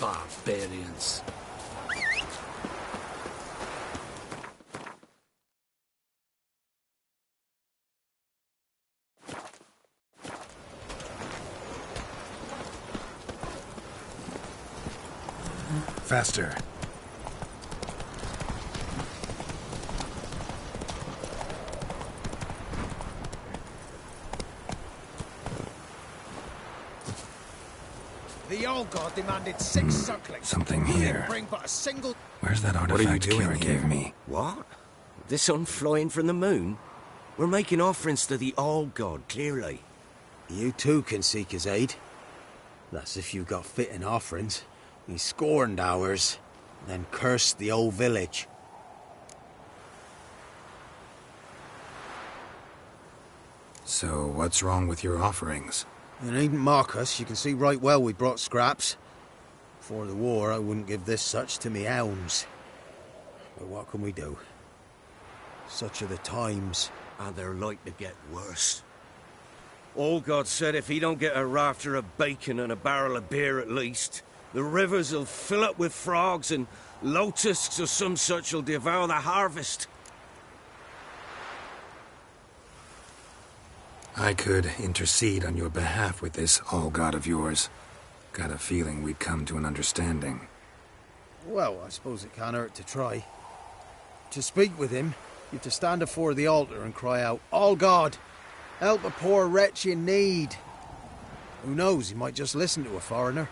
Barbarians. Faster. The old god demanded 6 sucklings. Something You here. didn't bring but a single... Where's that What are you artifact doing Kira here? gave me? What? The sun flying from the moon? We're making offerings to the old god, clearly. You too can seek his aid. That's if you've got fitting offerings. He scorned ours, then cursed the old village. So, what's wrong with your offerings? You needn't mock us. You can see right well we brought scraps. Before the war, I wouldn't give this such to me hounds. But what can we do? Such are the times. And they're like to get worse. Old God said if he don't get a rafter of bacon and a barrel of beer at least, the rivers will fill up with frogs and locusts or some such will devour the harvest. I could intercede on your behalf with this all-god of yours. Got a feeling we'd come to an understanding. Well, I suppose it can't hurt to try. To speak with him, you have to stand before the altar and cry out, "All God, help a poor wretch in need." Who knows, he might just listen to a foreigner.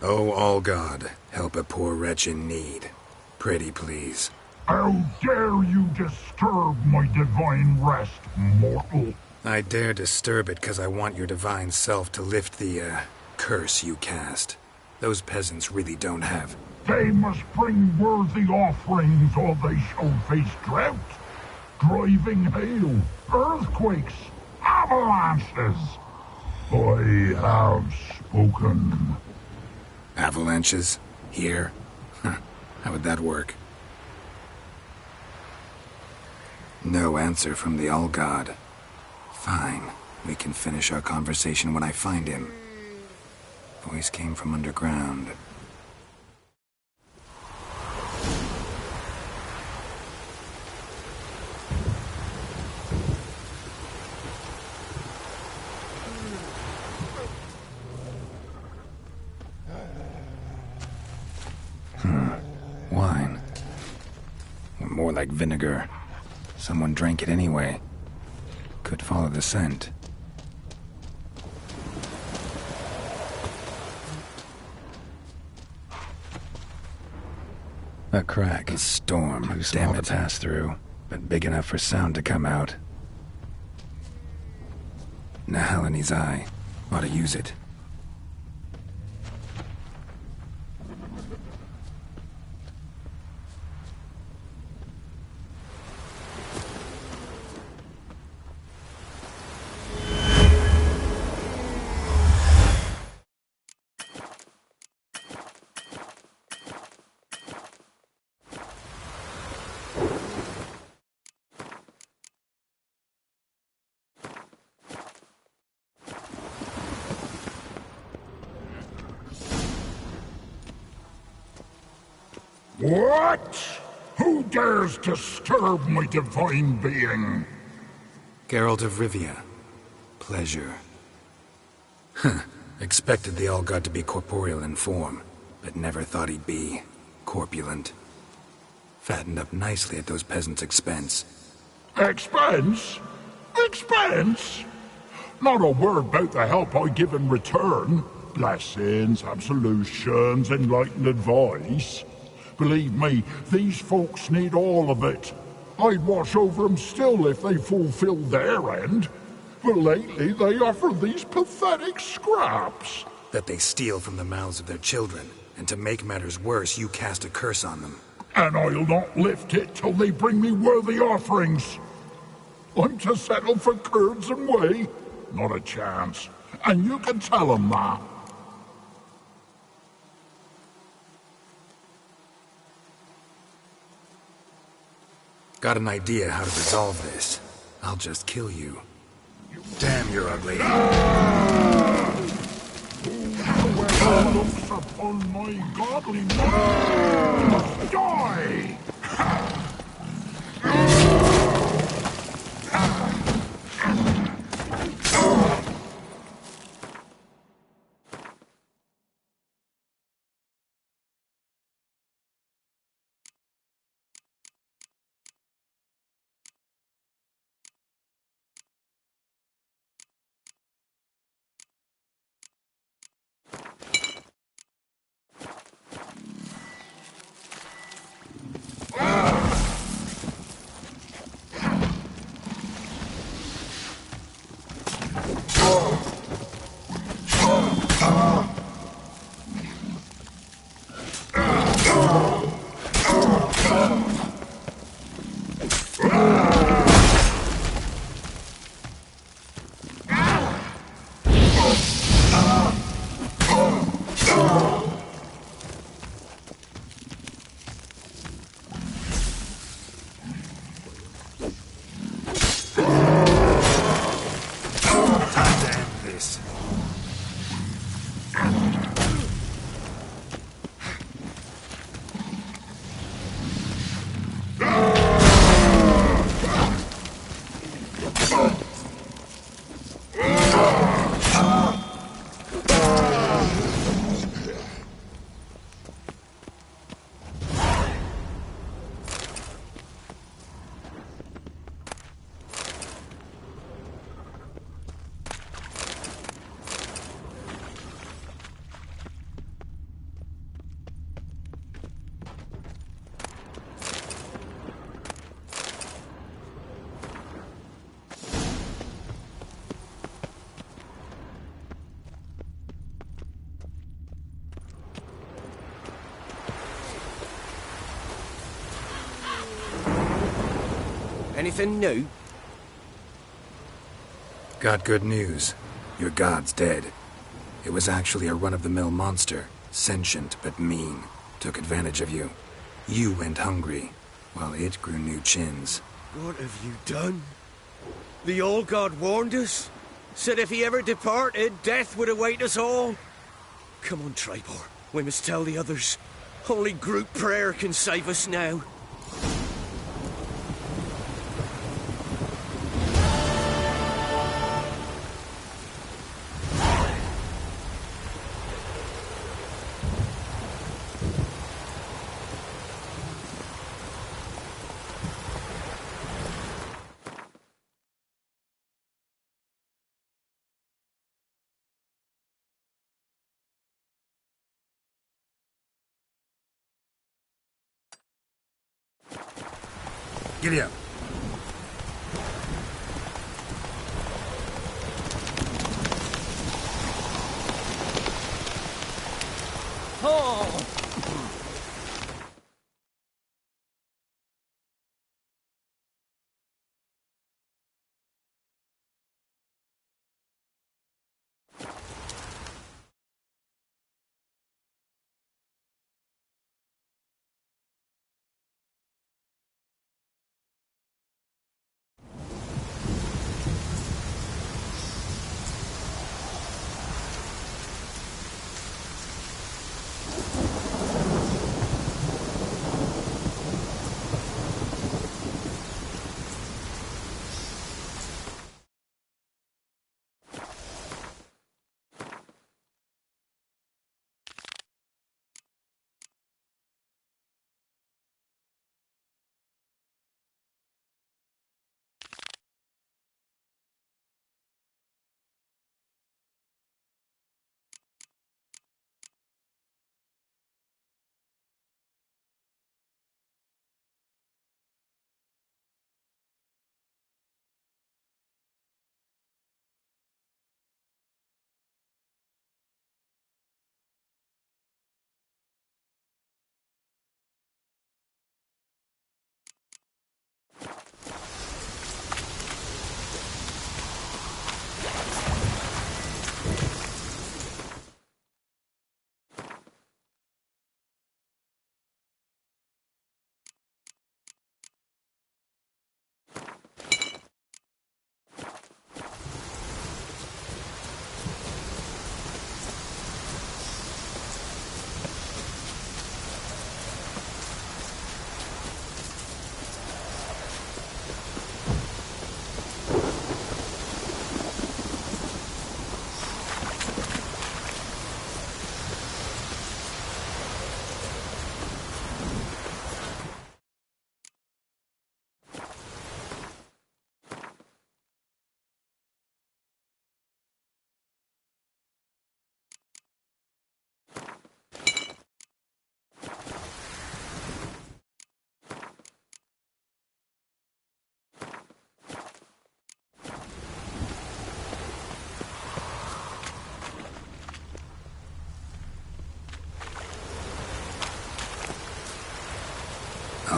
Oh, all God, help a poor wretch in need. Pretty please. How dare you disturb my divine rest, mortal? I dare disturb it because I want your divine self to lift the, curse you cast. Those peasants really don't have... They must bring worthy offerings or they shall face drought, driving hail, earthquakes, avalanches. I have spoken. Avalanches? Here? Huh. How would that work? No answer from the All-God. Fine. We can finish our conversation when I find him. Voice came from underground. Wine. Or more like vinegar. Someone drank it anyway. Could follow the scent. A crack. A storm. Too small to pass through, but big enough for sound to come out. Nahalani's eye. Ought to use it. What? Who dares disturb my divine being? Geralt of Rivia. pleasure. Expected the All-God to be corporeal in form, but never thought he'd be corpulent. Fattened up nicely at those peasants' expense. Expense? Expense? Not a word about the help I give in return. Blessings, absolutions, enlightened advice. Believe me, these folks need all of it. I'd watch over them still if they fulfilled their end. But lately they offer these pathetic scraps. That they steal from the mouths of their children, and to make matters worse, you cast a curse on them. And I'll not lift it till they bring me worthy offerings. I'm to settle for curds and whey? Not a chance. And you can tell them that. Got an idea how to resolve this. I'll just kill you. Damn, you're ugly. Whoever looks upon my godliness must die! Anything new? Got good news. Your god's dead. It was actually a run-of-the-mill monster. Sentient, but mean. Took advantage of you. You went hungry, while it grew new chins. What have you done? The old god warned us. Said if he ever departed, death would await us all. Come on, Tribor. We must tell the others. Only group prayer can save us now. Giddy up. Oh!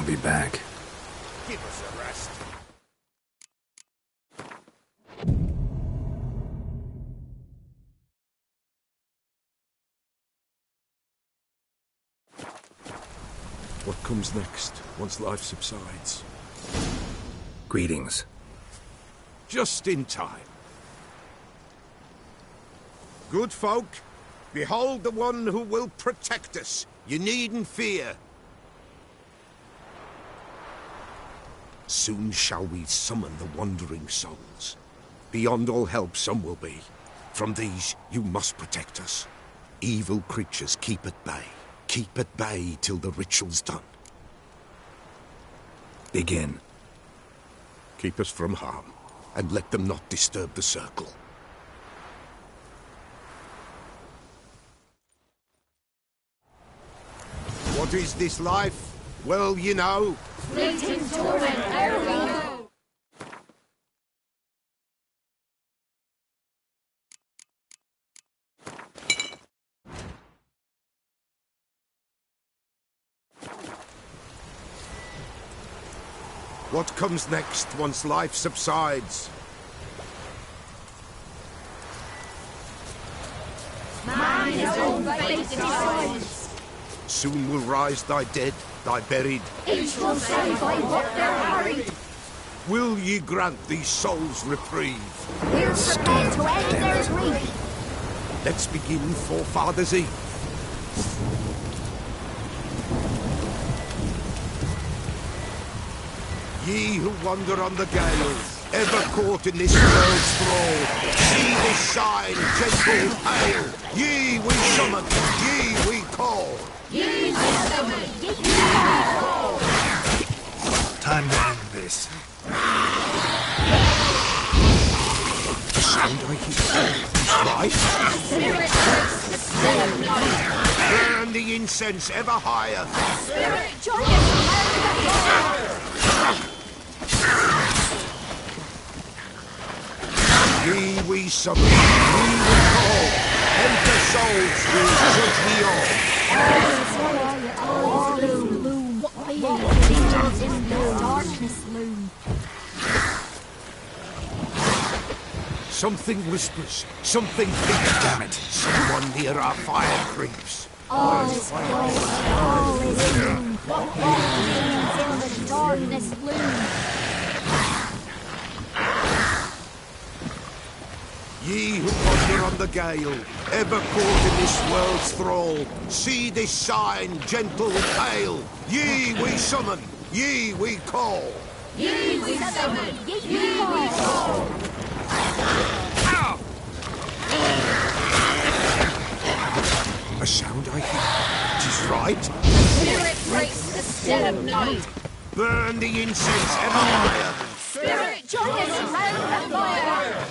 I'll be back. Give us a rest. What comes next, once life subsides? Greetings. Just in time. Good folk, behold the one who will protect us. You needn't fear. Soon shall we summon the wandering souls. Beyond all help some will be. From these you must protect us. Evil creatures keep at bay. Keep at bay till the ritual's done. Begin. Keep us from harm, and let them not disturb the circle. What is this life? Well, you know. Fleeting torment, ere we go. What comes next once life subsides? Man his own fate decides. Soon will rise thy dead, thy buried. Each will say by what they're harried. Will ye grant these souls reprieve? We're prepared to end their grief. Let's begin Forefathers' Eve. Ye who wander on the gales, ever caught in this world's thrall, see this sign, gentle hail. Ye we summon, ye we call. Ye we summon, ye we call. Time to end this. The sound I hear, right? Spirit breaks the still of night. Burn the incense ever higher. Spirit join us, learn the fire. Ye we summon, ye we call. Enter souls, we judge ye all. All loom. What beings in the darkness loom. Something whispers, something thinks, damn it. Someone near our fire creeps. All is bright, all is loom. What beings in the darkness loom. Ye who wander on the gale, ever caught in this world's thrall, see this sign, gentle hail. Ye we summon, ye we call. Ye we summon, ye we call. A sound I hear, 'tis right. Spirit breaks the still of night. Burn the incense ever higher. Spirit join us round the fire.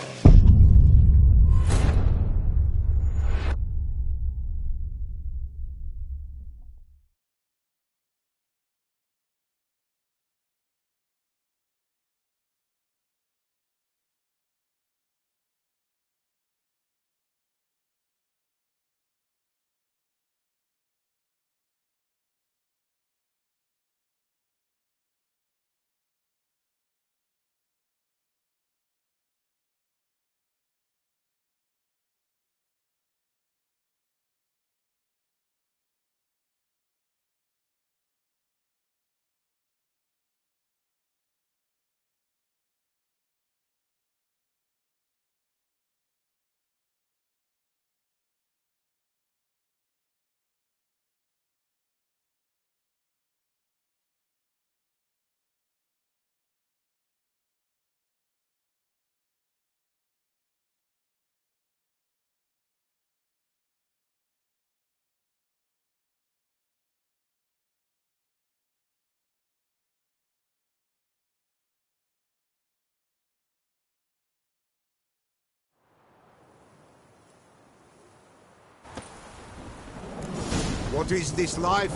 What is this life?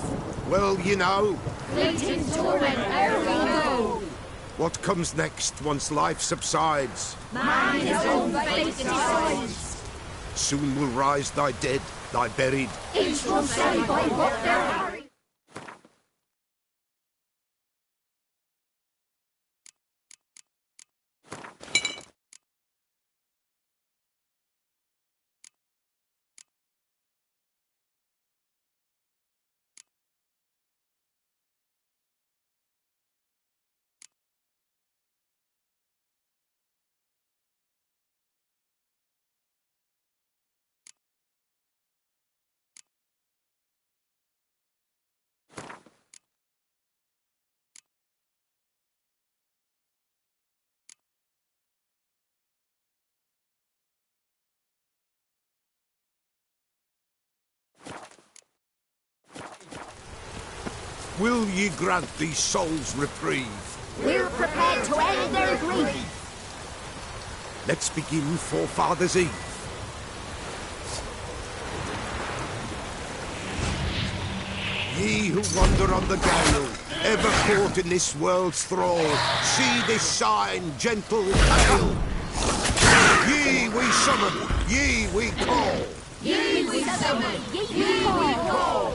Well, you know. Fleeting torment, ere we go. What comes next once life subsides? Man his own fate decides. Soon will rise thy dead, thy buried. Each will say by what they're harried. Will ye grant these souls reprieve? We're prepared to end their grief. Let's begin Forefathers' Eve. Ye who wander on the gale, ever caught in this world's thrall, see this sign, gentle hail. Ye we summon, ye we call. Ye we summon, ye we call.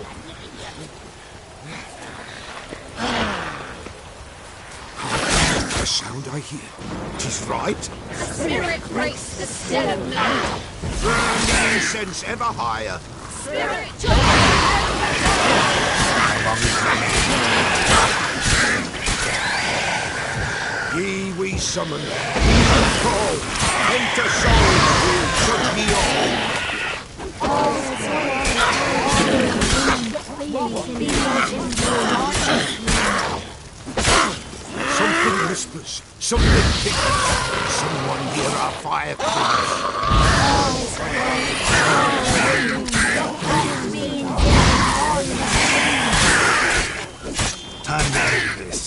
The sound I hear, 'tis right. Spirit breaks the still of night. Burn the incense ever higher. Spirit joy. Ye we summon, ye we call. Enter souls, we'll shut ye all. Something whispers, something tickles. Someone hear our fire cries. Time to end this.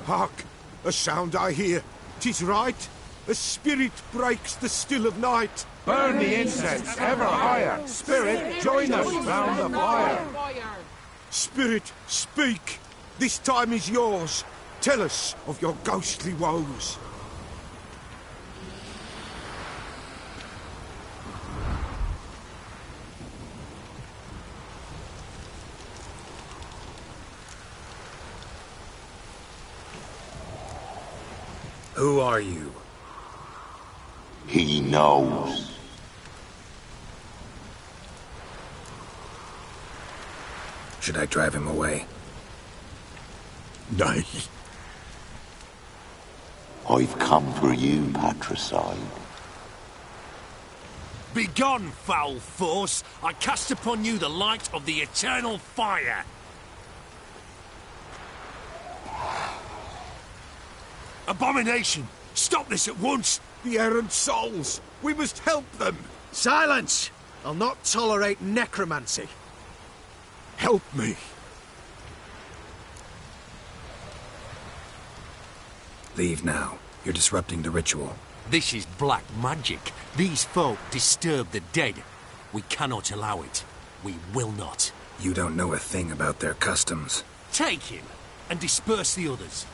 Hark! A sound I hear. 'Tis right. A spirit breaks the still of night. Burn the incense ever higher. Spirit, join us round the fire. Spirit, speak. This time is yours. Tell us of your ghostly woes. Who are you? He knows. Should I drive him away? Nay. I've come for you, patricide. Begone, foul force! I cast upon you the light of the eternal fire! Abomination! Stop this at once! The errant souls. We must help them. Silence! I'll not tolerate necromancy. Help me. Leave now. You're disrupting the ritual. This is black magic. These folk disturb the dead. We cannot allow it. We will not. You don't know a thing about their customs. Take him and disperse the others.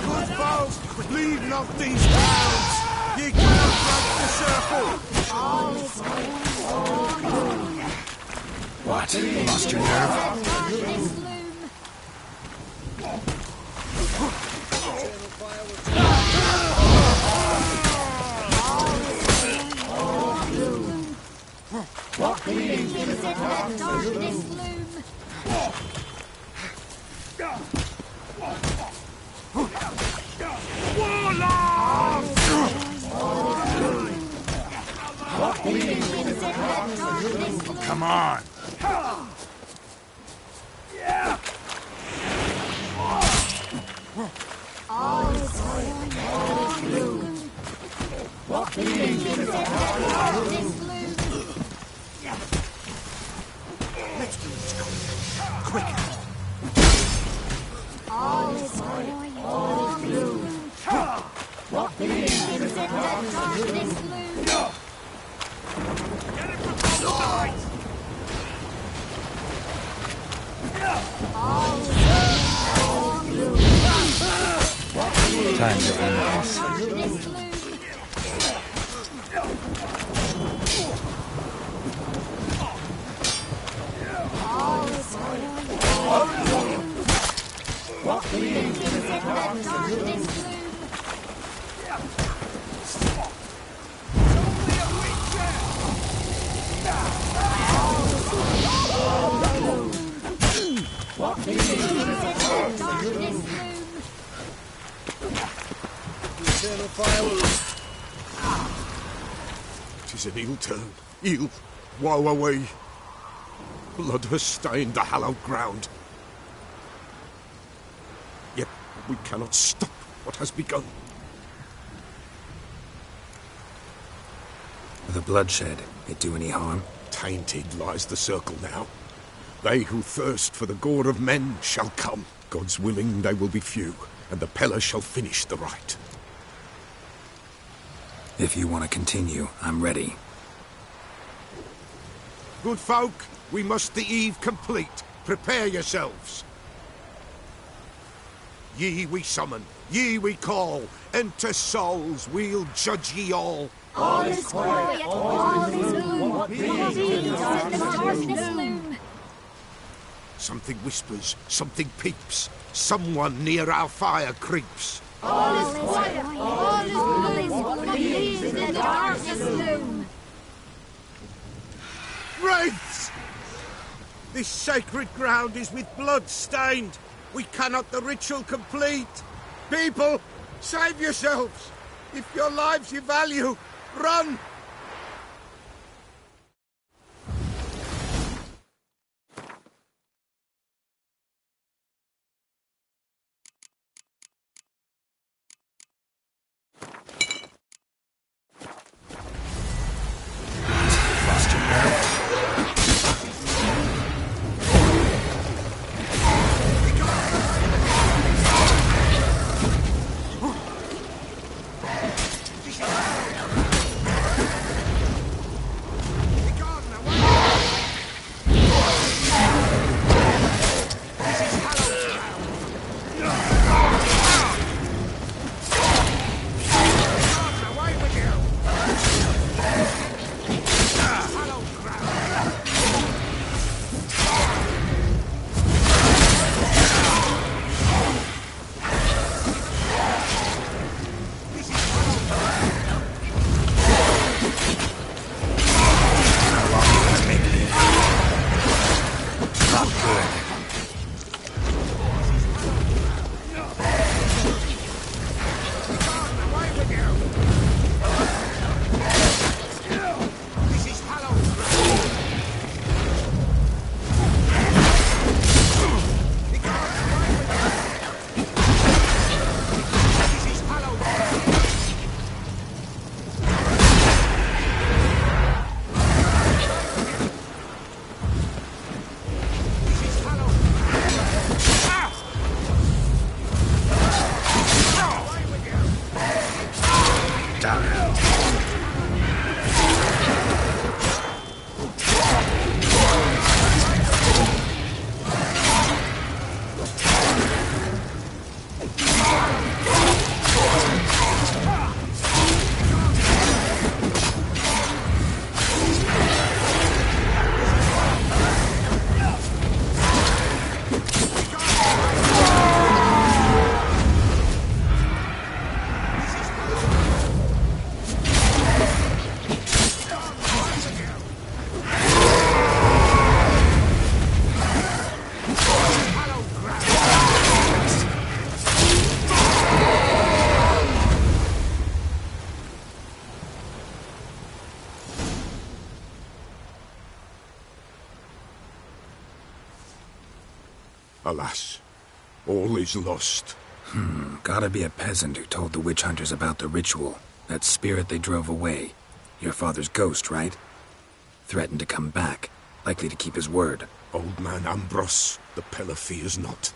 Good folk, leave not these grounds. Ye cannot break the circle. What? Lost your nerve? What means in that darkness loom? What means in that darkness loom? Come on. All is loom. What means in that darkness loom? Let's do this quick. All is loom. What means in that darkness loom? All is loom. Time to end this. Darkness loom. All is loom. What means in that darkness loom? What means in that darkness loom? Eternal fire. 'Tis an ill turn. Ill. Woe away. Blood has stained the hallowed ground. We cannot stop what has begun. The bloodshed, it do any harm? Tainted lies the circle now. They who thirst for the gore of men shall come. God's willing, they will be few, and the Pella shall finish the rite. If you want to continue, I'm ready. Good folk, we must the eve complete. Prepare yourselves. Ye we summon, ye we call. Enter souls, we'll judge ye all. All is quiet, all is gloom. Thieves in the darkness loom. Something whispers, something peeps. Someone near our fire creeps. All is quiet, all is gloom. Thieves in the darkness loom. Wraiths! This sacred ground is with blood stained. We cannot the ritual complete. People, save yourselves. If your lives you value, run! Alas, all is lost. Gotta be a peasant who told the witch hunters about the ritual. That spirit they drove away. Your father's ghost, right? Threatened to come back. Likely to keep his word. Old man Ambrose, the Pella fears not.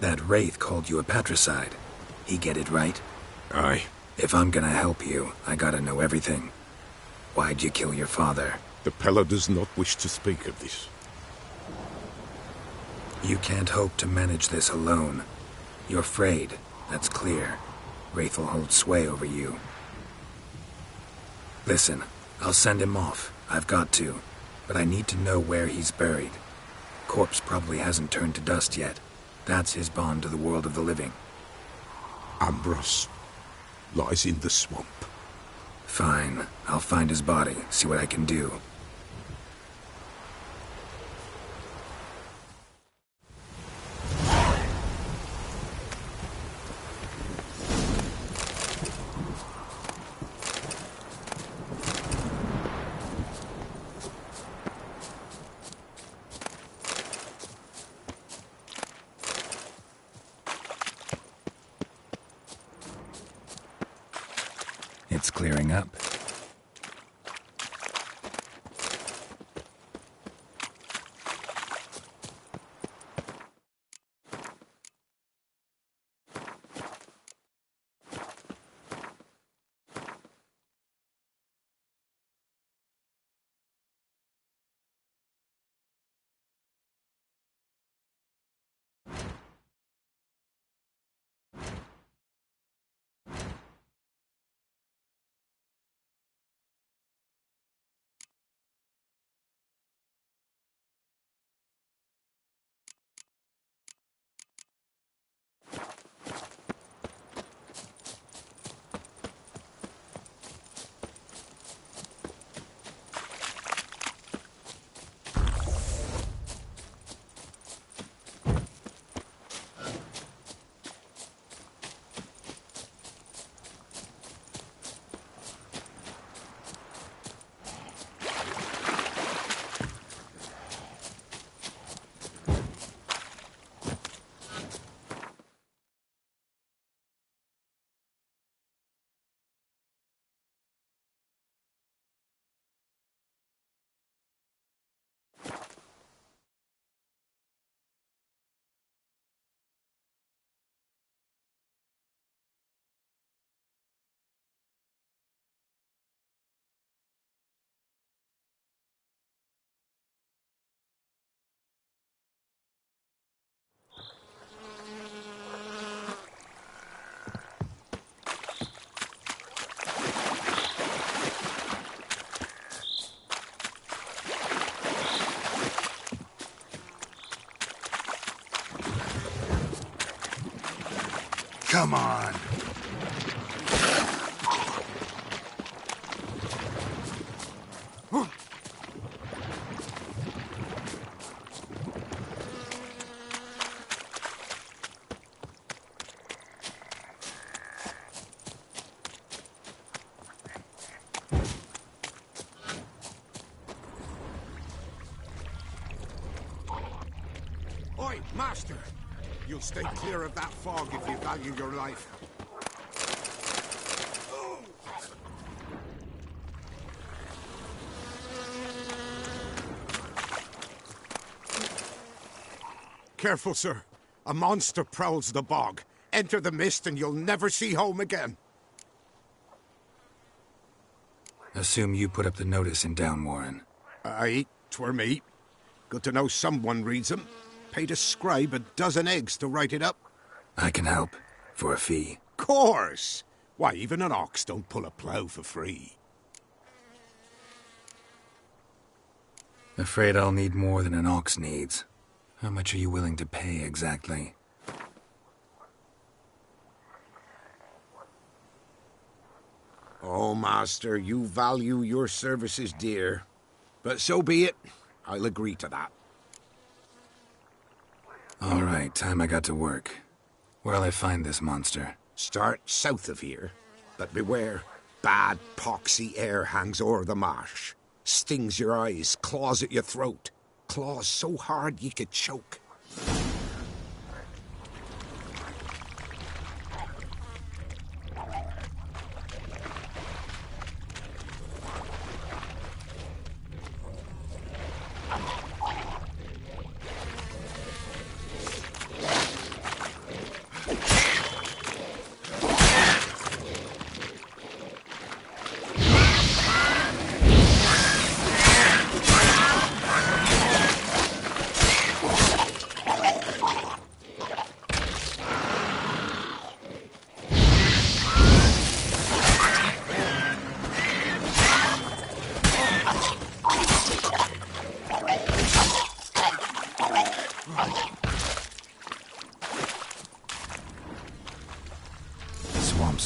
That wraith called you a patricide. He get it right? Aye. If I'm gonna help you, I gotta know everything. Why'd you kill your father? The Pella does not wish to speak of this. You can't hope to manage this alone. You're afraid, that's clear. Wraith will hold sway over you. Listen, I'll send him off. I've got to. But I need to know where he's buried. Corpse probably hasn't turned to dust yet. That's his bond to the world of the living. Ambrose lies in the swamp. Fine. I'll find his body, see what I can do. clearing up. Come on. Oi, Master! You'll stay clear of that fog if you value your life. Careful, sir. A monster prowls the bog. Enter the mist and you'll never see home again. Assume you put up the notice in Downwarren. Aye, 'twere me. Good to know someone reads 'em. Paid a scribe a dozen eggs to write it up. I can help, for a fee. Course! Why, even an ox don't pull a plough for free. Afraid I'll need more than an ox needs. How much are you willing to pay exactly? Oh, Master, you value your services dear. But so be it. I'll agree to that. All right, time I got to work. Where'll I find this monster? Start south of here. But beware. Bad, poxy air hangs o'er the marsh. Stings your eyes, claws at your throat. Claws so hard ye could choke.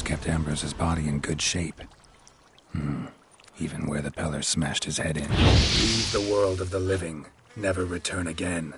Kept Ambrose's body in good shape. Even where the Peller smashed his head in. Leave the world of the living. Never return again.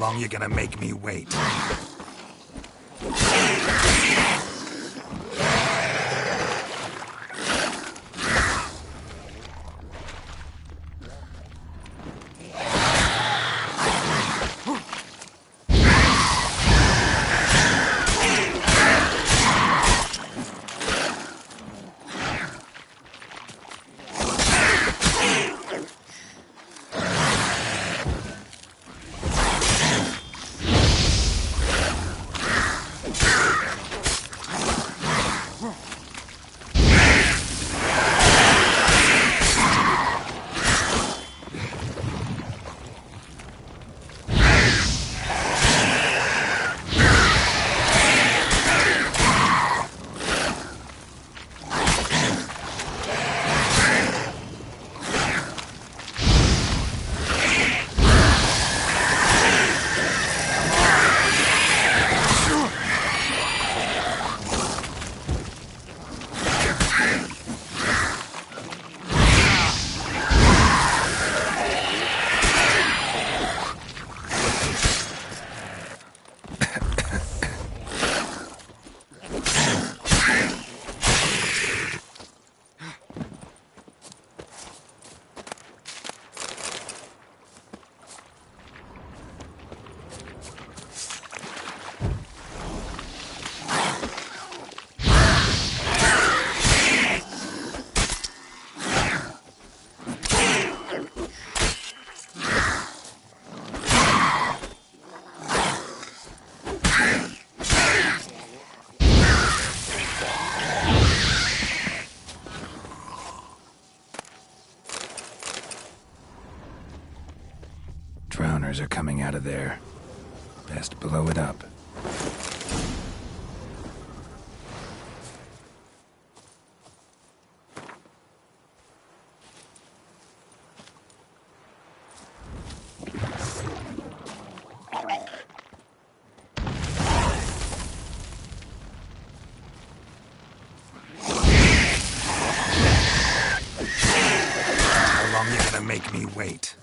long you gonna make me wait? Drowners are coming out of there. Best blow it up. How long you gonna make me wait?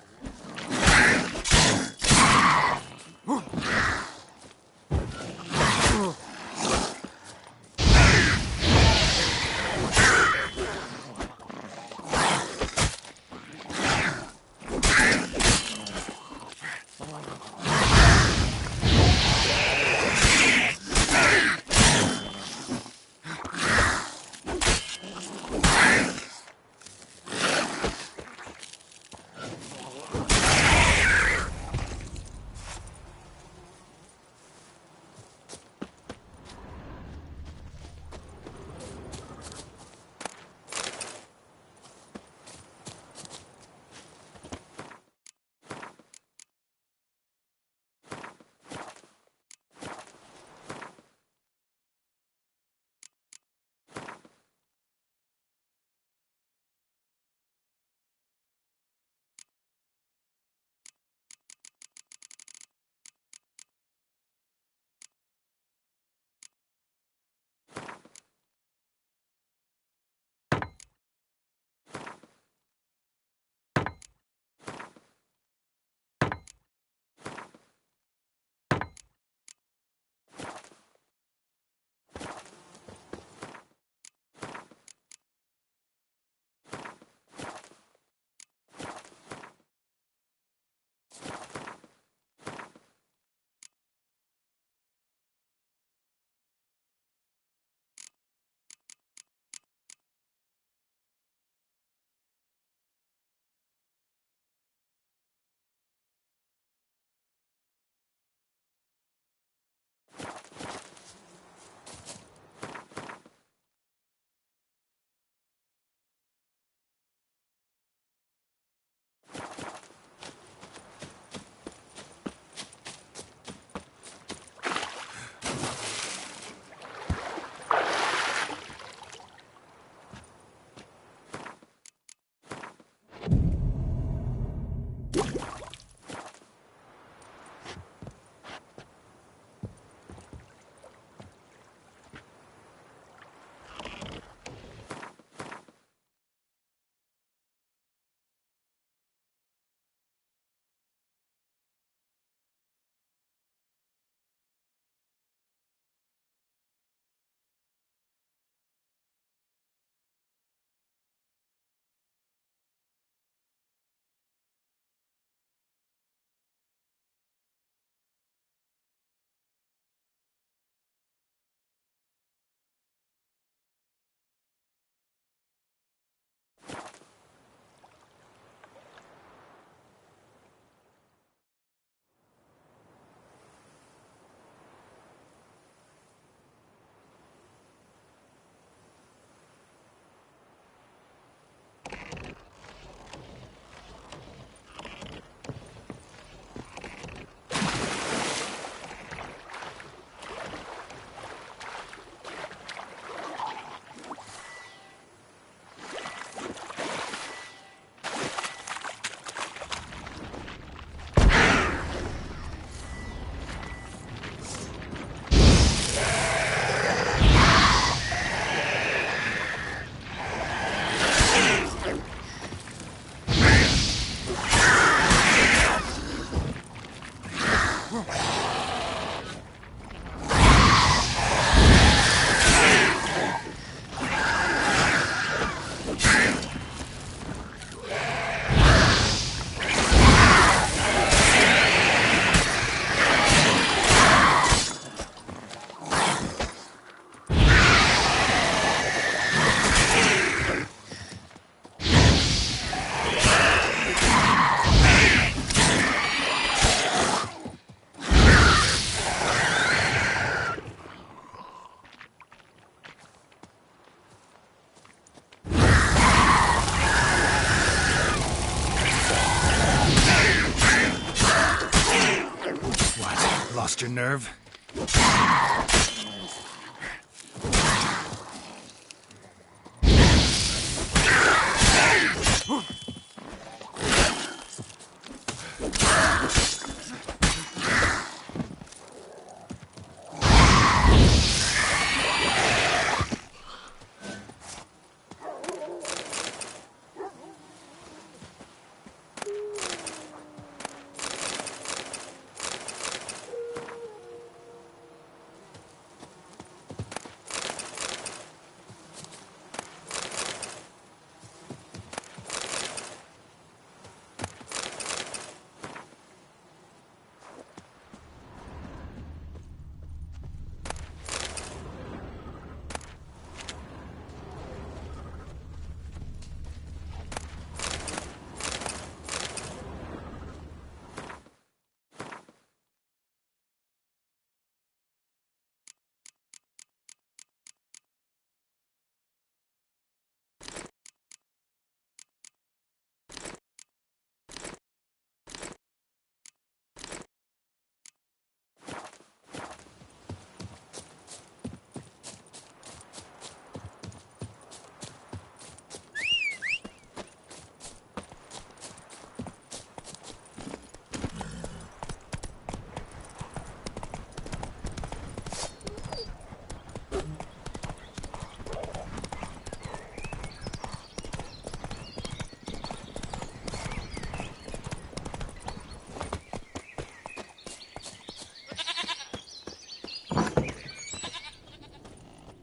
lost your nerve?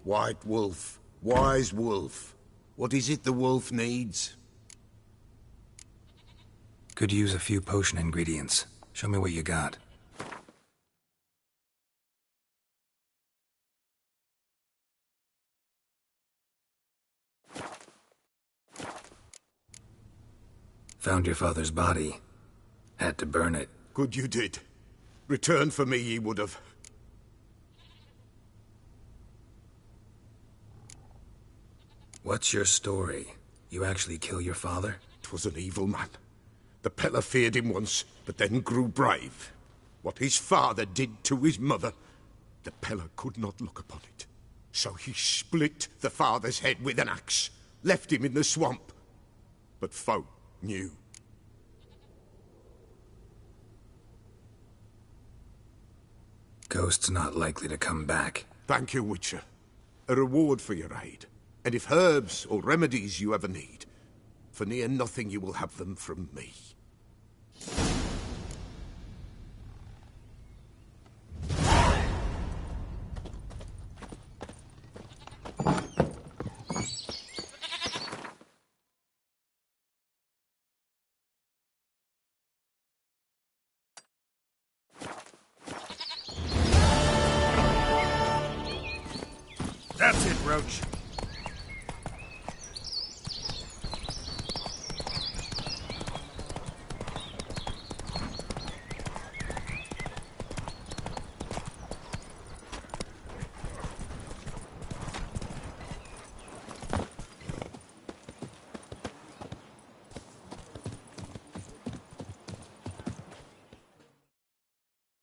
White wolf, wise wolf. What is it the wolf needs? Could use a few potion ingredients. Show me what you got. Found your father's body. Had to burn it. Good you did. Return for me ye would have. What's your story? You actually kill your father? 'Twas an evil man. The Peller feared him once, but then grew brave. What his father did to his mother, the Peller could not look upon it. So he split the father's head with an axe, left him in the swamp. But folk knew. Ghost's not likely to come back. Thank you, Witcher. A reward for your aid. And if herbs or remedies you ever need, for near nothing you will have them from me. That's it, Roach.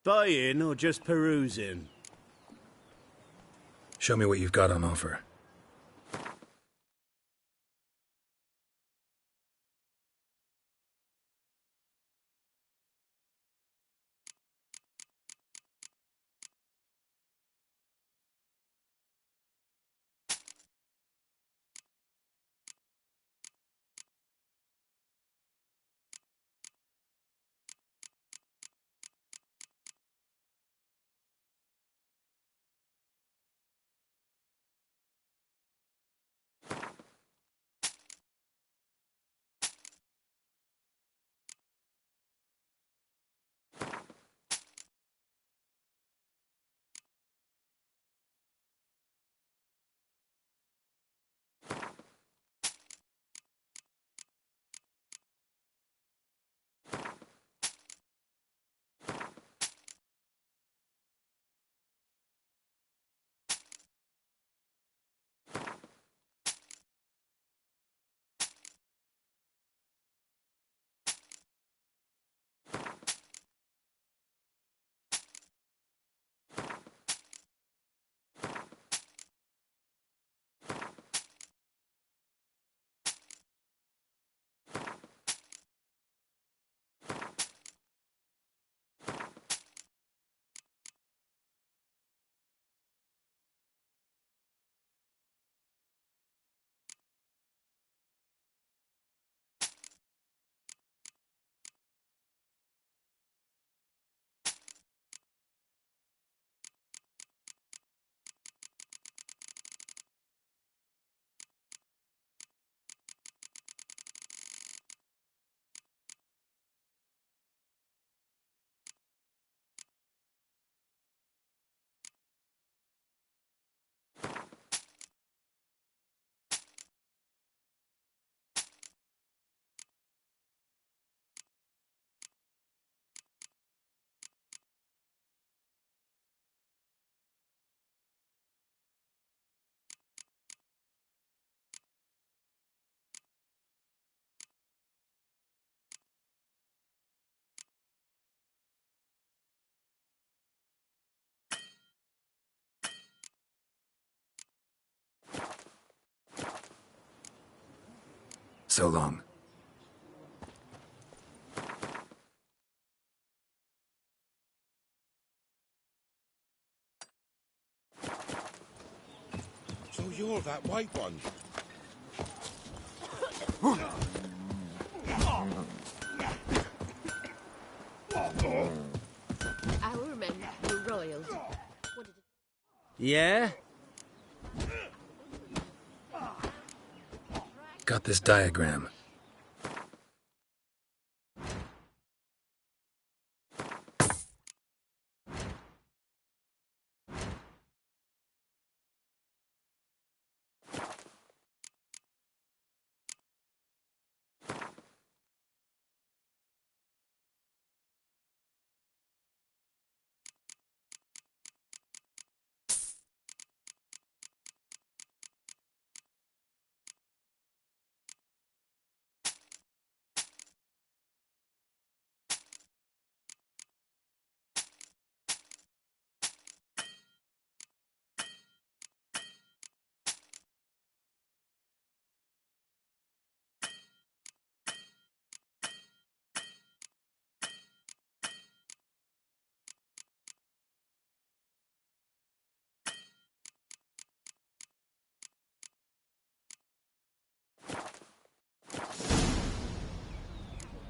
Buying or just perusing? Show me what you've got on offer. So long. So you're that white one? Our men were roiled. Yeah? Got this diagram.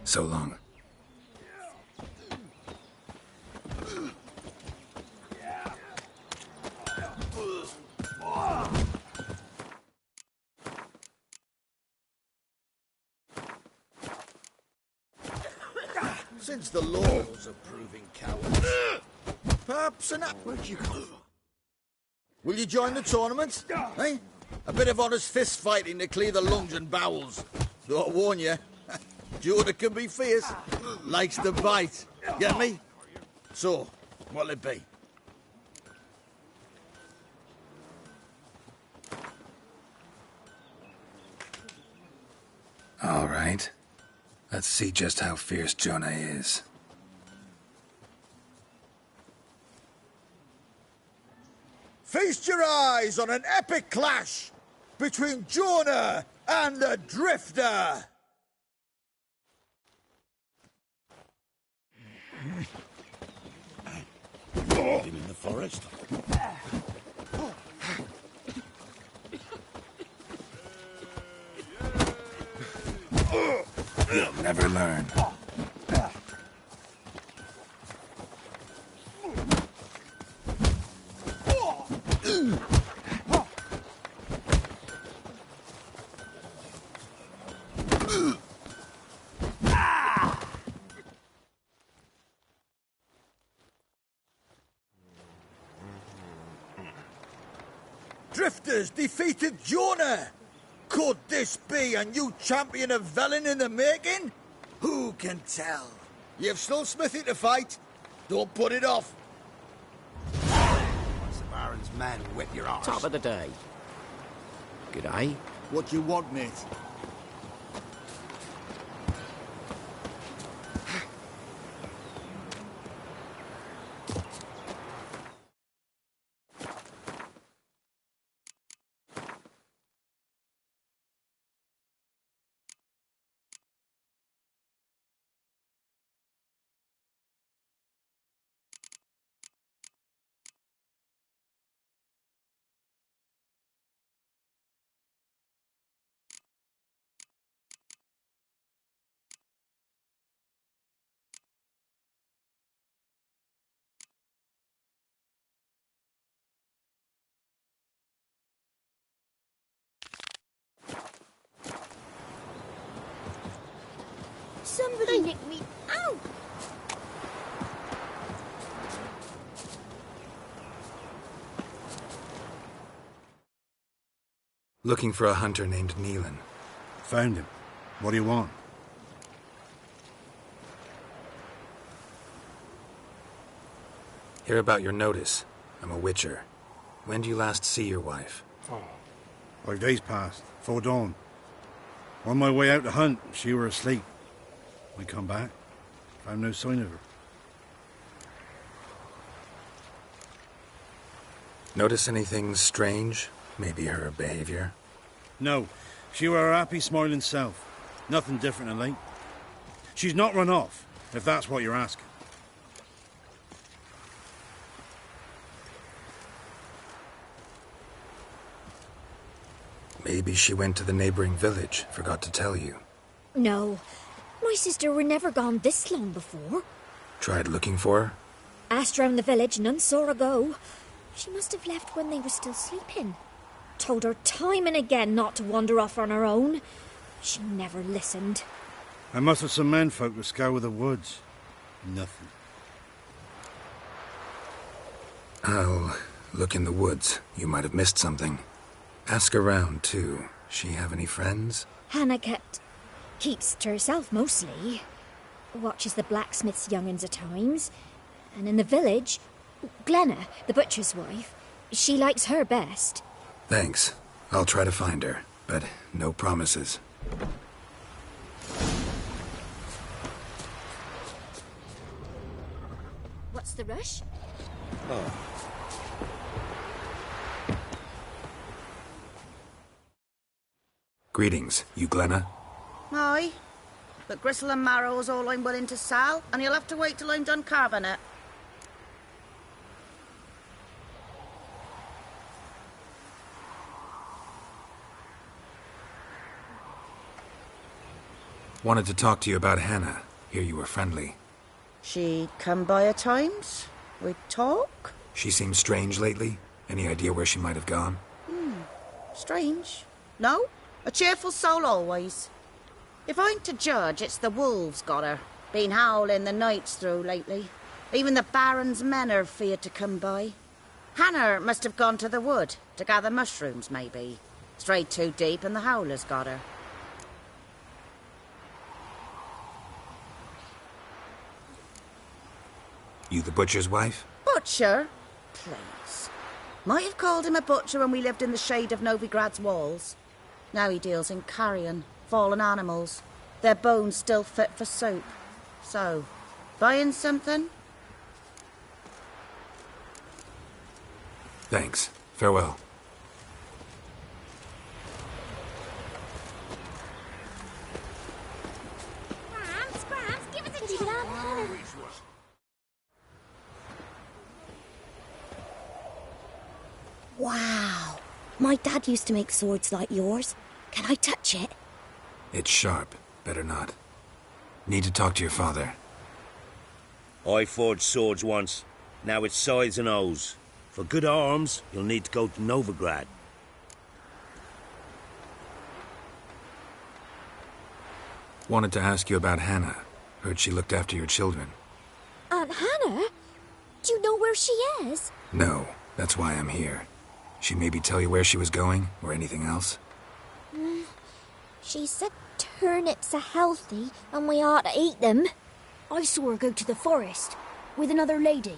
So long. Since the laws are proving cowards, perhaps an... Where'd you come from? Will you join the tournament? Eh? A bit of honest fist fighting to clear the lungs and bowels. Though I warn you, Jordan can be fierce. Likes to bite. Get me? So, what'll it be? All right. Let's see just how fierce Jonah is. Feast your eyes on an epic clash between Jonah and the Drifter! Him in the forest. You'll never learn. Drifters defeated Jonah! Could this be a new champion of Velen in the making? Who can tell? You've still Smithy to fight. Don't put it off. Once the Baron's men whip your arse. Top of the day. Good day. What you want, mate? Somebody nicked me. Ow! Looking for a hunter named Neelan. Found him. What do you want? Hear about your notice. I'm a witcher. When do you last see your wife? 5 days passed, 'fore dawn. On my way out to hunt, she were asleep. We come back, found no sign of her. Notice anything strange? Maybe her behavior? No, she were her happy, smiling self. Nothing different than late. She's not run off, if that's what you're asking. Maybe she went to the neighboring village, forgot to tell you. No, my sister were never gone this long before. Tried looking for her? Asked round the village, none saw her go. She must have left when they were still sleeping. Told her time and again not to wander off on her own. She never listened. I must have some menfolk to scour the woods. Nothing. I'll look in the woods. You might have missed something. Ask around, too. She have any friends? Hannah keeps to herself mostly. Watches the blacksmith's young'uns at times. And in the village, Glenna, the butcher's wife, she likes her best. Thanks. I'll try to find her, but no promises. What's the rush? Oh. Greetings, you Glenna? Aye. But gristle and marrow's all I'm willing to sell, and you'll have to wait till I'm done carving it. Wanted to talk to you about Hannah. Hear you were friendly. She'd come by at times. We'd talk. She seems strange lately. Any idea where she might have gone? Strange. No, a cheerful soul always. If I'm to judge, it's the wolves got her. Been howling the nights through lately. Even the Baron's men are feared to come by. Hannah must have gone to the wood to gather mushrooms, maybe. Strayed too deep and the howlers got her. You the butcher's wife? Butcher? Please. Might have called him a butcher when we lived in the shade of Novigrad's walls. Now he deals in carrion, fallen animals. Their bones still fit for soup. So, buying something? Thanks. Farewell. Scrams, give us a chance. Wow. My dad used to make swords like yours. Can I touch it? It's sharp. Better not. Need to talk to your father. I forged swords once. Now it's scythes and hoes. For good arms, you'll need to go to Novigrad. Wanted to ask you about Hannah. Heard she looked after your children. Aunt Hannah? Do you know where she is? No, that's why I'm here. She maybe tell you where she was going, or anything else? She said turnips are healthy and we ought to eat them. I saw her go to the forest with another lady.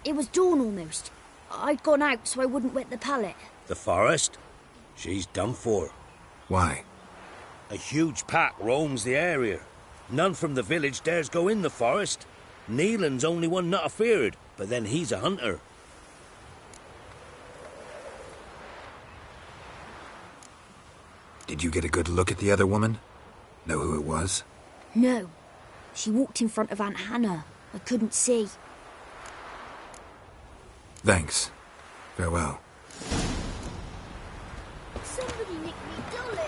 It was dawn almost. I'd gone out so I wouldn't wet the pallet. The forest? She's done for. Why? A huge pack roams the area. None from the village dares go in the forest. Neelan's only one not afeared, but then he's a hunter. Did you get a good look at the other woman? Know who it was? No. She walked in front of Aunt Hannah. I couldn't see. Thanks. Farewell. Somebody nicked me dolly.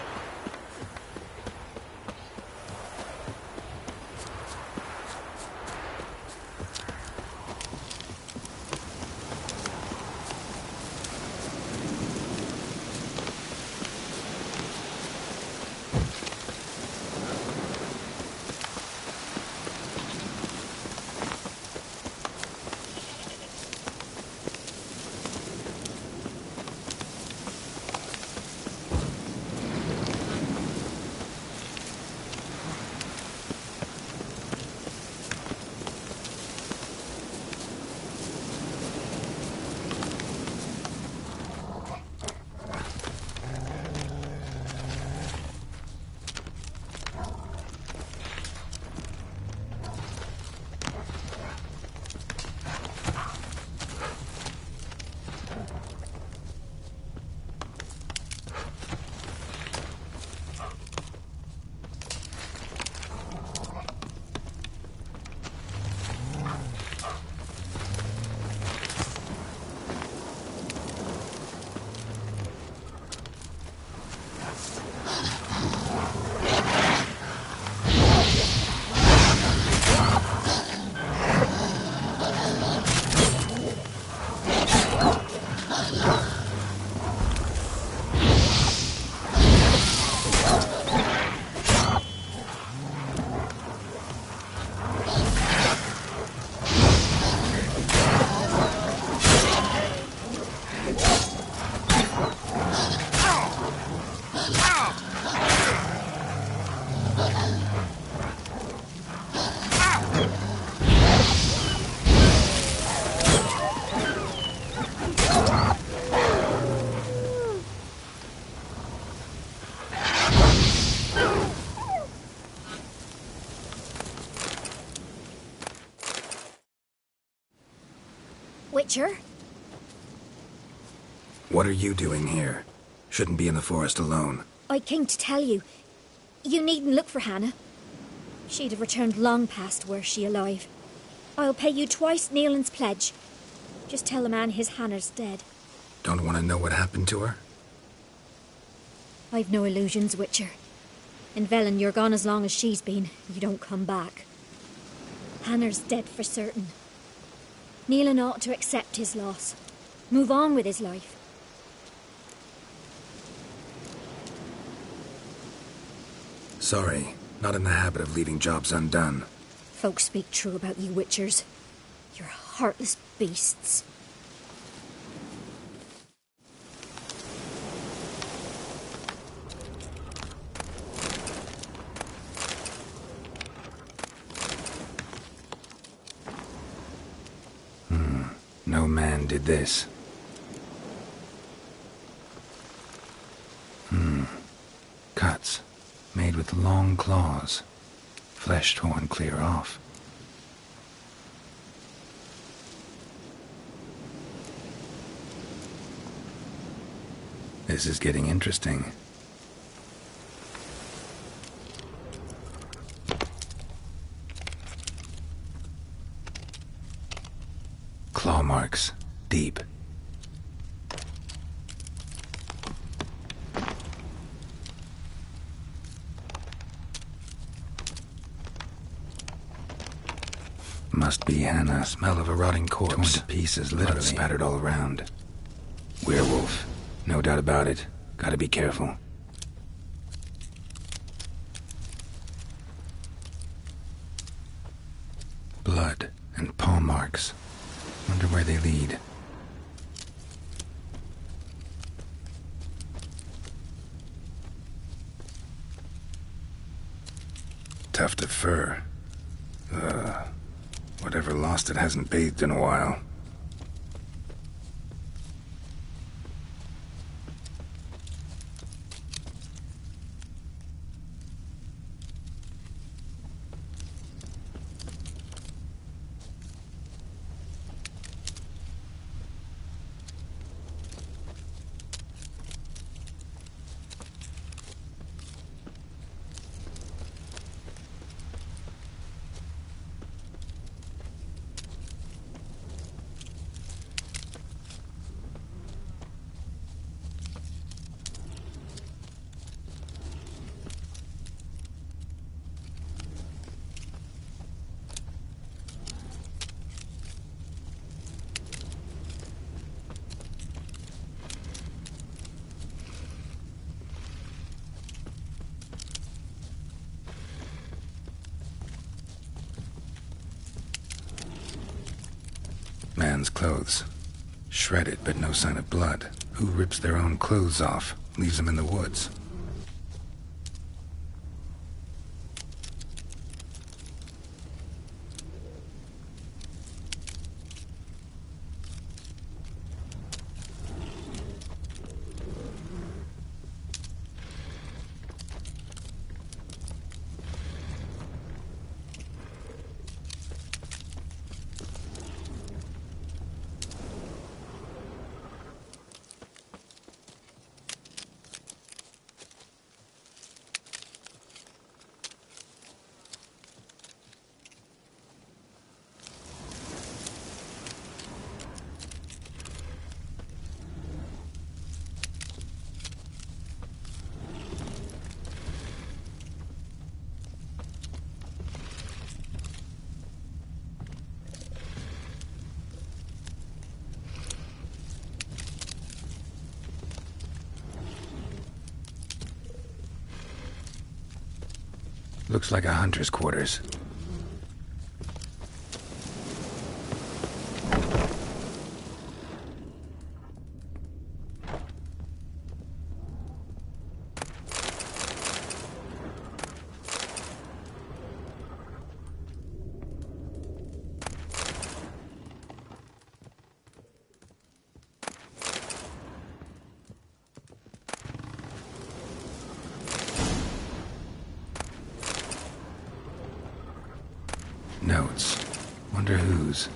Witcher. What are you doing here? Shouldn't be in the forest alone. I came to tell you. You needn't look for Hannah. She'd have returned long past were she alive. I'll pay you twice Nealon's pledge. Just tell the man his Hannah's dead. Don't want to know what happened to her? I've no illusions, Witcher. In Velen, you're gone as long as she's been. You don't come back. Hannah's dead for certain. Nealon ought to accept his loss. Move on with his life. Sorry, not in the habit of leaving jobs undone. Folks speak true about you Witchers. You're heartless beasts. No man did this. Cuts. Made with long claws. Flesh torn clear off. This is getting interesting. Claw marks. Deep. Must be Hannah. Smell of a rotting corpse. Torn to pieces, literally. Blood spattered all around. Werewolf. No doubt about it. Gotta be careful. Blood and paw marks. Wonder where they lead. Tuft of fur. Whatever lost it hasn't bathed in a while. Man's clothes. Shredded, but no sign of blood. Who rips their own clothes off, leaves them in the woods? Looks like a hunter's quarters. Notes. Wonder whose.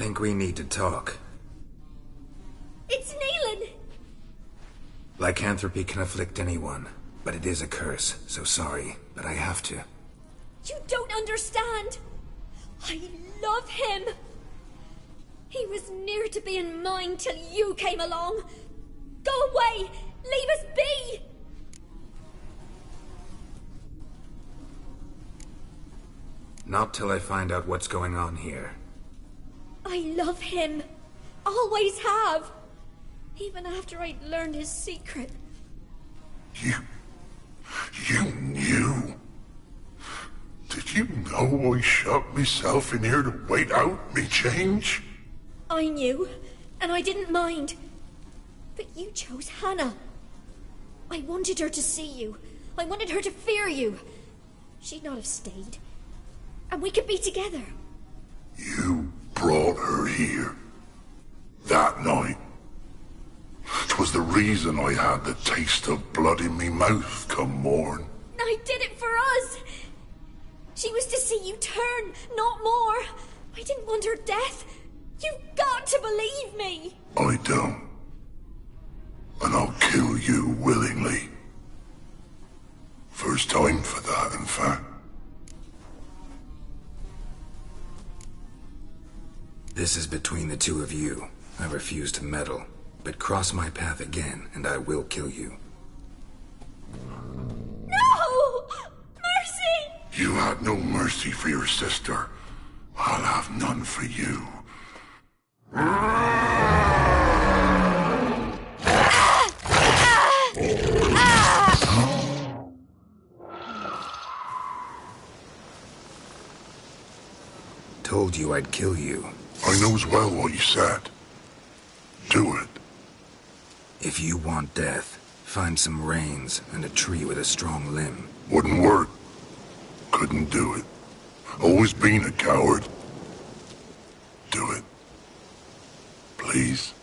Think we need to talk. It's Neelan! Lycanthropy can afflict anyone, but it is a curse, so sorry, but I have to. You don't understand! I love him! He was near to being mine till you came along! Go away! Leave us be! Not till I find out what's going on here. I love him. Always have. Even after I'd learned his secret. You knew? Did you know I shut myself in here to wait out me change? I knew, and I didn't mind. But you chose Hannah. I wanted her to see you. I wanted her to fear you. She'd not have stayed. And we could be together. You brought her here. That night. 'Twas the reason I had the taste of blood in me mouth come morn. I did it for us. She was to see you turn, not more. I didn't want her death. You've got to believe me. I don't. And I'll kill you willingly. First time for that, in fact. This is between the two of you. I refuse to meddle, but cross my path again, and I will kill you. No! Mercy! You had no mercy for your sister. I'll have none for you. Told you I'd kill you. I knows well what you said. Do it. If you want death, find some reins and a tree with a strong limb. Wouldn't work. Couldn't do it. Always been a coward. Do it. Please.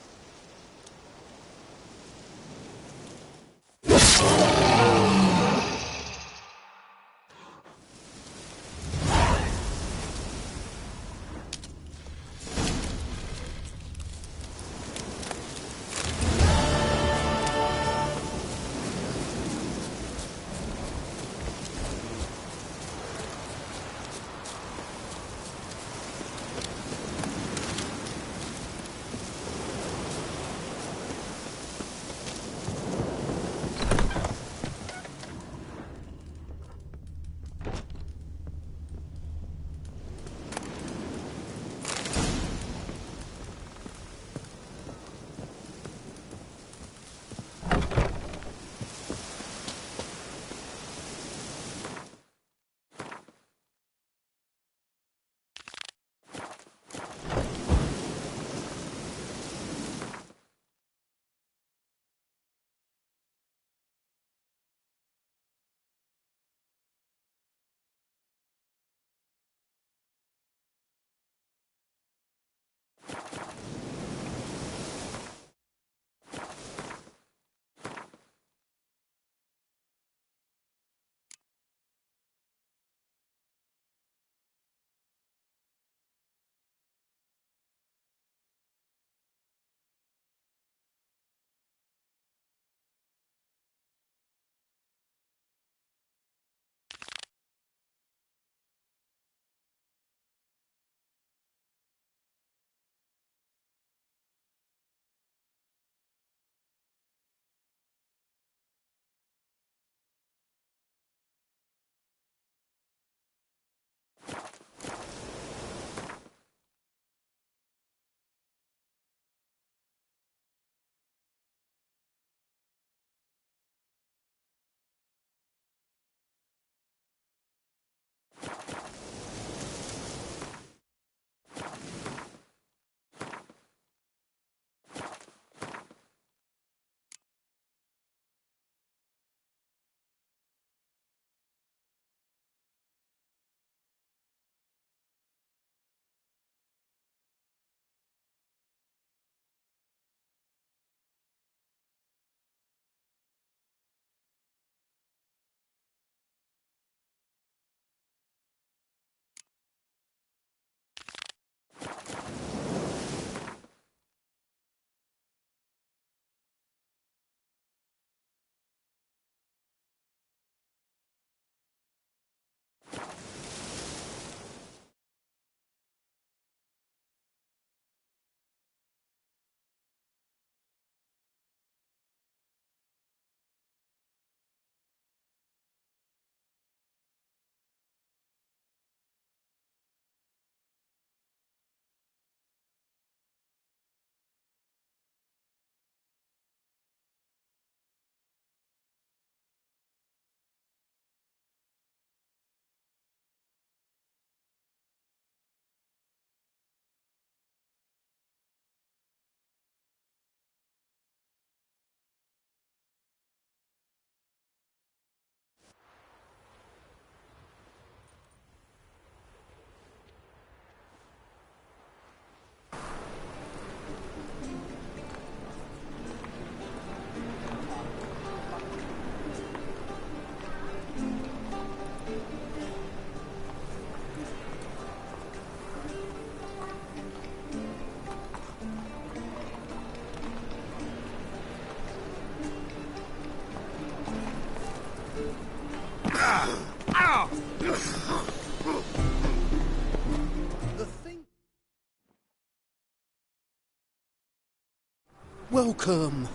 Welcome.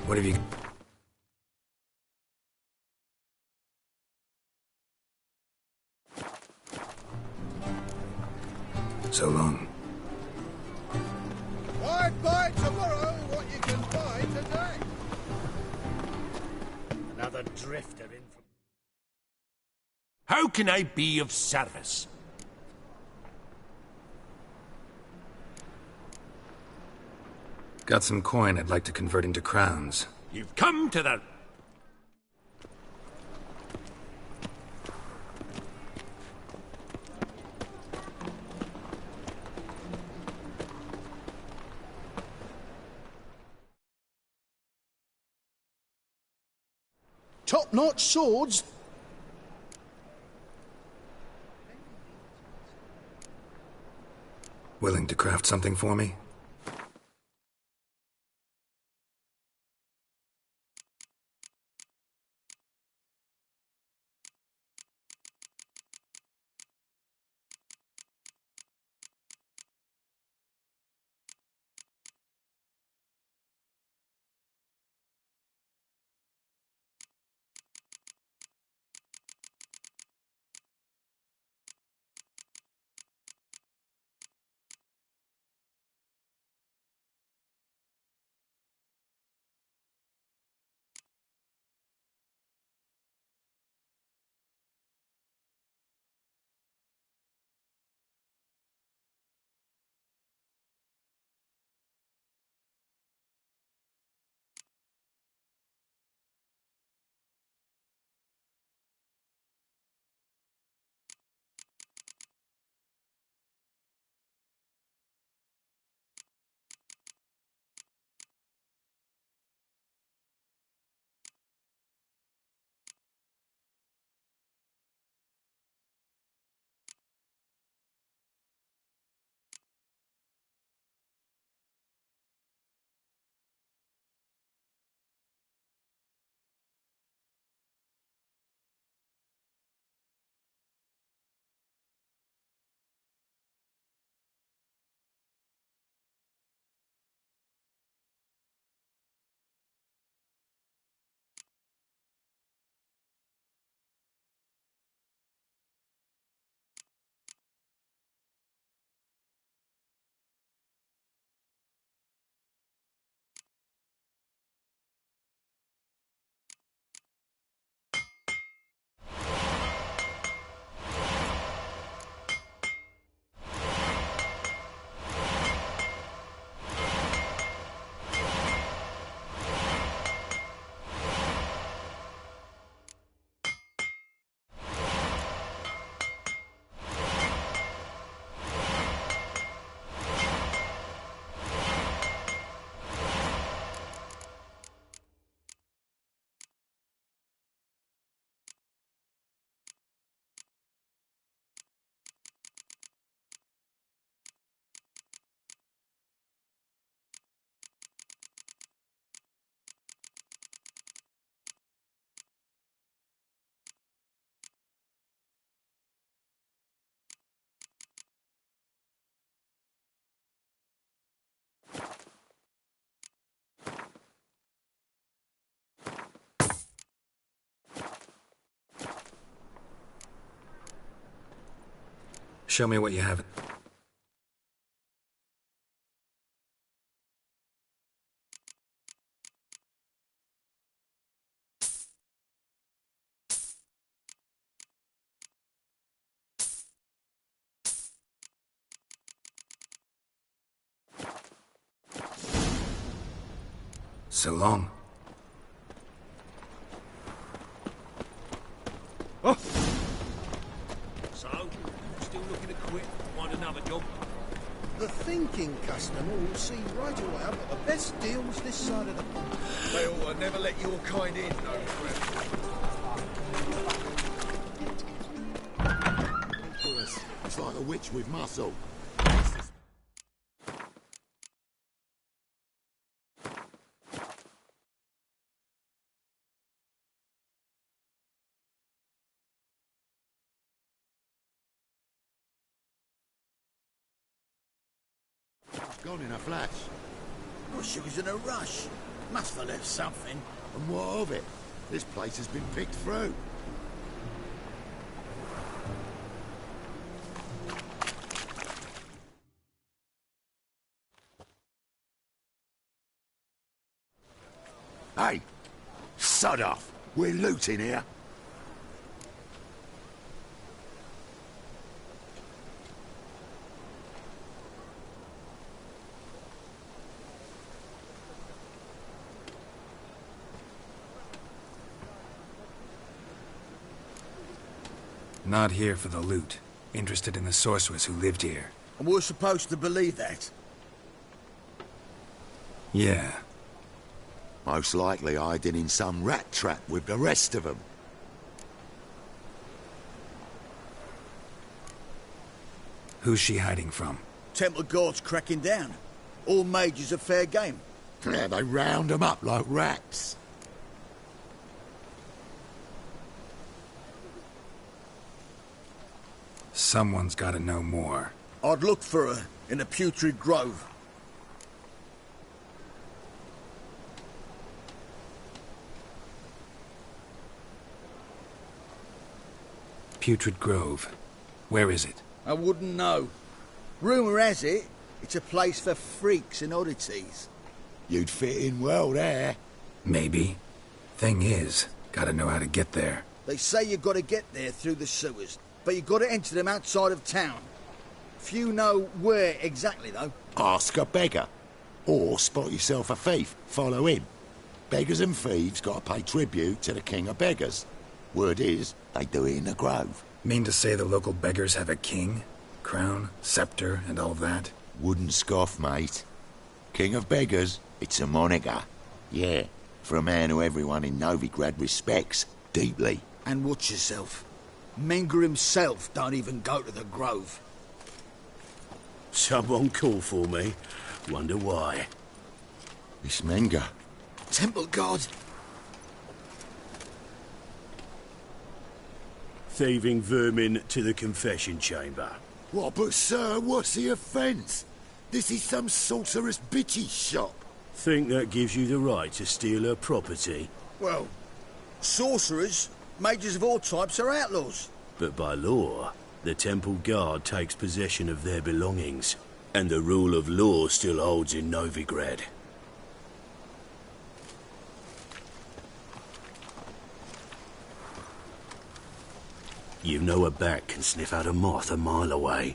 What have you... So long. I'd buy tomorrow what you can buy today. Another drifter in from... How can I be of service? Got some coin I'd like to convert into crowns. You've come to the... Top-notch swords. Willing to craft something for me? Show me what you have. So long. Oh. So, still looking to quit? Find another job? The thinking customer will see right away I've got the best deals this side of the pond. They ought to never let your kind in, though, It's like a witch with muscle. Gone in a flash. Well, she was in a rush. Must have left something. And what of it? This place has been picked through. Hey! Sod off! We're looting here. Not here for the loot. Interested in the sorceress who lived here. And we're supposed to believe that? Yeah. Most likely hiding in some rat trap with the rest of them. Who's she hiding from? Temple guards cracking down. All mages are fair game. Yeah, they round them up like rats. Someone's got to know more. I'd look for her in the Putrid Grove. Putrid Grove. Where is it? I wouldn't know. Rumour has it, it's a place for freaks and oddities. You'd fit in well there. Maybe. Thing is, gotta know how to get there. They say you've got to get there through the sewers, but you've got to enter them outside of town. Few know where exactly, though. Ask a beggar. Or spot yourself a thief. Follow him. Beggars and thieves got to pay tribute to the king of beggars. Word is, they do it in the grove. Mean to say the local beggars have a king? Crown, scepter, and all that? Wouldn't scoff, mate. King of beggars, it's a moniker. Yeah, for a man who everyone in Novigrad respects deeply. And watch yourself. Menger himself don't even go to the grove. Someone call for me. Wonder why. It's Menger. Temple guard. Thieving vermin to the confession chamber. What, but sir, what's the offence? This is some sorceress bitch's shop. Think that gives you the right to steal her property? Well, sorcerers, mages of all types are outlaws. But by law, the temple guard takes possession of their belongings, and the rule of law still holds in Novigrad. You know a bat can sniff out a moth a mile away.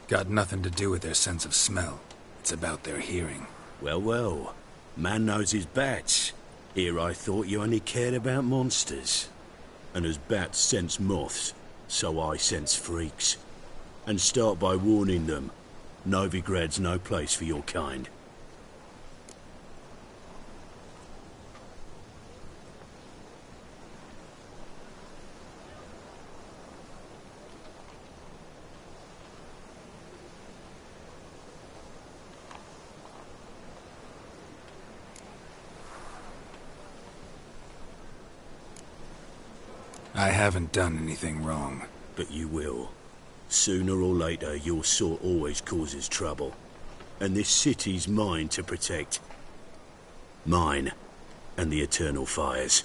Got nothing to do with their sense of smell. It's about their hearing. Well, well. Man knows his bats. Here I thought you only cared about monsters. And as bats sense moths, so I sense freaks. And start by warning them. Novigrad's no place for your kind. I haven't done anything wrong. But you will. Sooner or later, your sort always causes trouble. And this city's mine to protect. Mine. And the eternal fires.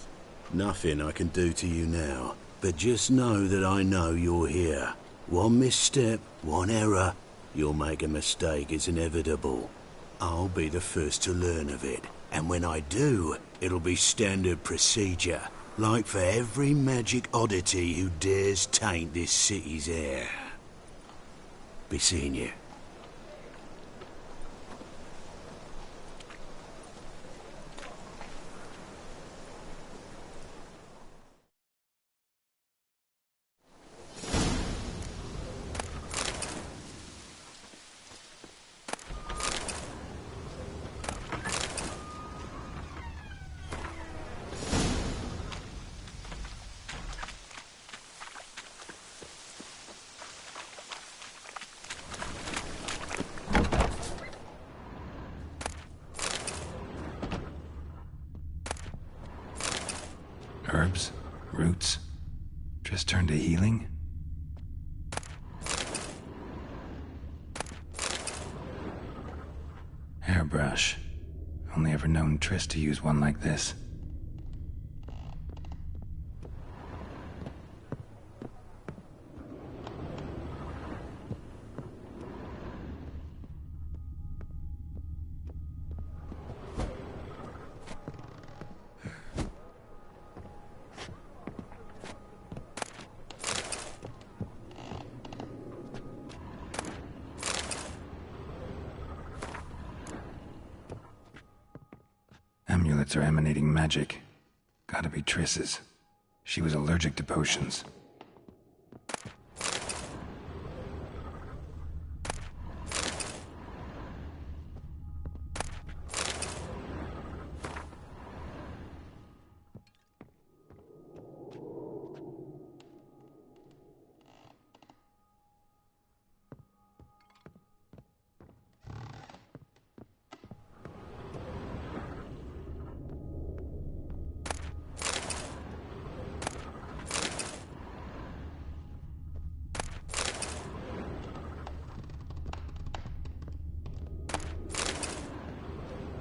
Nothing I can do to you now. But just know that I know you're here. One misstep, one error. You'll make a mistake, it's inevitable. I'll be the first to learn of it. And when I do, it'll be standard procedure. Like for every magic oddity who dares taint this city's air. Be seeing you. Herbs? Roots? Just turned to healing? Hairbrush. Only ever known Triss to use one like this. Amulets are emanating magic. Gotta be Triss's. She was allergic to potions.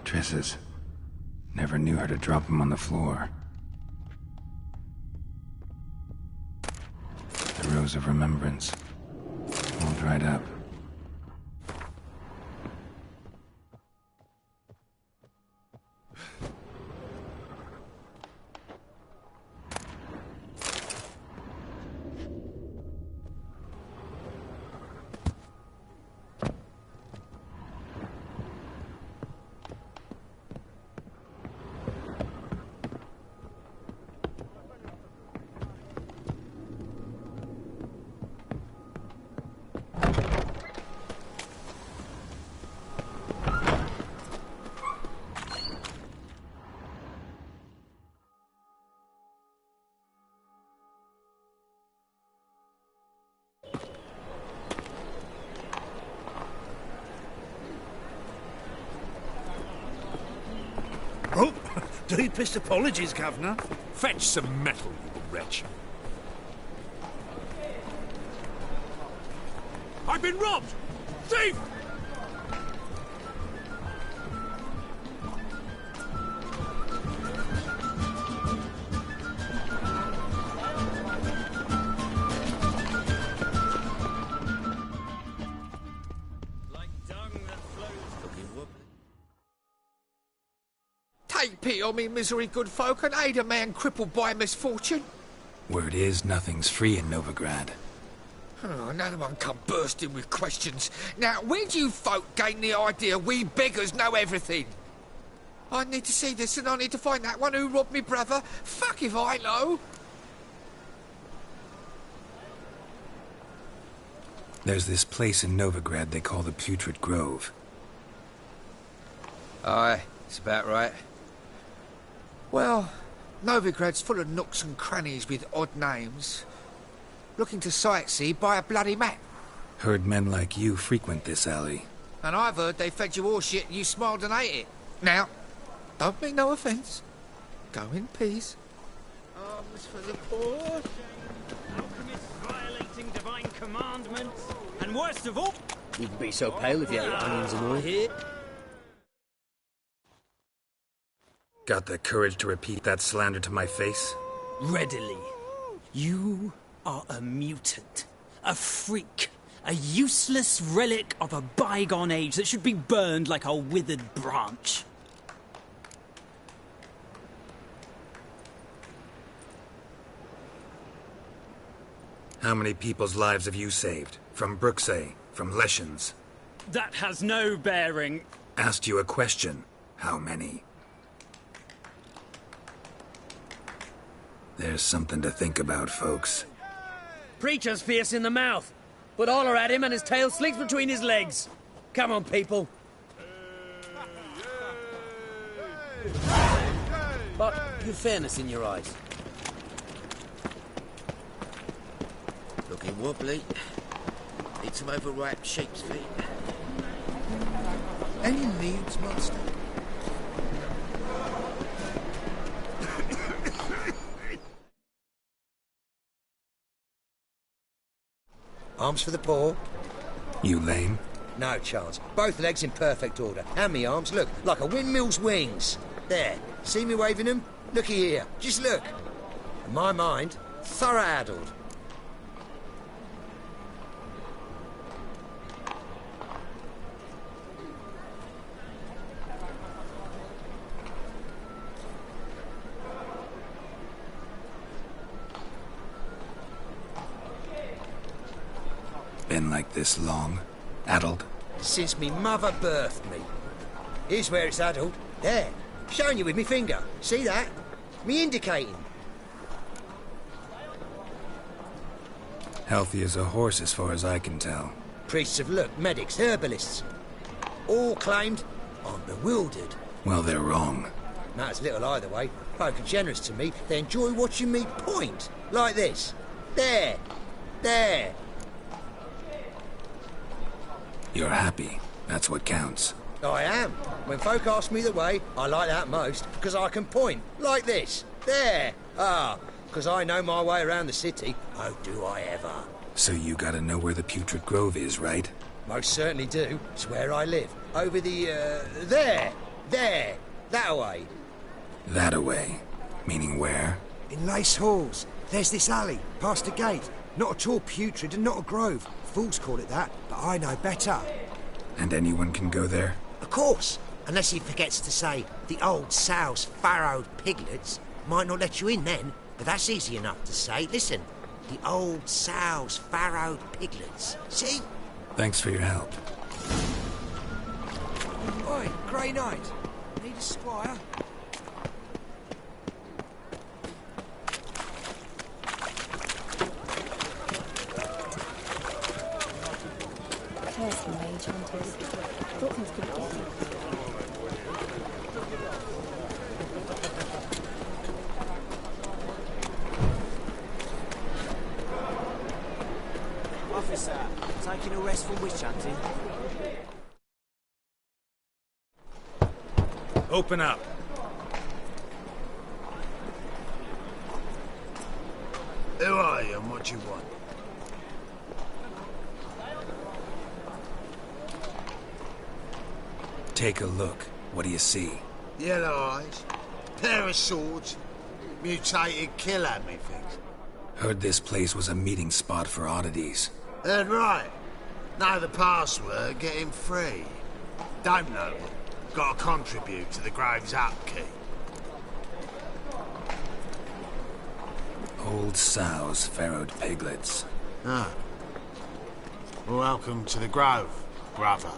Triss's. Never knew her to drop them on the floor. The Rose of Remembrance. All dried up. Oh, deepest apologies, Governor. Fetch some metal, you wretch. I've been robbed! Thief! Take pity on me, misery, good folk, and aid a man crippled by misfortune. Word is, nothing's free in Novigrad. Oh, another one come bursting with questions. Now, where do you folk gain the idea we beggars know everything? I need to see this, and I need to find that one who robbed me brother. Fuck if I know. There's this place in Novigrad they call the Putrid Grove. Aye, it's about right. Well, Novigrad's full of nooks and crannies with odd names. Looking to sightsee, buy a bloody map. Heard men like you frequent this alley. And I've heard they fed you all shit and you smiled and ate it. Now, don't mean no offence. Go in peace. Arms for the poor. Alchemists violating divine commandments. And worst of all... You'd be so pale if you had onions and all here. Got the courage to repeat that slander to my face? Readily. You are a mutant. A freak. A useless relic of a bygone age that should be burned like a withered branch. How many people's lives have you saved? From Bruxay? From Leshens? That has no bearing. Asked you a question. How many? There's something to think about, folks. Preacher's fierce in the mouth, but holler at him and his tail slinks between his legs. Come on, people. But you've fairness in your eyes. Looking wobbly. Need some overripe sheep's feet. Any needs, monster? Arms for the poor. You lame? No chance. Both legs in perfect order. And me arms, look, like a windmill's wings. There. See me waving them? Looky here. Just look. And my mind, thorough addled. Been like this long? Addled? Since me mother birthed me. Here's where it's addled. There. Showing you with me finger. See that? Me indicating. Healthy as a horse as far as I can tell. Priests of look, medics, herbalists. All claimed I'm bewildered. Well, they're wrong. Matters little either way. Folk are generous to me. They enjoy watching me point. Like this. There. There. You're happy. That's what counts. I am. When folk ask me the way, I like that most, because I can point. Like this. There. Ah, because I know my way around the city. Oh, do I ever. So you gotta know where the Putrid Grove is, right? Most certainly do. It's where I live. Over the, there. There. That way. That away. Meaning where? In Lace Halls. There's this alley, past the gate. Not at all putrid and not a grove. Fools call it that, but I know better. And anyone can go there? Of course. Unless he forgets to say the old sow's farrowed piglets. Might not let you in then, but that's easy enough to say. Listen, the old sow's farrowed piglets. See? Thanks for your help. Oi, Grey Knight. Need a squire? Cursed mage hunters. Thought things could get me. Officer, taking a rest from witch hunting. Open up. Who are you and what you want? Take a look. What do you see? Yellow eyes, pair of swords, mutated killer, methinks. Heard this place was a meeting spot for oddities. Heard right. Know the password, get him free. Don't know it. Got to contribute to the Grove's upkeep. Old sows, farrowed piglets. Ah. Welcome to the Grove, brother.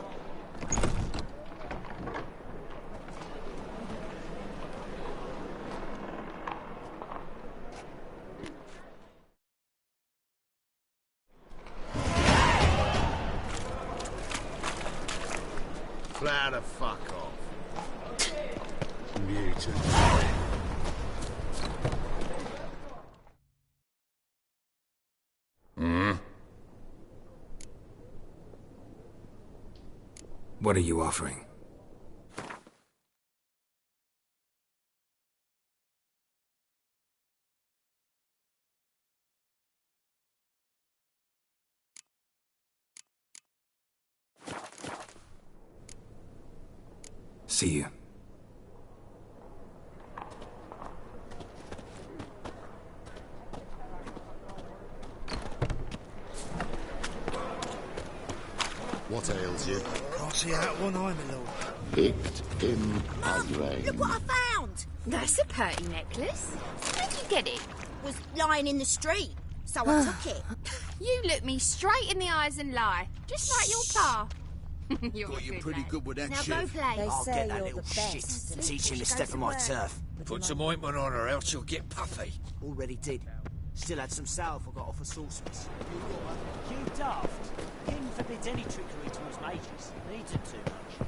Fly the fuck off. Mutant. What are you offering? See you. What ails you? Can't see out one eye, my lord. Picked in Padre. Look what I found! That's a pretty necklace. Where'd you get it? Was lying in the street, so I took it. You look me straight in the eyes and lie, just like your pa. You're Got you good pretty lad. good with that Now shit. go play. I'll get that little shit and teach him to step on my turf. Put some ointment on her, else she'll get puffy. Already did. Still had some salve I got off a sorceress. You daft. King forbids any trickery towards mages. Needs it too much.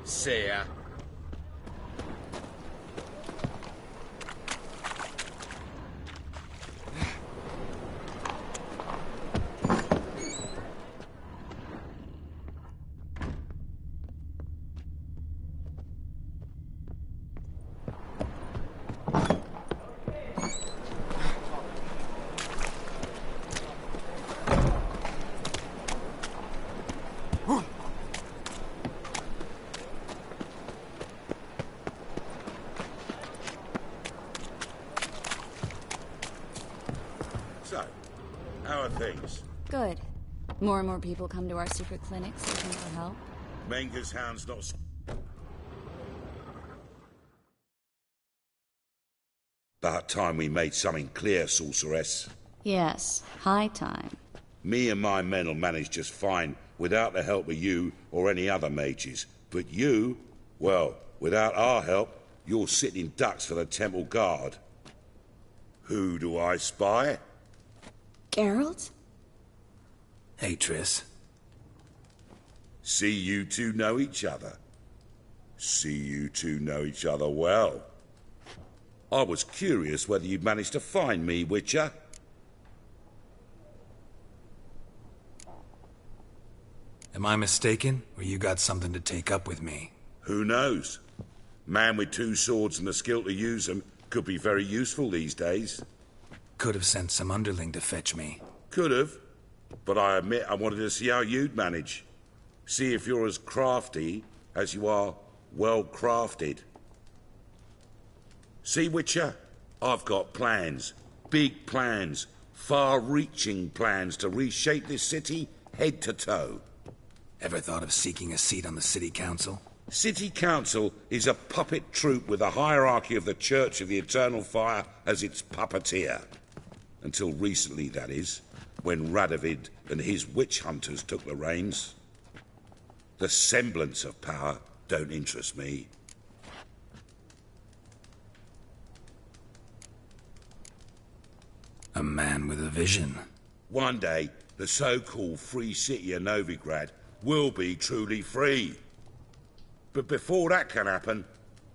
See ya. How are things? Good. More and more people come to our secret clinics looking for help. Menger's hound's not... About time we made something clear, sorceress. Yes, high time. Me and my men'll manage just fine without the help of you or any other mages. But you, well, without our help, you're sitting ducks for the temple guard. Who do I spy? Geralt? Hey, Triss. See you two know each other. See you two know each other well. I was curious whether you'd managed to find me, Witcher. Am I mistaken, or you got something to take up with me? Who knows? Man with two swords and the skill to use them could be very useful these days. Could have sent some underling to fetch me. Could have, but I admit I wanted to see how you'd manage. See if you're as crafty as you are well-crafted. See, Witcher, I've got plans. Big plans. Far-reaching plans to reshape this city head to toe. Ever thought of seeking a seat on the city council? City council is a puppet troupe with a hierarchy of the Church of the Eternal Fire as its puppeteer. Until recently, that is, when Radovid and his witch hunters took the reins. The semblance of power don't interest me. A man with a vision. One day, the so-called free city of Novigrad will be truly free. But before that can happen,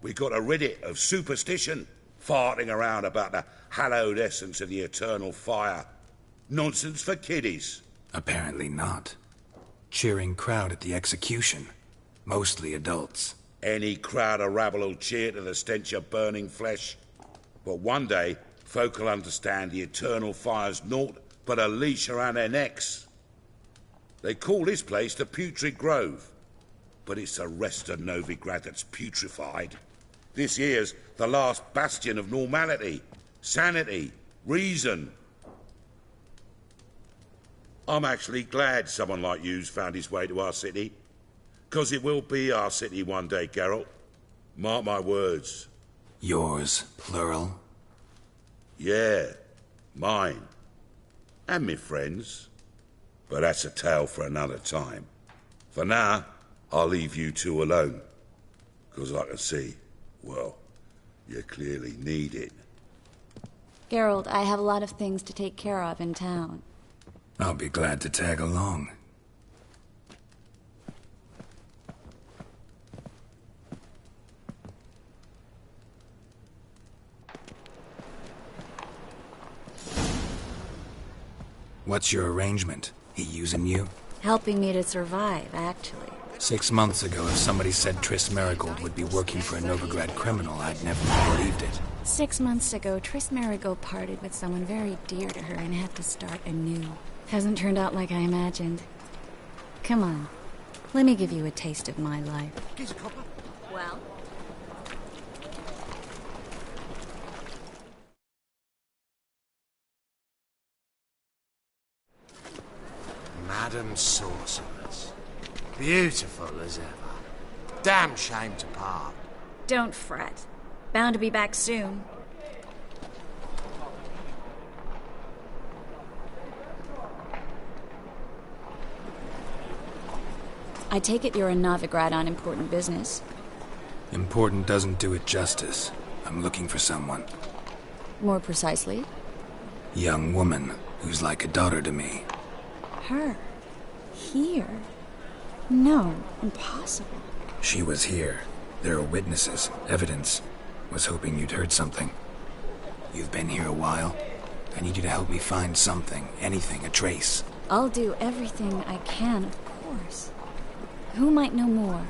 we got to rid it of superstition, farting around about the hallowed essence of the eternal fire. Nonsense for kiddies. Apparently not. Cheering crowd at the execution. Mostly adults. Any crowd of rabble will cheer to the stench of burning flesh. But one day, folk will understand the eternal fire's naught but a leash around their necks. They call this place the Putrid Grove, but it's the rest of Novigrad that's putrefied. This here's the last bastion of normality, sanity, reason. I'm actually glad someone like you's found his way to our city, 'cause it will be our city one day, Geralt. Mark my words. Yours, plural? Yeah, mine. And me friends. But that's a tale for another time. For now, I'll leave you two alone. 'Cause I can see, well, you clearly need it. Geralt, I have a lot of things to take care of in town. I'll be glad to tag along. What's your arrangement? He using you? Helping me to survive, actually. 6 months ago, if somebody said Triss Marigold would be working for a Novigrad criminal, I'd never believed it. 6 months ago, Triss Marigold parted with someone very dear to her and had to start anew. Hasn't turned out like I imagined. Come on, let me give you a taste of my life. Well? Madam Sorceress. Beautiful as ever. Damn shame to part. Don't fret. Bound to be back soon. I take it you're in Novigrad on important business. Important doesn't do it justice. I'm looking for someone. More precisely? Young woman who's like a daughter to me. Her? Here? No, impossible. She was here. There are witnesses, evidence. Was hoping you'd heard something. You've been here a while. I need you to help me find something, anything, a trace. I'll do everything I can, of course. Who might know more?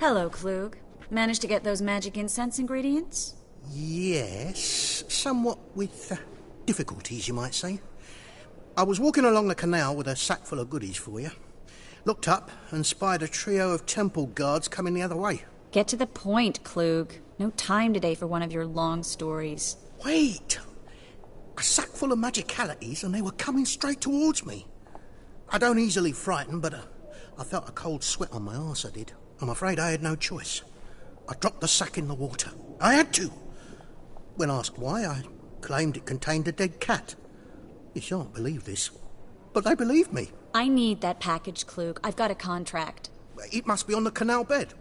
Hello, Klug. Managed to get those magic incense ingredients? Yes, somewhat with difficulties, you might say. I was walking along the canal with a sack full of goodies for you. Looked up and spied a trio of temple guards coming the other way. Get to the point, Klug. No time today for one of your long stories. Wait! A sack full of magicalities and they were coming straight towards me. I don't easily frighten, but I felt a cold sweat on my arse, I did. I'm afraid I had no choice. I dropped the sack in the water. I had to. When asked why, I claimed it contained a dead cat. You shan't believe this, but they believed me. I need that package, Klug. I've got a contract. It must be on the canal bed.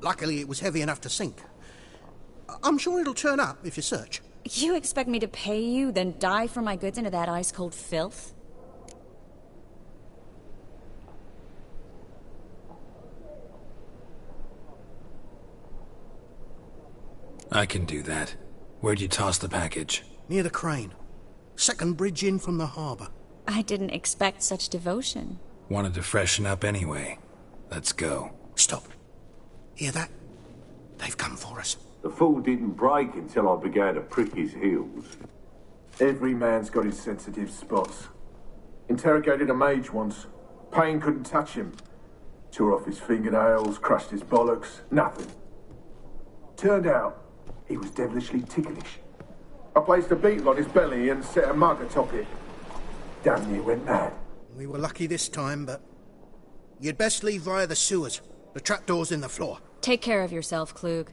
Luckily, it was heavy enough to sink. I'm sure it'll turn up if you search. You expect me to pay you, then dive for my goods into that ice-cold filth? I can do that. Where'd you toss the package? Near the crane. Second bridge in from the harbour. I didn't expect such devotion. Wanted to freshen up anyway. Let's go. Stop. Hear that? They've come for us. The fall didn't break until I began to prick his heels. Every man's got his sensitive spots. Interrogated a mage once. Pain couldn't touch him. Tore off his fingernails, crushed his bollocks, nothing. Turned out, he was devilishly ticklish. I placed a beetle on his belly and set a mug atop it. Damn near went mad. We were lucky this time, but you'd best leave via the sewers. The trapdoor's in the floor. Take care of yourself, Klug.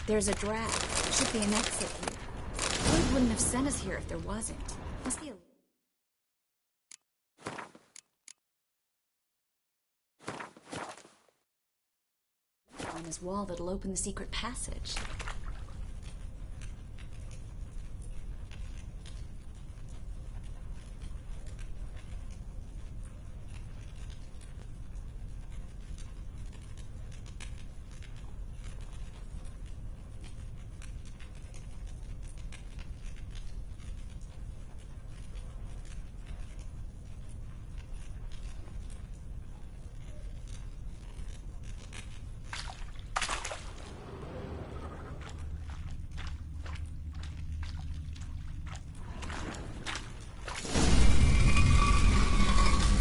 There's a draft. Should be an exit here. Klug wouldn't have sent us here if there wasn't. Must be a... on this wall that'll open the secret passage.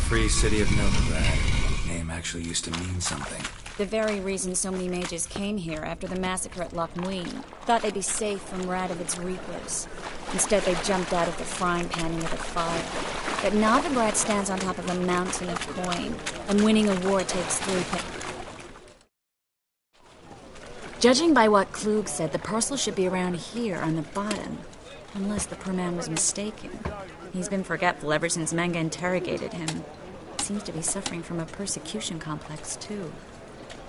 Free City of Novigrad. Name actually used to mean something. The very reason so many mages came here after the massacre at Loch Muin. Thought they'd be safe from Radovid's reapers. Instead, they jumped out of the frying pan into the fire. But Novigrad stands on top of a mountain of coin, and winning a war takes 3 Judging by what Klug said, the parcel should be around here on the bottom. Unless the poor man was mistaken. He's been forgetful ever since Manga interrogated him. Seems to be suffering from a persecution complex, too.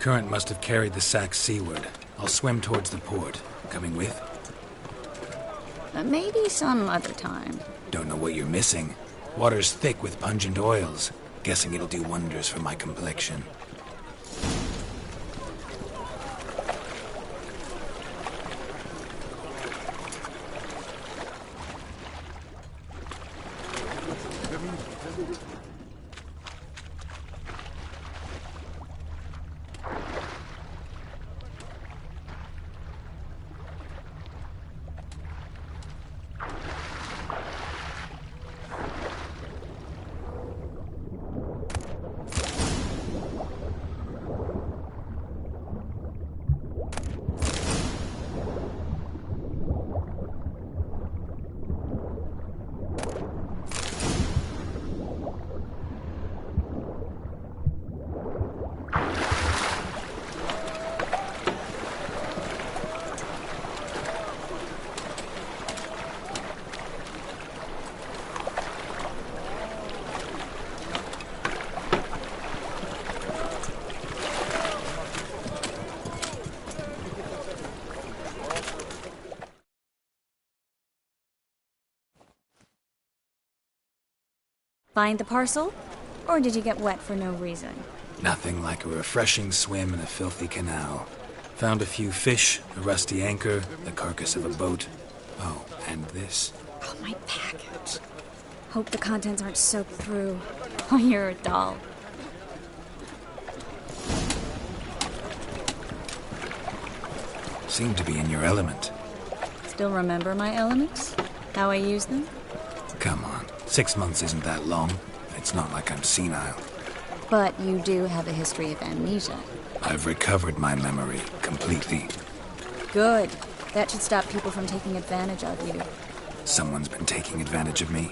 Current must have carried the sack seaward. I'll swim towards the port. Coming with? Maybe some other time. Don't know what you're missing. Water's thick with pungent oils. Guessing it'll do wonders for my complexion. Find the parcel? Or did you get wet for no reason? Nothing like a refreshing swim in a filthy canal. Found a few fish, a rusty anchor, the carcass of a boat. Oh, and this. Oh, my package. Hope the contents aren't soaked through. Oh, you're a doll. Seem to be in your element. Still remember my elements? How I use them? Come on, 6 months isn't that long. It's not like I'm senile. But you do have a history of amnesia. I've recovered my memory completely. Good. That should stop people from taking advantage of you. Someone's been taking advantage of me.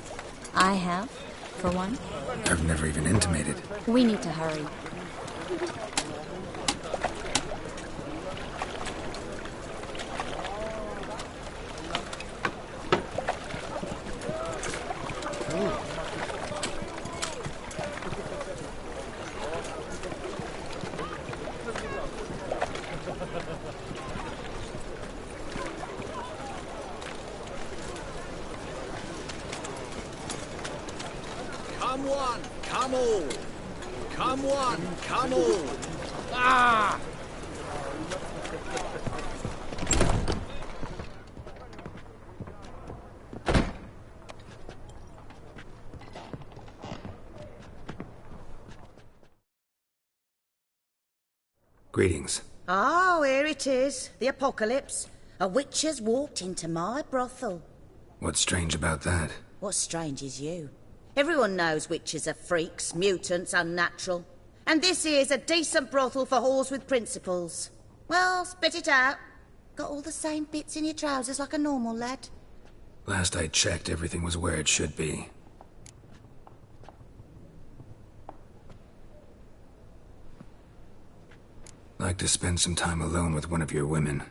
I have, for one. I've never even intimated. We need to hurry. Come one, come all. Come one, come all. Ah! Greetings. Oh, here it is. The apocalypse. A witch has walked into my brothel. What's strange about that? What's strange is you. Everyone knows witches are freaks, mutants, unnatural. And this here's a decent brothel for whores with principles. Well, spit it out. Got all the same bits in your trousers like a normal lad. Last I checked, everything was where it should be. Like to spend some time alone with one of your women.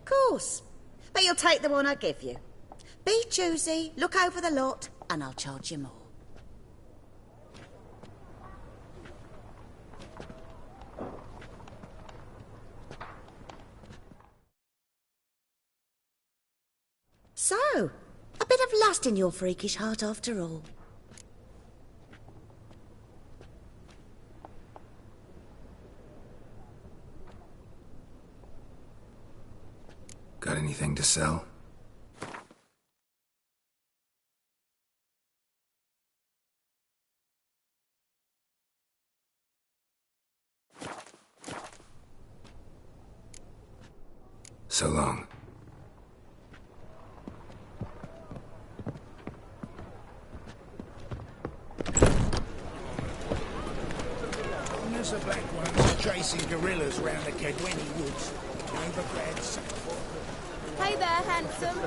Course. But you'll take the one I give you. Be choosy, look over the lot, and I'll charge you more. So, a bit of lust in your freakish heart after all. Got anything to sell? So long. There's the black ones chasing gorillas round the Kedweni woods. Overgrad sackful. Hey there, handsome.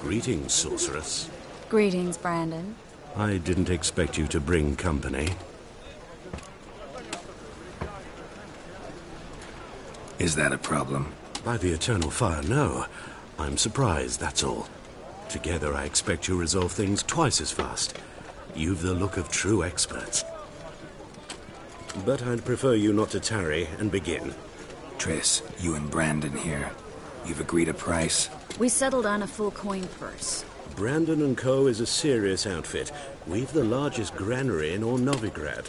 Greetings, sorceress. Greetings, Brandon. I didn't expect you to bring company. Is that a problem? By the eternal fire, no. I'm surprised, that's all. Together, I expect you resolve things twice as fast. You've the look of true experts. But I'd prefer you not to tarry and begin. Triss, you and Brandon here. You've agreed a price? We settled on a full coin purse. Brandon & Co. is a serious outfit. We've the largest granary in all Novigrad.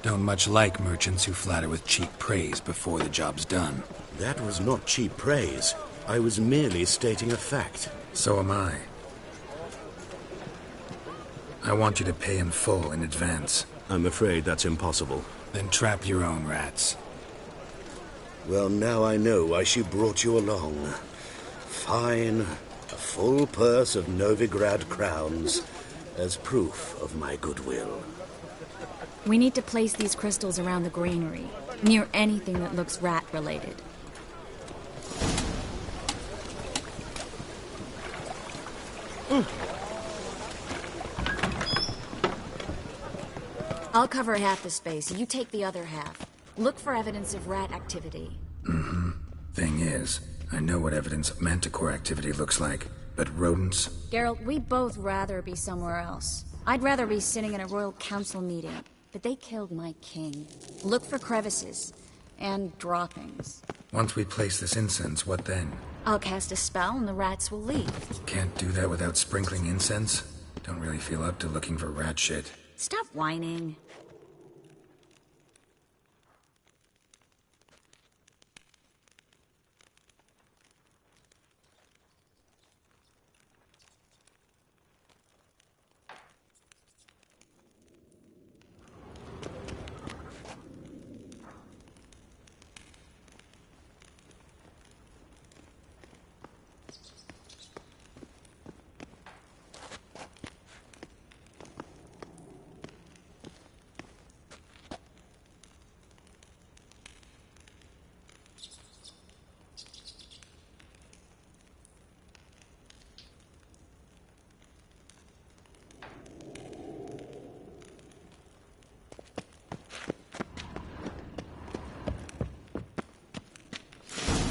Don't much like merchants who flatter with cheap praise before the job's done. That was not cheap praise. I was merely stating a fact. So am I. I want you to pay in full in advance. I'm afraid that's impossible. Then trap your own rats. Well, now I know why she brought you along. Fine. A full purse of Novigrad crowns as proof of my goodwill. We need to place these crystals around the granary, near anything that looks rat-related. I'll cover half the space, you take the other half. Look for evidence of rat activity. Mm-hmm. Thing is, I know what evidence of manticore activity looks like, but rodents? Geralt, we'd both rather be somewhere else. I'd rather be sitting in a royal council meeting, but they killed my king. Look for crevices and droppings. Once we place this incense, what then? I'll cast a spell and the rats will leave. Can't do that without sprinkling incense? Don't really feel up to looking for rat shit. Stop whining.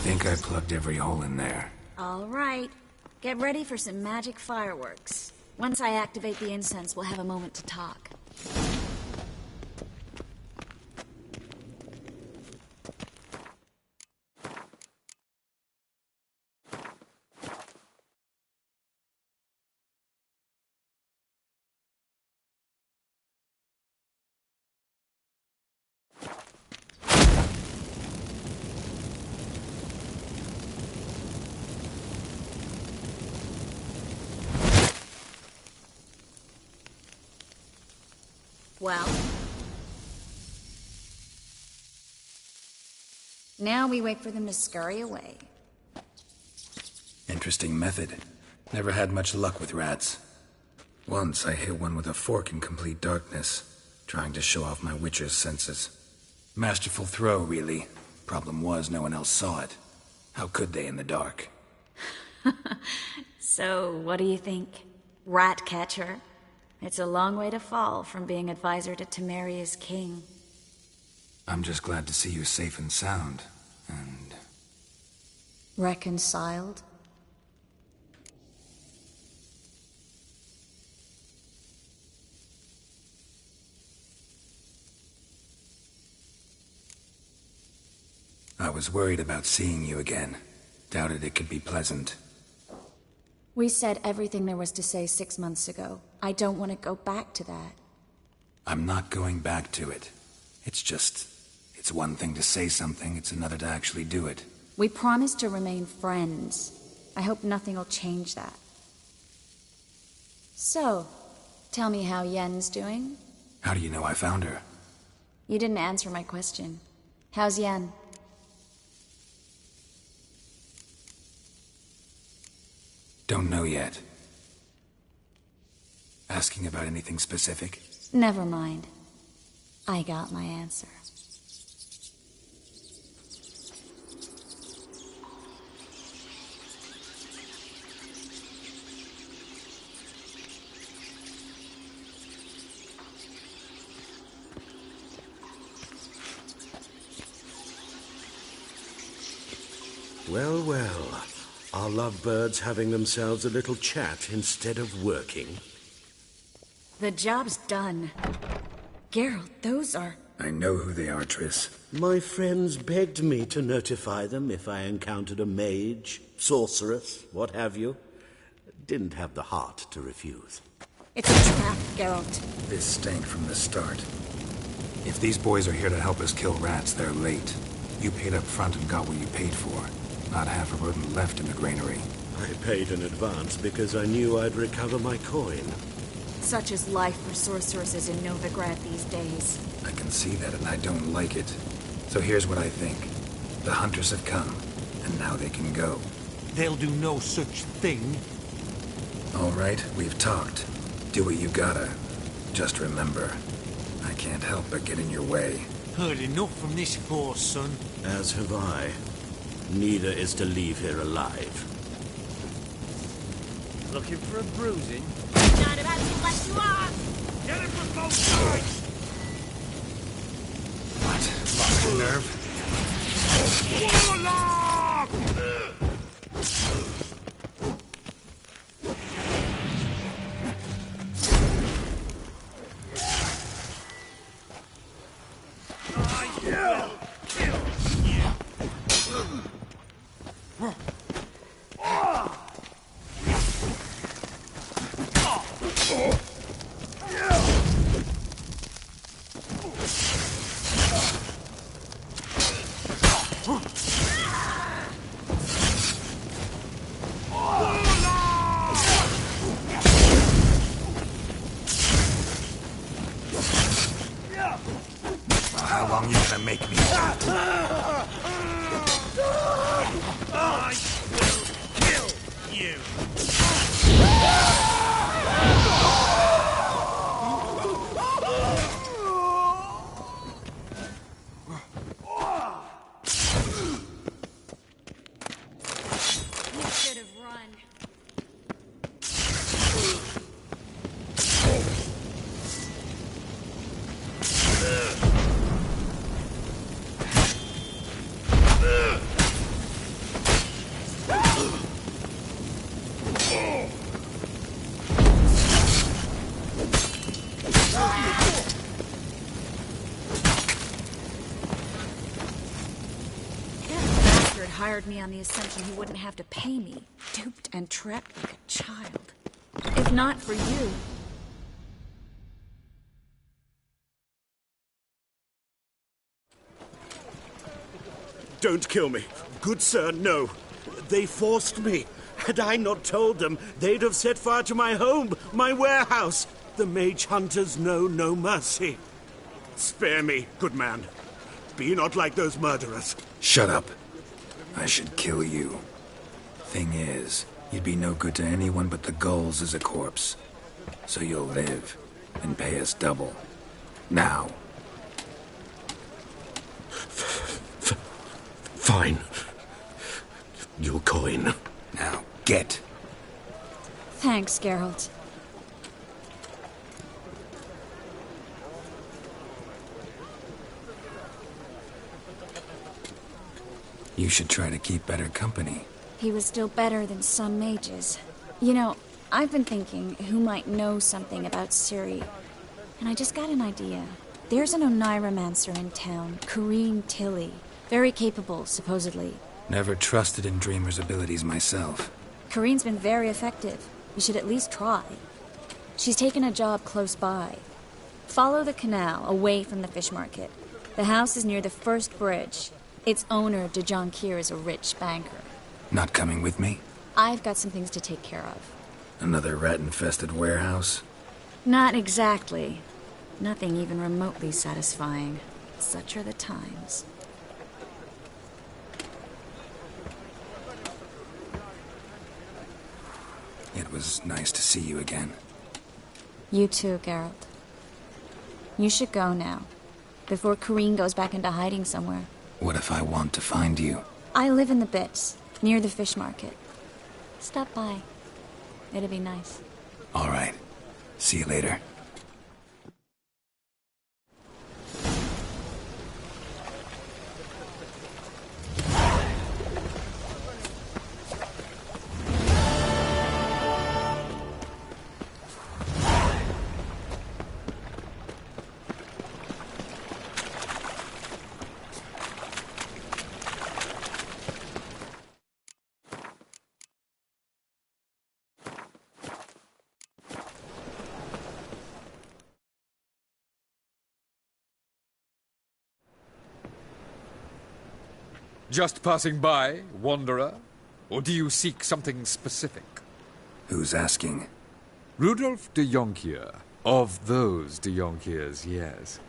Think I plugged every hole in there. All right. Get ready for some magic fireworks. Once I activate the incense, we'll have a moment to talk. Well? Now we wait for them to scurry away. Interesting method. Never had much luck with rats. Once I hit one with a fork in complete darkness, trying to show off my witcher's senses. Masterful throw, really. Problem was, no one else saw it. How could they in the dark? So, what do you think? Rat catcher? It's a long way to fall from being advisor to Temeria's king. I'm just glad to see you safe and sound, and... Reconciled? I was worried about seeing you again. Doubted it could be pleasant. We said everything there was to say 6 months ago. I don't want to go back to that. I'm not going back to it. It's one thing to say something, it's another to actually do it. We promised to remain friends. I hope nothing will change that. So, tell me how Yen's doing? How do you know I found her? You didn't answer my question. How's Yen? Don't know yet. Asking about anything specific? Never mind. I got my answer. Well, well. Are lovebirds having themselves a little chat instead of working? The job's done. Geralt, those are... I know who they are, Triss. My friends begged me to notify them if I encountered a mage, sorceress, what have you. Didn't have the heart to refuse. It's a trap, Geralt. This stank from the start. If these boys are here to help us kill rats, they're late. You paid up front and got what you paid for. Not half a rodent left in the granary. I paid in advance because I knew I'd recover my coin. Such is life for sorceresses in Novigrad these days. I can see that, and I don't like it. So here's what I think. The hunters have come, and now they can go. They'll do no such thing. All right, we've talked. Do what you gotta. Just remember, I can't help but get in your way. Heard enough from this horse, son. As have I. Neither is to leave here alive. Looking for a bruising? Not about to let you off! Get him from both sides! What? Lost your nerve? Warlock! How long you gonna make me? I will kill you! You should have run. Hired me on the assumption he wouldn't have to pay me. Duped and trapped like a child. If not for you. Don't kill me. Good sir, no. They forced me. Had I not told them, they'd have set fire to my home, my warehouse. The mage hunters know no mercy. Spare me, good man. Be not like those murderers. Shut up. I should kill you. Thing is, you'd be no good to anyone but the gulls as a corpse. So you'll live and pay us double. Now. Fine. Your coin. Now, get. Thanks, Geralt. You should try to keep better company. He was still better than some mages. You know, I've been thinking who might know something about Ciri. And I just got an idea. There's an Oneiromancer in town, Corrine Tilly. Very capable, supposedly. Never trusted in Dreamer's abilities myself. Corrine's been very effective. You should at least try. She's taken a job close by. Follow the canal, away from the fish market. The house is near the first bridge. Its owner, de Jonquier, is a rich banker. Not coming with me? I've got some things to take care of. Another rat-infested warehouse? Not exactly. Nothing even remotely satisfying. Such are the times. It was nice to see you again. You too, Geralt. You should go now, before Corrine goes back into hiding somewhere. What if I want to find you? I live in the Bits, near the fish market. Stop by. It'd be nice. All right. See you later. Just passing by, wanderer? Or do you seek something specific? Who's asking? Rudolf de Jonquier. Of those de Jonquiers, yes.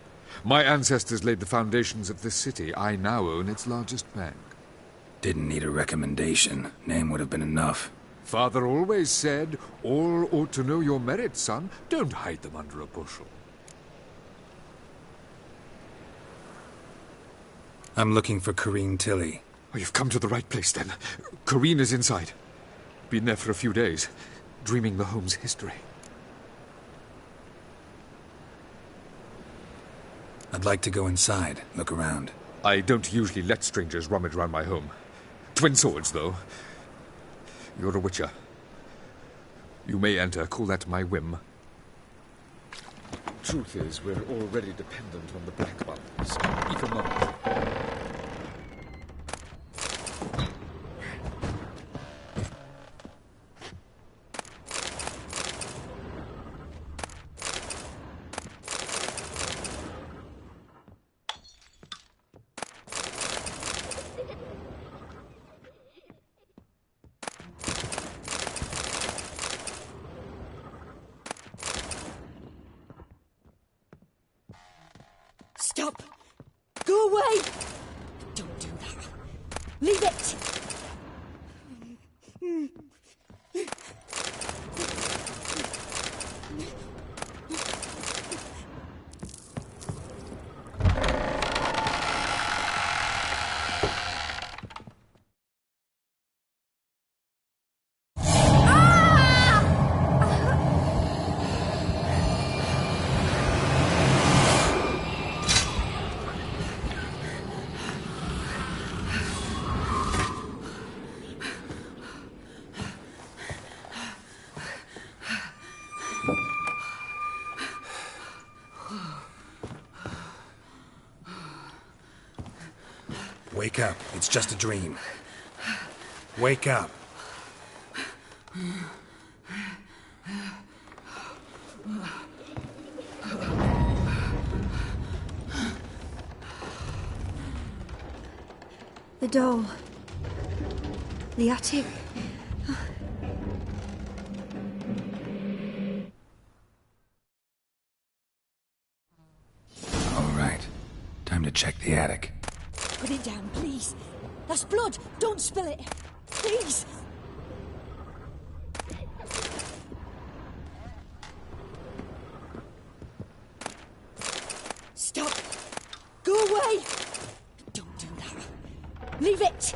My ancestors laid the foundations of this city. I now own its largest bank. Didn't need a recommendation. Name would have been enough. Father always said, all ought to know your merits, son. Don't hide them under a bushel. I'm looking for Corrine Tilly. Oh, you've come to the right place, then. Corrine is inside. Been there for a few days, dreaming the home's history. I'd like to go inside, look around. I don't usually let strangers rummage around my home. Twin swords, though. You're a witcher. You may enter, call that my whim. Truth is, we're already dependent on the Black Ones. Economic. Stop! Go away! Don't do that. Leave it! Wake up. It's just a dream. Wake up. The doll. The attic. All right. Time to check the attic. Put it down, please. That's blood. Don't spill it. Please. Stop. Go away. Don't do that. Leave it.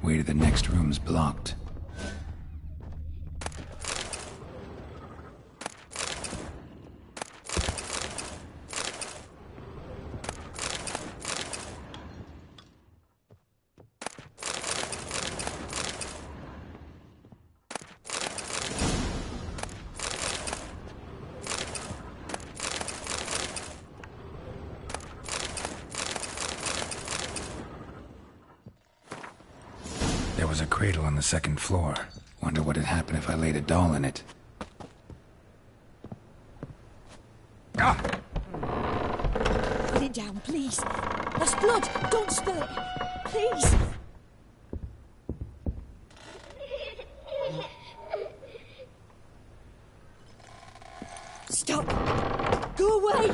Way to the next room's blocked. There was a cradle on the second floor. Wonder what would happen if I laid a doll in it. Put it down, please. That's blood. Don't spill it. Please. Stop. Go away.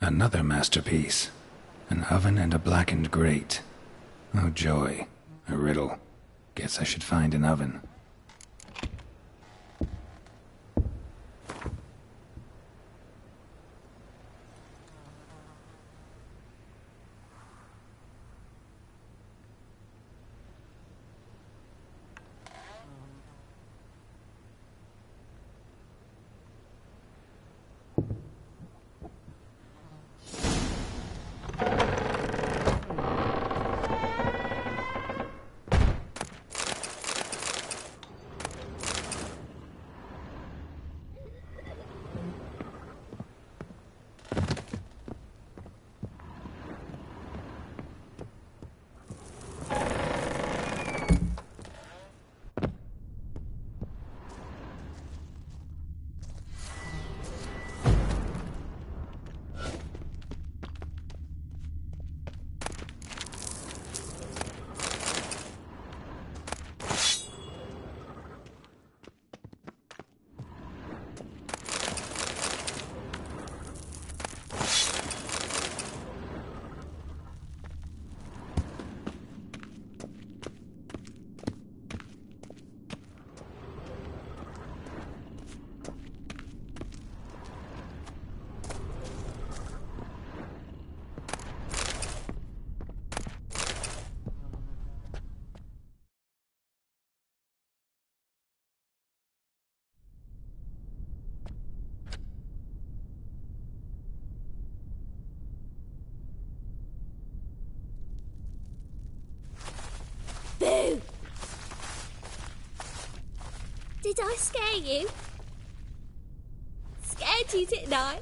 Another masterpiece. An oven and a blackened grate. Oh joy. A riddle. Guess I should find an oven. Moo! Did I scare you? Scared you, didn't I?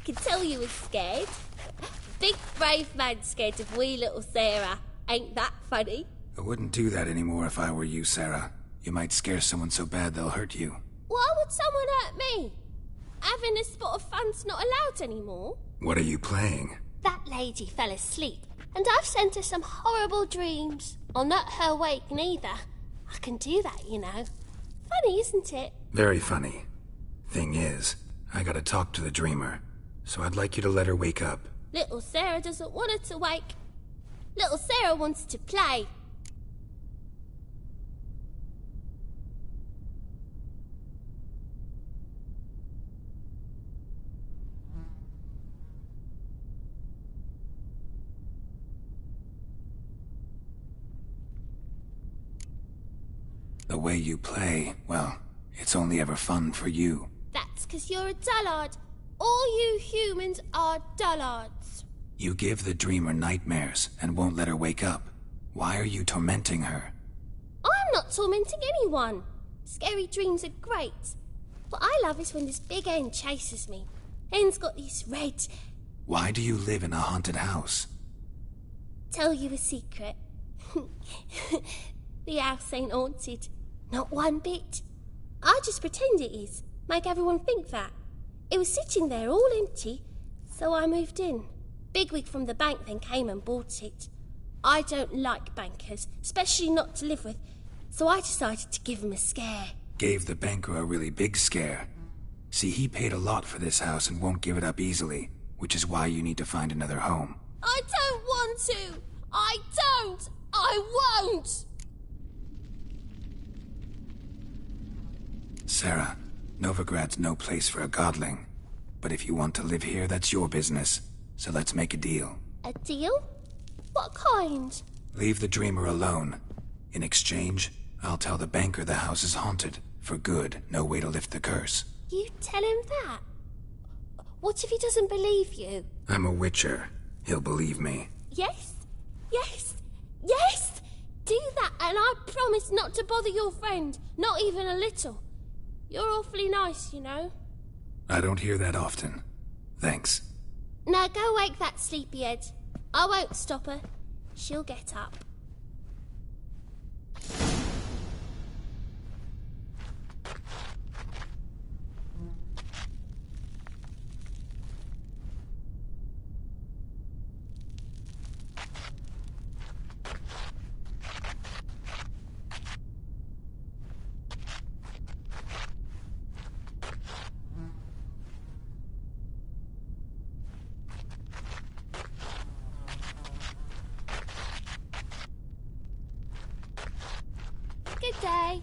Can tell you was scared. Big brave man scared of wee little Sarah. Ain't that funny? I wouldn't do that anymore if I were you, Sarah. You might scare someone so bad they'll hurt you. Why would someone hurt me? Having a spot of fun's not allowed anymore. What are you playing? That lady fell asleep, and I've sent her some horrible dreams. I'll not her wake neither. I can do that, you know. Funny, isn't it? Very funny. Thing is, I gotta talk to the dreamer, so I'd like you to let her wake up. Little Sarah doesn't want her to wake. Little Sarah wants to play. The way you play, well, it's only ever fun for you. That's 'cause you're a dullard. All you humans are dullards. You give the dreamer nightmares and won't let her wake up. Why are you tormenting her? I'm not tormenting anyone. Scary dreams are great. What I love is when this big hen chases me. Hen's got these red... Why do you live in a haunted house? Tell you a secret. The house ain't haunted. Not one bit. I just pretend it is. Make everyone think that. It was sitting there all empty, so I moved in. Bigwig from the bank then came and bought it. I don't like bankers, especially not to live with, so I decided to give him a scare. Gave the banker a really big scare. See, he paid a lot for this house and won't give it up easily, which is why you need to find another home. I don't want to! I don't! I won't! Sarah, Novigrad's no place for a godling. But if you want to live here, that's your business. So let's make a deal. A deal? What kind? Leave the dreamer alone. In exchange, I'll tell the banker the house is haunted. For good, no way to lift the curse. You tell him that? What if he doesn't believe you? I'm a witcher. He'll believe me. Yes? Yes? Yes! Do that and I promise not to bother your friend. Not even a little. You're awfully nice, you know. I don't hear that often. Thanks. Now go wake that sleepyhead. I won't stop her. She'll get up. Good day.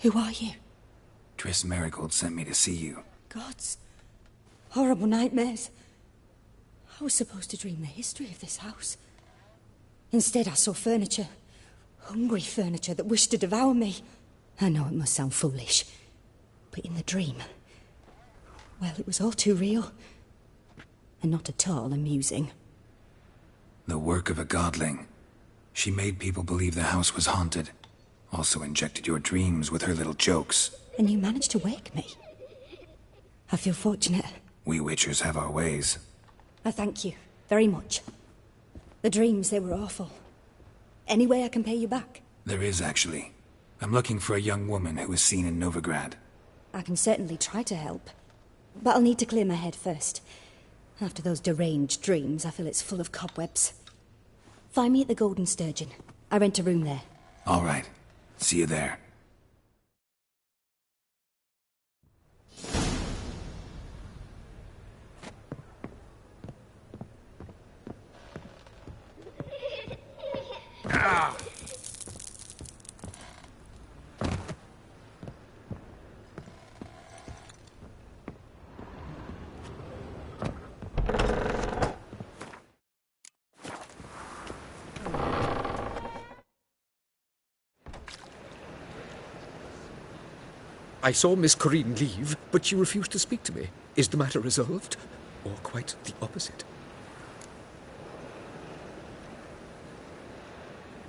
Who are you? Triss Marigold sent me to see you. Gods. Horrible nightmares. I was supposed to dream the history of this house. Instead, I saw furniture. Hungry furniture that wished to devour me. I know it must sound foolish, but in the dream, well, it was all too real. And not at all amusing. The work of a godling. She made people believe the house was haunted. Also injected your dreams with her little jokes. And you managed to wake me. I feel fortunate. We Witchers have our ways. I thank you very much. The dreams, they were awful. Any way I can pay you back? There is, actually. I'm looking for a young woman who was seen in Novigrad. I can certainly try to help. But I'll need to clear my head first. After those deranged dreams, I feel it's full of cobwebs. Find me at the Golden Sturgeon. I rent a room there. All right. See you there. Ah! I saw Miss Corinne leave, but she refused to speak to me. Is the matter resolved? Or quite the opposite?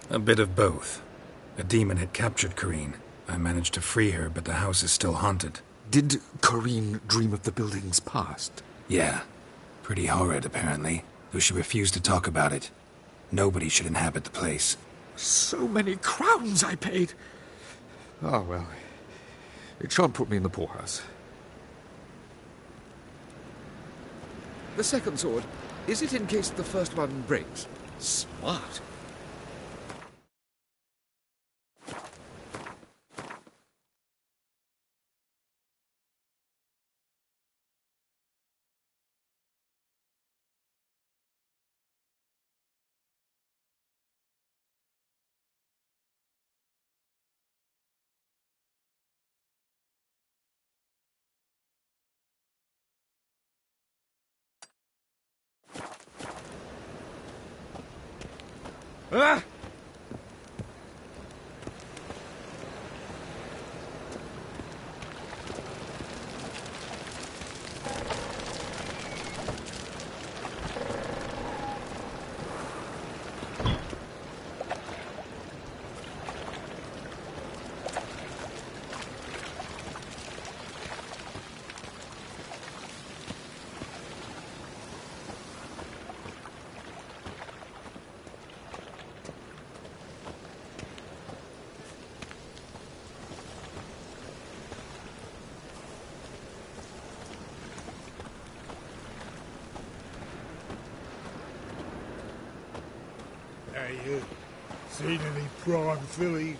A bit of both. A demon had captured Corinne. I managed to free her, but the house is still haunted. Did Corinne dream of the building's past? Yeah. Pretty horrid, apparently, though she refused to talk about it. Nobody should inhabit the place. So many crowns I paid! Ah, well, it shan't put me in the poorhouse. The second sword, is it in case the first one breaks? Smart. Ah! Hey, you seen any prime fillies?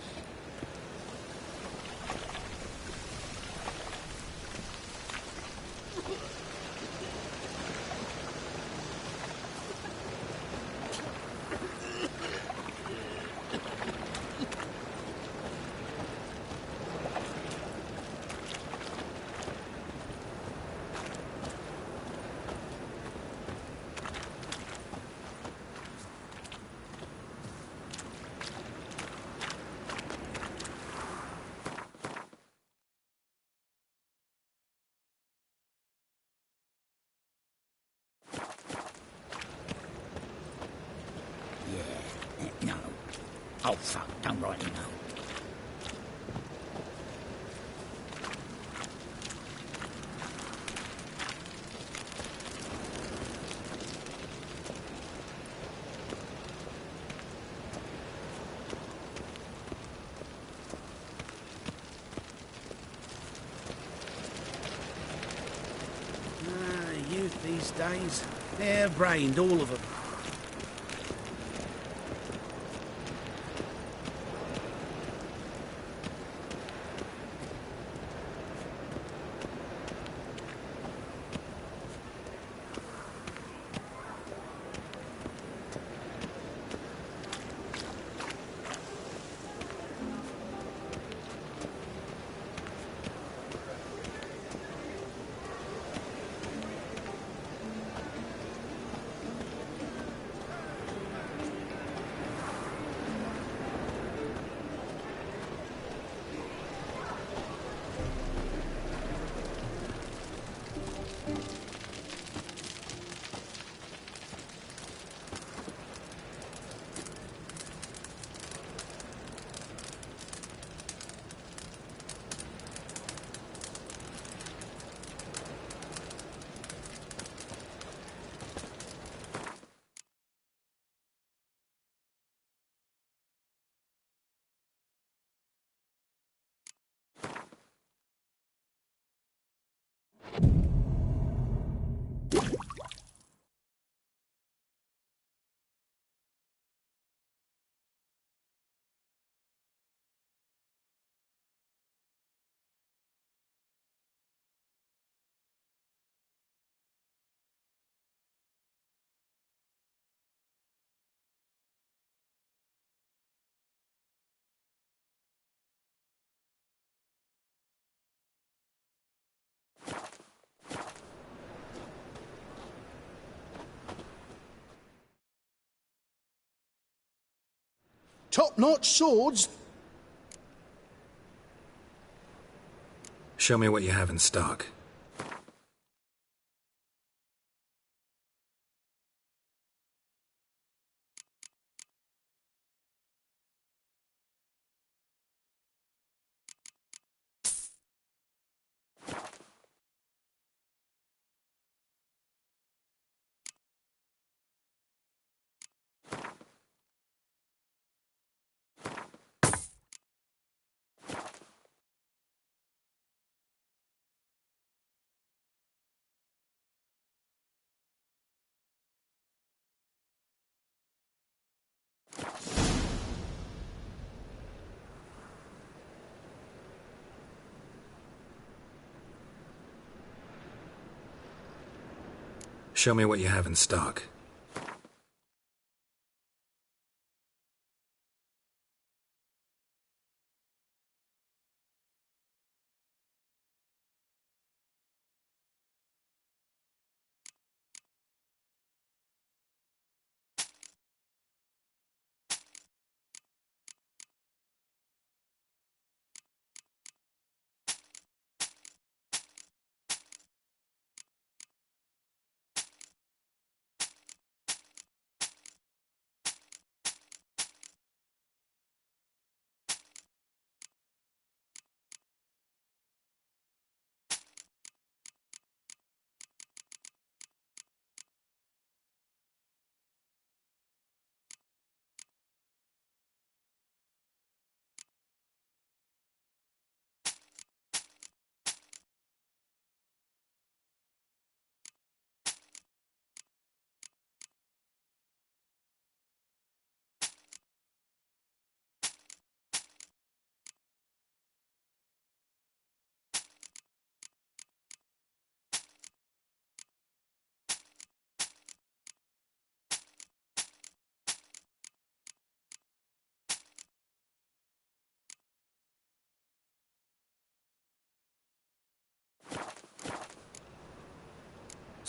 No. Oh, fuck, don't rightly know. Youth these days, hair-brained, all of them. Top-notch swords. Show me what you have in stock. Show me what you have in stock.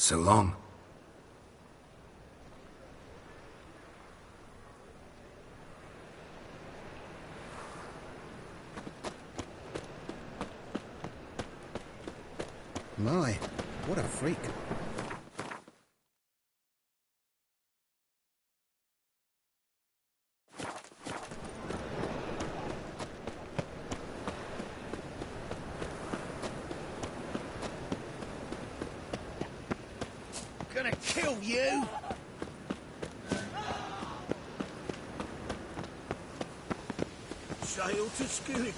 So long. My, what a freak. Gonna kill you! Sail to Skellige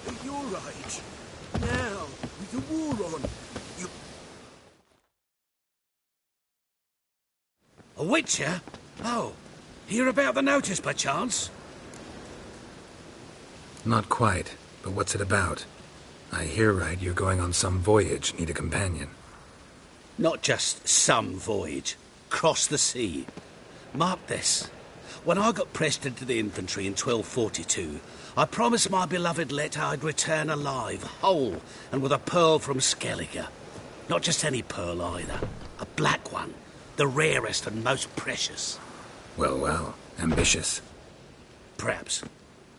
at your age. Now, with the war on, you... A witcher? Oh, hear about the notice by chance? Not quite, but what's it about? I hear right you're going on some voyage, need a companion. Not just some voyage. Cross the sea. Mark this. When I got pressed into the infantry in 1242, I promised my beloved Letta I'd return alive, whole, and with a pearl from Skellige. Not just any pearl either. A black one. The rarest and most precious. Well, well. Ambitious. Perhaps.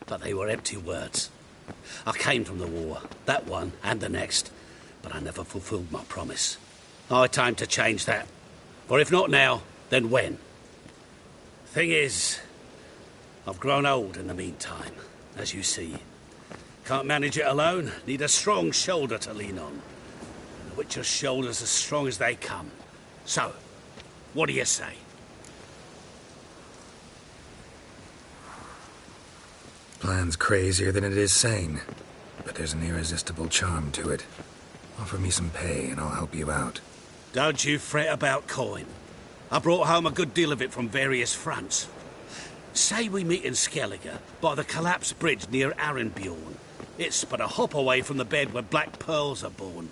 But they were empty words. I came from the war. That one and the next. But I never fulfilled my promise. High time to change that. For if not now, then when? Thing is, I've grown old in the meantime, as you see. Can't manage it alone. Need a strong shoulder to lean on. And the Witcher's shoulder's as strong as they come. So, what do you say? Plan's crazier than it is sane, but there's an irresistible charm to it. Offer me some pay and I'll help you out. Don't you fret about coin. I brought home a good deal of it from various fronts. Say we meet in Skellige, by the collapsed bridge near Arenbjorn. It's but a hop away from the bed where black pearls are born.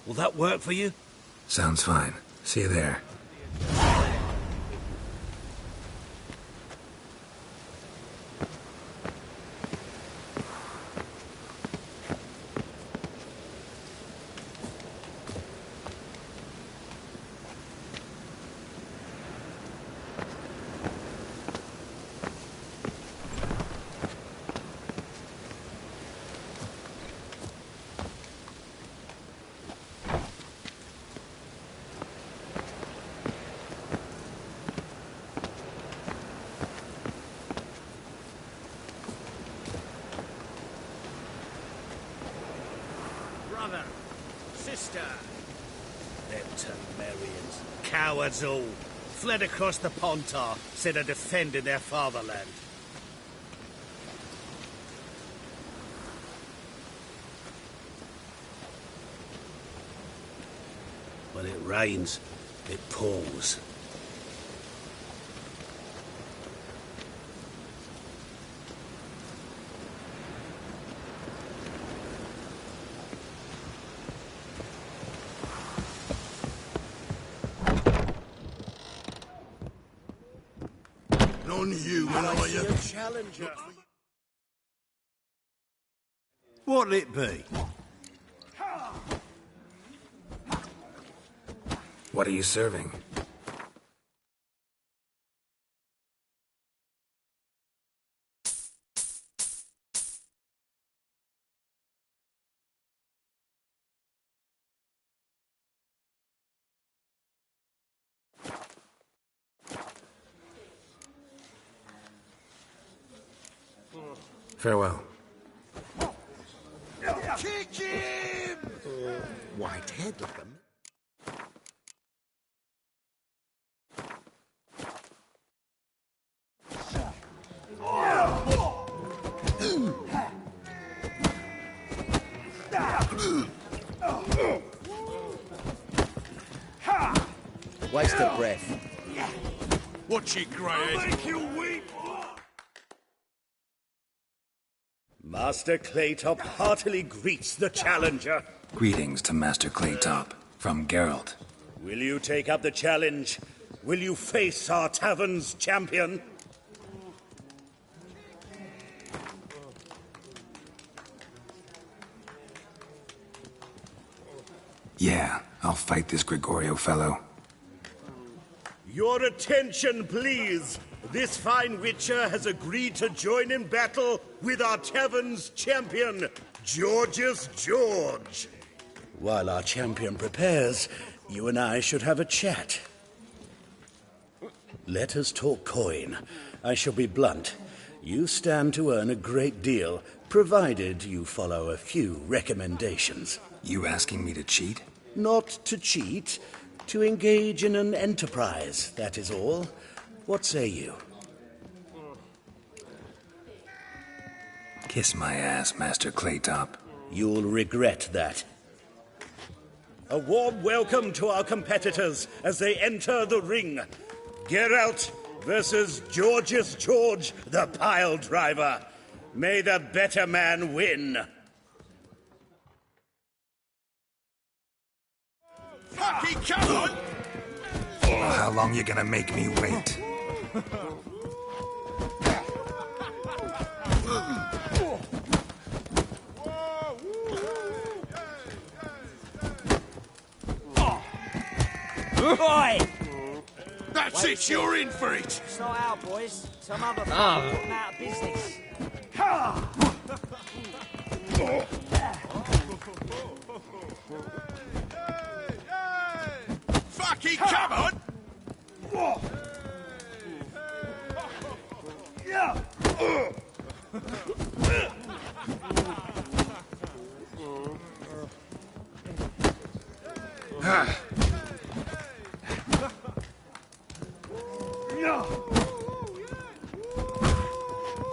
Will that work for you? Sounds fine. See you there. Mother, sister. Them Temerians, cowards all, fled across the Pontar, instead of defending their fatherland. When it rains, it pours. Non-human, are you? Challenger. What'll it be? What are you serving? Farewell. Kick him! White headlam? Waste of breath. Watch it, Greyhead. Make you weep. Master Claytop heartily greets the challenger. Greetings to Master Claytop, from Geralt. Will you take up the challenge? Will you face our tavern's champion? Yeah, I'll fight this Gregorio fellow. Your attention, please. This fine witcher has agreed to join in battle with our tavern's champion, George's George. While our champion prepares, you and I should have a chat. Let us talk coin. I shall be blunt. You stand to earn a great deal, provided you follow a few recommendations. You asking me to cheat? Not to cheat, to engage in an enterprise, that is all. What say you? Kiss my ass, Master Claytop. You'll regret that. A warm welcome to our competitors as they enter the ring. Geralt versus George's George, the pile driver. May the better man win. Fucking come on! Well, how long you gonna make me wait? Boy! That's it, you're in for it! It's not our boys. Some other put them out of business. Fucking come on!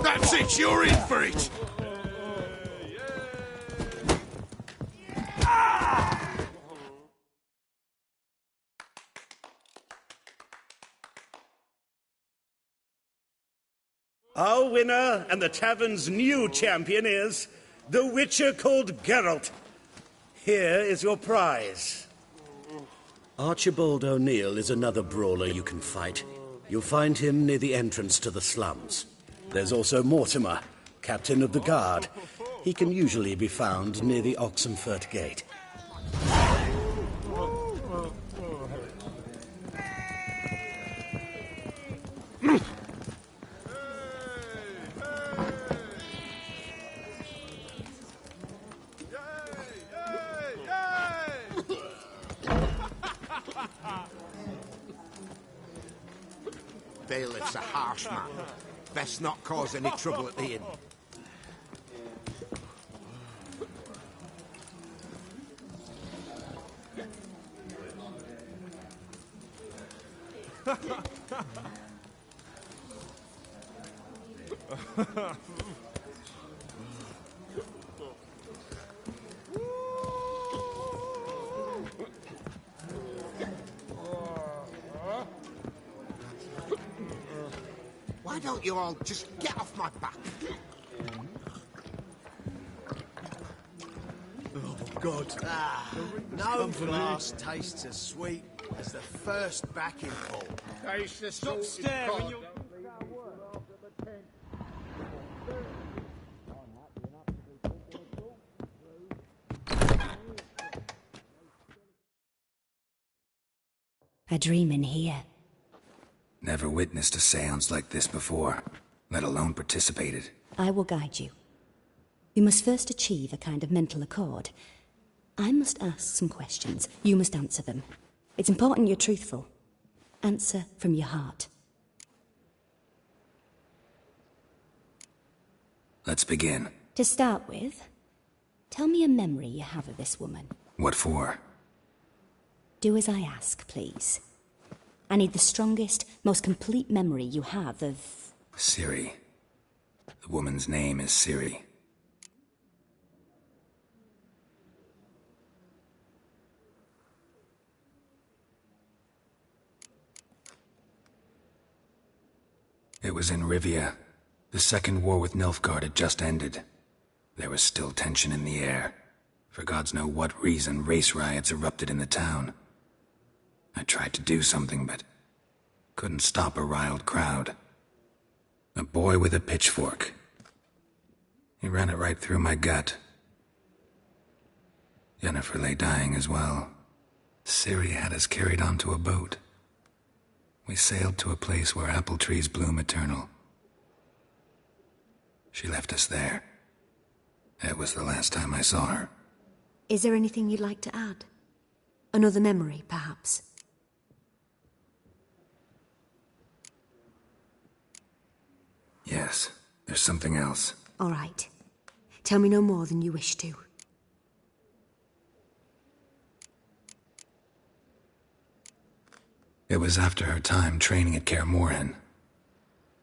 That's it, you're in for it! Our winner and the tavern's new champion is the witcher called Geralt. Here is your prize. Archibald O'Neill is another brawler you can fight. You'll find him near the entrance to the slums. There's also Mortimer, captain of the guard. He can usually be found near the Oxenfurt Gate. Bailiff's a harsh man. Best not cause any trouble at the inn. Why don't you all just get off my back? Oh, God. No glass tastes as sweet as the first backing pull. Taste the Stop salted staring, cod. you'll... A dream in here. Never witnessed a seance like this before, let alone participated. I will guide you. You must first achieve a kind of mental accord. I must ask some questions. You must answer them. It's important you're truthful. Answer from your heart. Let's begin. To start with, tell me a memory you have of this woman. What for? Do as I ask, please. I need the strongest, most complete memory you have of... Ciri. The woman's name is Ciri. It was in Rivia. The second war with Nilfgaard had just ended. There was still tension in the air. For gods know what reason, race riots erupted in the town. I tried to do something, but couldn't stop a riled crowd. A boy with a pitchfork. He ran it right through my gut. Yennefer lay dying as well. Ciri had us carried onto a boat. We sailed to a place where apple trees bloom eternal. She left us there. That was the last time I saw her. Is there anything you'd like to add? Another memory, perhaps? Yes, there's something else. All right. Tell me no more than you wish to. It was after her time training at Kaer Morhen.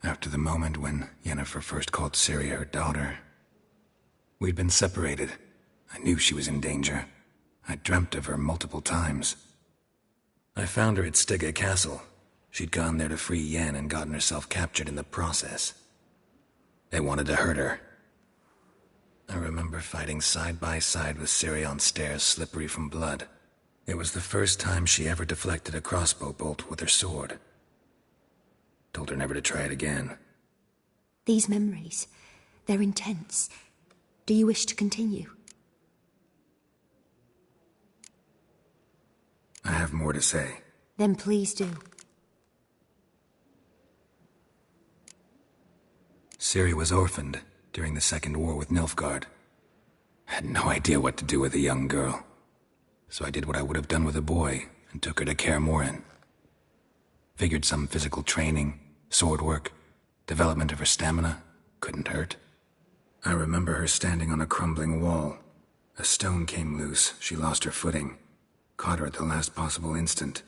After the moment when Yennefer first called Ciri her daughter. We'd been separated. I knew she was in danger. I dreamt of her multiple times. I found her at Stygga Castle. She'd gone there to free Yen and gotten herself captured in the process. They wanted to hurt her. I remember fighting side by side with Ciri on stairs slippery from blood. It was the first time she ever deflected a crossbow bolt with her sword. Told her never to try it again. These memories, they're intense. Do you wish to continue? I have more to say. Then please do. Ciri was orphaned during the Second War with Nilfgaard. Had no idea what to do with a young girl. So I did what I would have done with a boy and took her to Kaer Morhen. Figured some physical training, sword work, development of her stamina couldn't hurt. I remember her standing on a crumbling wall. A stone came loose, she lost her footing. Caught her at the last possible instant.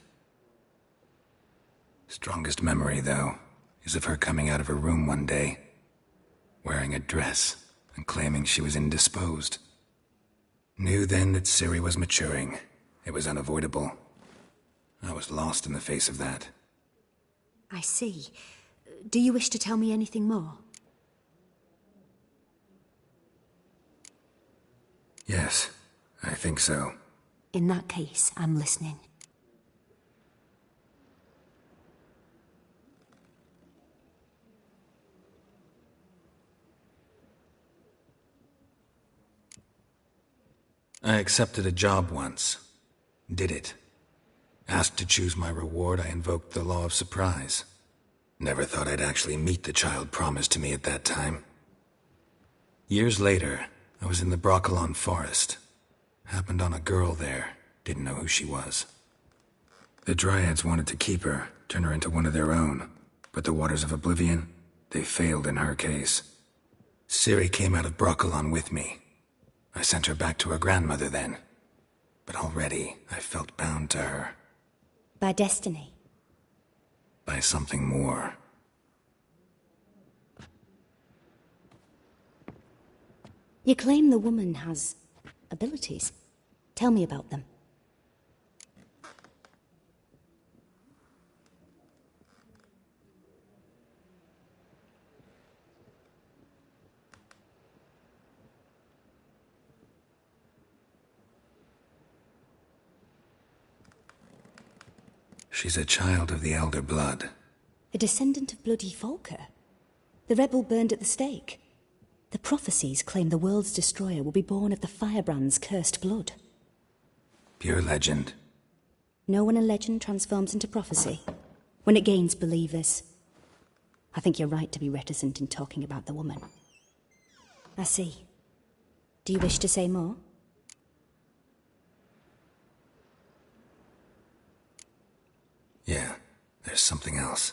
Strongest memory, though, is of her coming out of her room one day, wearing a dress and claiming she was indisposed. Knew then that Ciri was maturing. It was unavoidable. I was lost in the face of that. I see. Do you wish to tell me anything more? Yes, I think so. In that case, I'm listening. I accepted a job once. Did it. Asked to choose my reward, I invoked the law of surprise. Never thought I'd actually meet the child promised to me at that time. Years later, I was in the Broccolon forest. Happened on a girl there. Didn't know who she was. The Dryads wanted to keep her, turn her into one of their own. But the Waters of Oblivion, they failed in her case. Ciri came out of Broccolon with me. I sent her back to her grandmother then. But already, I felt bound to her. By destiny? by something more. You claim the woman has abilities. Tell me about them. She's a child of the Elder Blood. A descendant of bloody Volker. The rebel burned at the stake. The prophecies claim the world's destroyer will be born of the firebrand's cursed blood. Pure legend. Know when a legend transforms into prophecy? When it gains believers. I think you're right to be reticent in talking about the woman. I see. Do you wish to say more? Yeah, there's something else.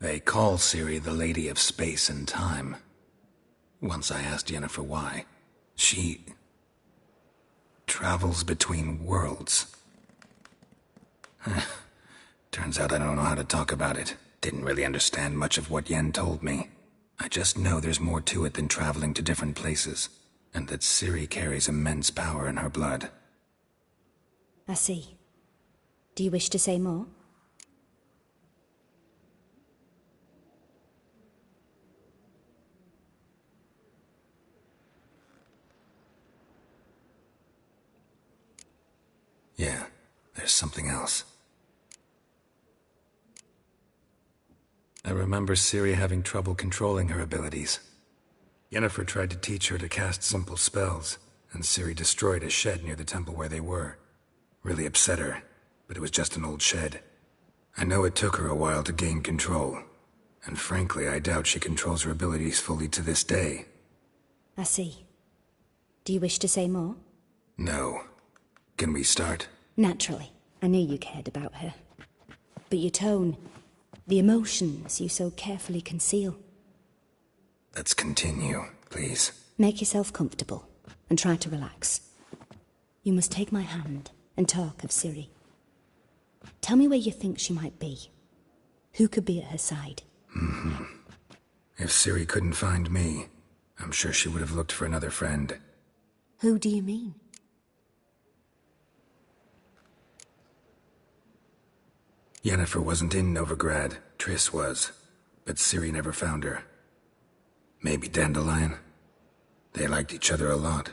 They call Ciri the Lady of Space and Time. Once I asked Yennefer why. She travels between worlds. Turns out I don't know how to talk about it. Didn't really understand much of what Yen told me. I just know there's more to it than traveling to different places, and that Ciri carries immense power in her blood. I see. Do you wish to say more? Yeah, there's something else. I remember Ciri having trouble controlling her abilities. Yennefer tried to teach her to cast simple spells, and Ciri destroyed a shed near the temple where they were. Really upset her, but it was just an old shed. I know it took her a while to gain control, and frankly, I doubt she controls her abilities fully to this day. I see. Do you wish to say more? No. Can we start? Naturally. I knew you cared about her. But your tone, the emotions you so carefully conceal. Let's continue, please. Make yourself comfortable, and try to relax. You must take my hand and talk of Ciri. Tell me where you think she might be. Who could be at her side? If Ciri couldn't find me, I'm sure she would have looked for another friend. Who do you mean? Yennefer wasn't in Novigrad. Triss was. But Ciri never found her. Maybe Dandelion? They liked each other a lot.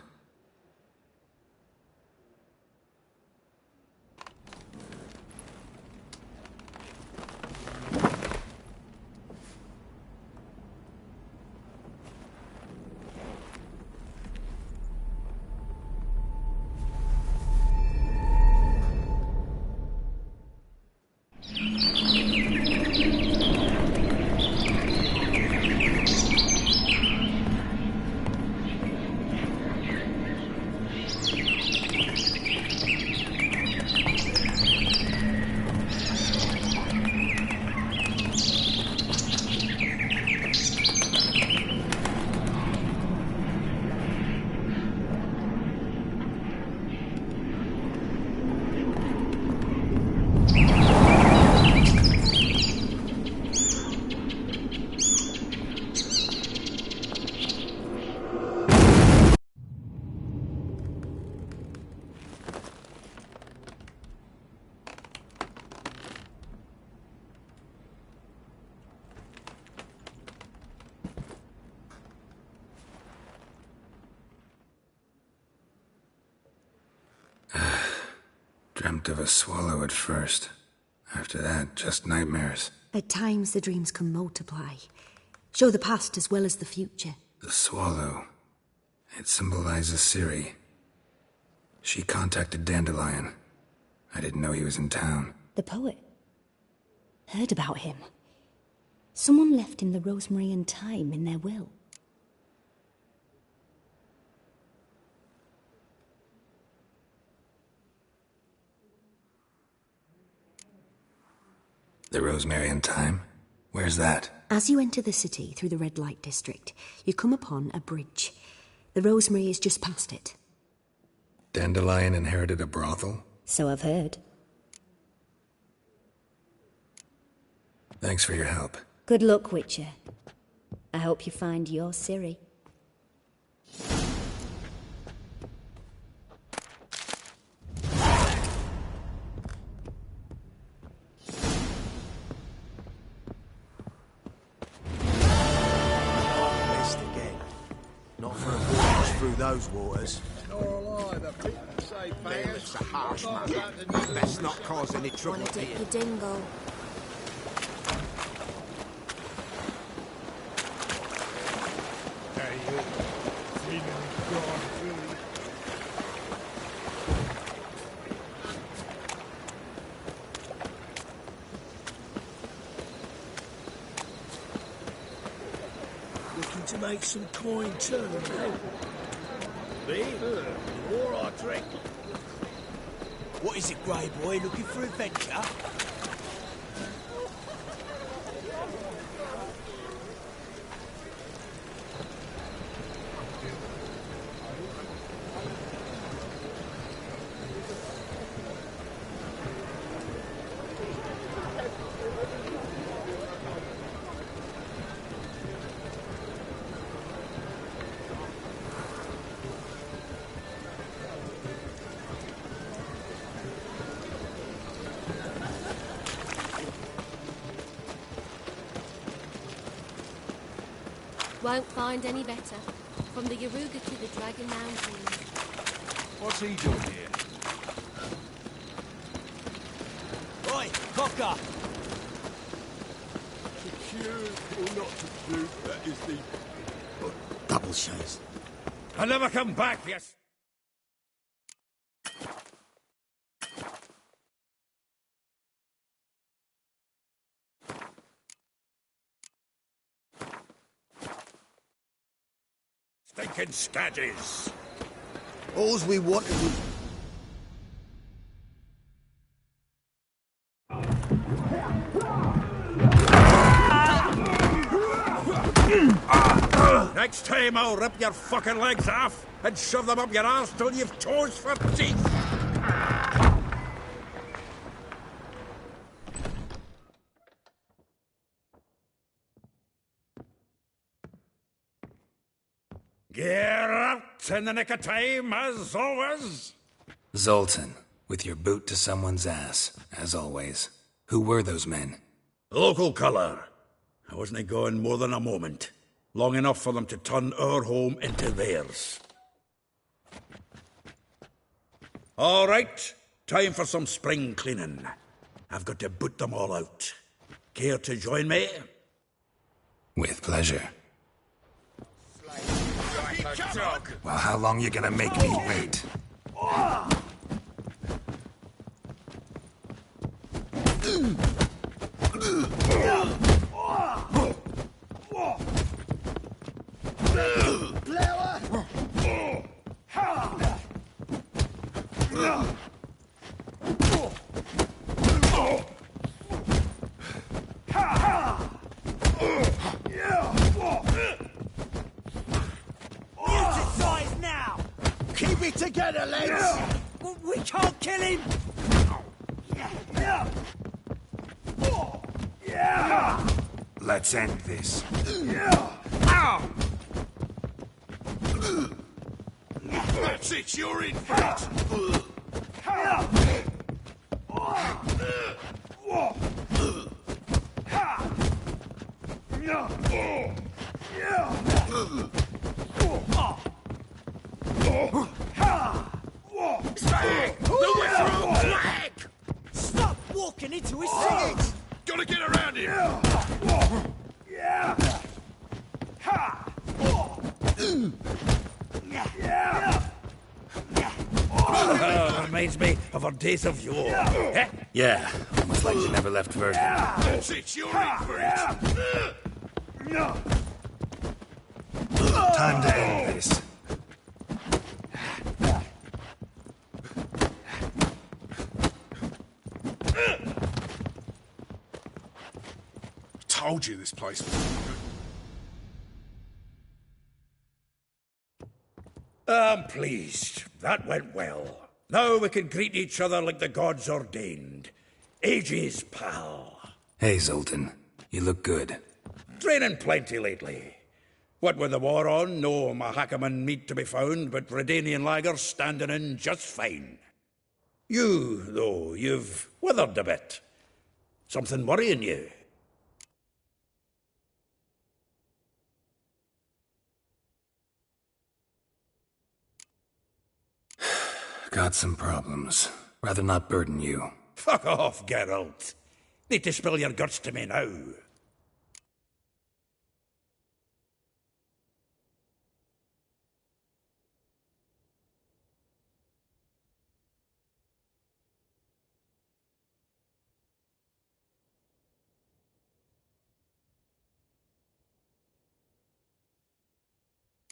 Dreamt of a swallow at first. After that, just nightmares. At times the dreams can multiply. Show the past as well as the future. The swallow. It symbolizes Ciri. She contacted Dandelion. I didn't know he was in town. The poet. Heard about him. Someone left him the rosemary and thyme in their will. The rosemary and thyme? Where's that? As you enter the city through the red light district, you come upon a bridge. The Rosemary is just past it. Dandelion inherited a brothel? So I've heard. Thanks for your help. Good luck, Witcher. I hope you find your Ciri. Missed again. Not for a voyage through those waters. It's a harsh man. Best not cause any trouble Wanna dip here. your dingle? Looking to make some coin too, eh? Me? Or I drink. What is it, Grey Boy? Looking for adventure? Won't find any better. From the Yaruga to the Dragon Mountains. What's he doing here? Oi, Cocker! To choose or not to choose, that is the... Double shows. I'll never come back, yes. Stinking scadges. All's we wanted was... Next time I'll rip your fucking legs off and shove them up your arse till you've toes for teeth. Get out in the nick of time, as always. Zoltan, with your boot to someone's ass, as always. Who were those men? Local colour. I wasn't going more than a moment. Long enough for them to turn our home into theirs. All right, time for some spring cleaning. I've got to boot them all out. Care to join me? With pleasure. Well, how long you gonna make me wait? Keep it together, lads! We can't kill him! Let's end this. That's it, you're in for it! Stop walking into his seat! Gotta get around him! Reminds me of our days of yore. Eh? Yeah, almost like you never left Verdun. That's it, you're in for it! Time to end this. told you this place was... I'm pleased. That went well. Now we can greet each other like the gods ordained. Ages, pal. Hey, Zoltan. You look good. Training plenty lately. What with the war on, no Mahakaman meat to be found, but Redanian lagers standing in just fine. You, though, you've withered a bit. Something worrying you? Got some problems. Rather not burden you. Fuck off, Geralt. Need to spill your guts to me now.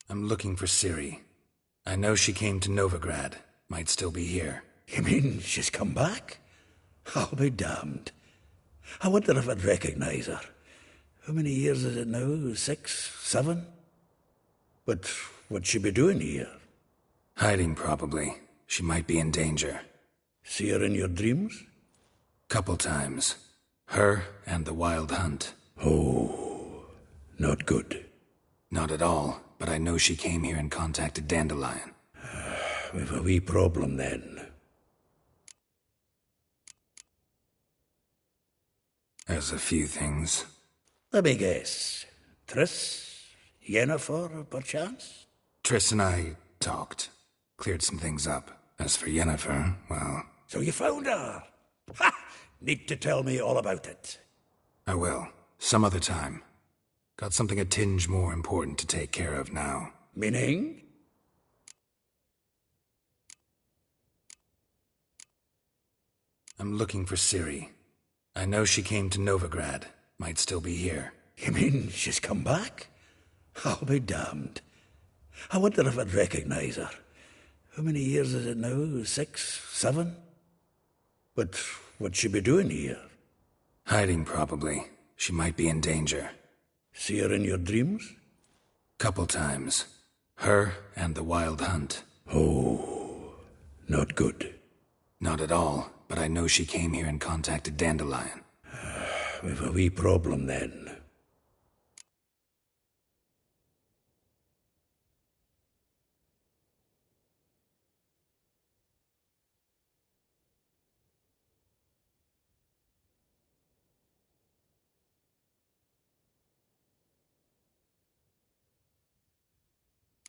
I'm looking for Ciri. I know she came to Novigrad. Might still be here. You mean she's come back? I'll be damned. I wonder if I'd recognize her. How many years is it now? 6, 7? But what'd she be doing here? Hiding, probably. She might be in danger. See her in your dreams? Couple times. Her and the Wild Hunt. Oh, not good. Not at all, but I know she came here and contacted Dandelion. We've a wee problem then. There's a few things. Let me guess. Triss? Yennefer, perchance? Triss and I talked. Cleared some things up. As for Yennefer, well... So you found her? Ha! Need to tell me all about it. I will. Some other time. Got something a tinge more important to take care of now. Meaning? I'm looking for Ciri. I know she came to Novigrad. Might still be here. You mean she's come back? I'll be damned. I wonder if I'd recognize her. How many years is it now? 6, 7? But what'd she be doing here? Hiding, probably. She might be in danger. See her in your dreams? Couple times. Her and the Wild Hunt. Oh, not good. Not at all, but I know she came here and contacted Dandelion. We've a wee problem then.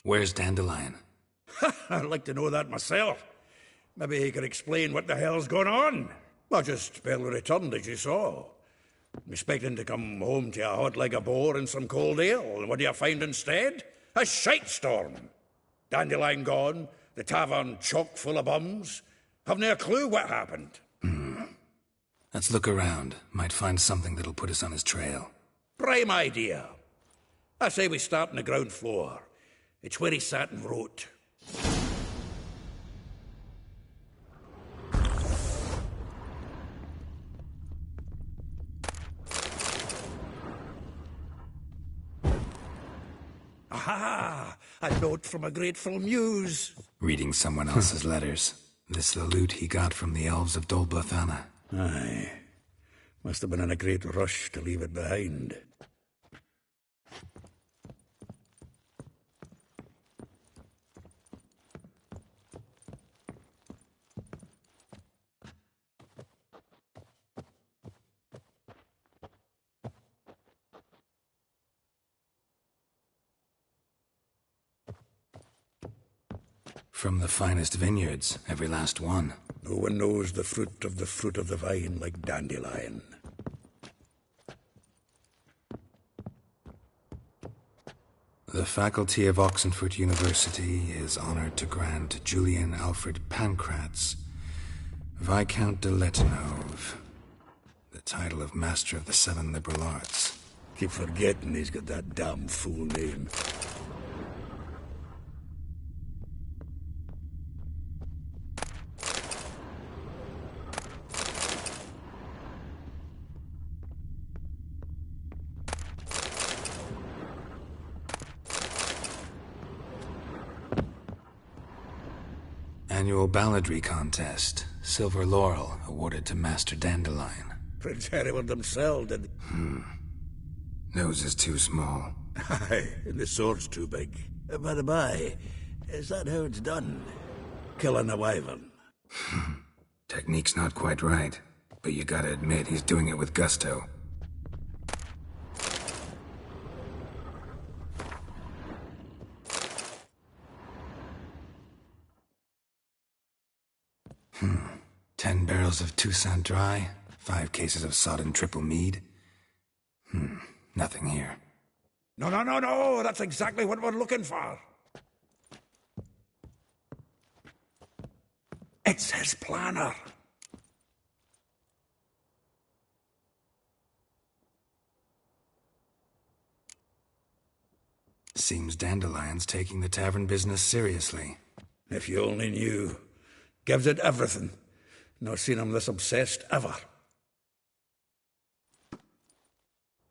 Where's Dandelion? I'd like to know that myself. Maybe he could explain what the hell's going on. I just barely returned, as you saw. I'm expecting to come home to a hot leg of boar and some cold ale, and what do you find instead? A shite storm. Dandelion gone, the tavern chock full of bums. Haven't a clue what happened. Let's look around. Might find something that'll put us on his trail. Prime idea. I say we start on the ground floor. It's where he sat and wrote. Aha! A note from a grateful muse. Reading someone else's letters. This the loot he got from the elves of Dol Blathanna. Aye. Must have been in a great rush to leave it behind. From the finest vineyards, every last one. No one knows the fruit of the vine like Dandelion. The faculty of Oxenfurt University is honored to grant Julian Alfred Pancratz, Viscount de Letenhove, the title of Master of the Seven Liberal Arts. Keep forgetting he's got that damn fool name. Annual balladry contest. Silver laurel awarded to Master Dandelion. Prince Hereward himself did. Nose is too small. Aye, and the sword's too big. By the by, is that how it's done? Killing a wyvern? Technique's not quite right, but you gotta admit he's doing it with gusto. — 10 barrels of Toussaint Dry, 5 cases of sodden triple mead. Nothing here. No, that's exactly what we're looking for. It's his planner. Seems Dandelion's taking the tavern business seriously. If you only knew. Gives it everything. Not seen him this obsessed ever.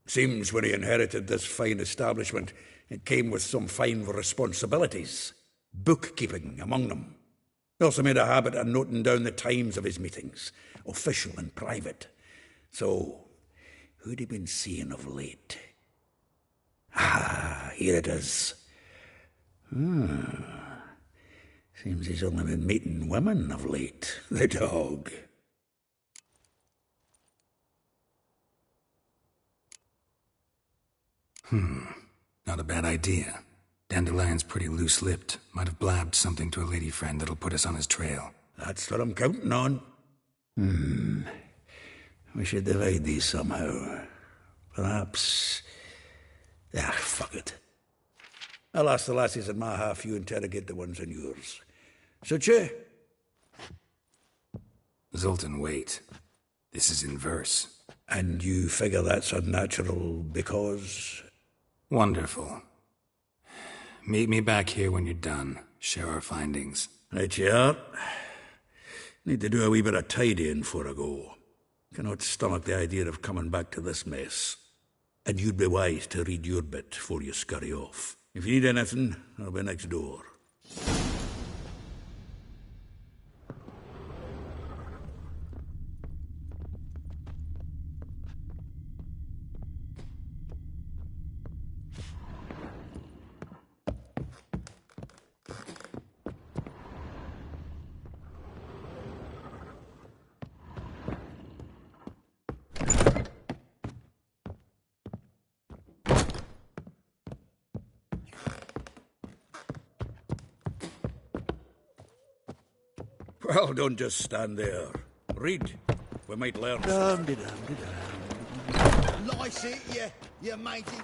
Seems when he inherited this fine establishment, it came with some fine responsibilities. Bookkeeping among them. He also made a habit of noting down the times of his meetings, official and private. So, who'd he been seeing of late? Ah, here it is. Seems he's only been meeting women of late, the dog. Not a bad idea. Dandelion's pretty loose-lipped. Might have blabbed something to a lady friend that'll put us on his trail. That's what I'm counting on. We should divide these somehow. Perhaps... fuck it. I'll ask the lassies in my half, you interrogate the ones in yours. Suit you? Zoltan, wait. This is in verse. And you figure that's unnatural because... Wonderful. Meet me back here when you're done. Share our findings. Right you are. Need to do a wee bit of tidying before I go. Cannot stomach the idea of coming back to this mess. And you'd be wise to read your bit before you scurry off. If you need anything, I'll be next door. Well, don't just stand there. Read. We might learn something. Lice it, you matey.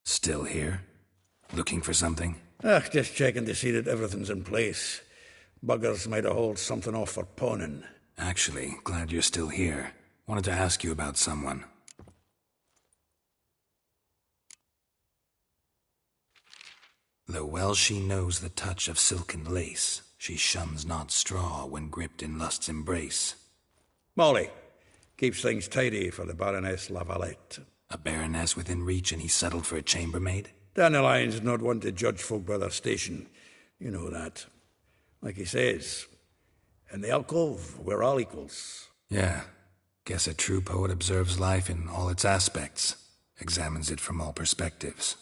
Still here? Looking for something? Just checking to see that everything's in place. Buggers might have hauled something off for pawning. Actually, glad you're still here. Wanted to ask you about someone. Though well she knows the touch of silken lace, she shuns not straw when gripped in lust's embrace. Molly. Keeps things tidy for the Baroness Lavalette. A baroness within reach and he settled for a chambermaid? Dandelion's not one to judge folk by their station. You know that. Like he says, in the alcove, we're all equals. Yeah. Guess a true poet observes life in all its aspects, examines it from all perspectives.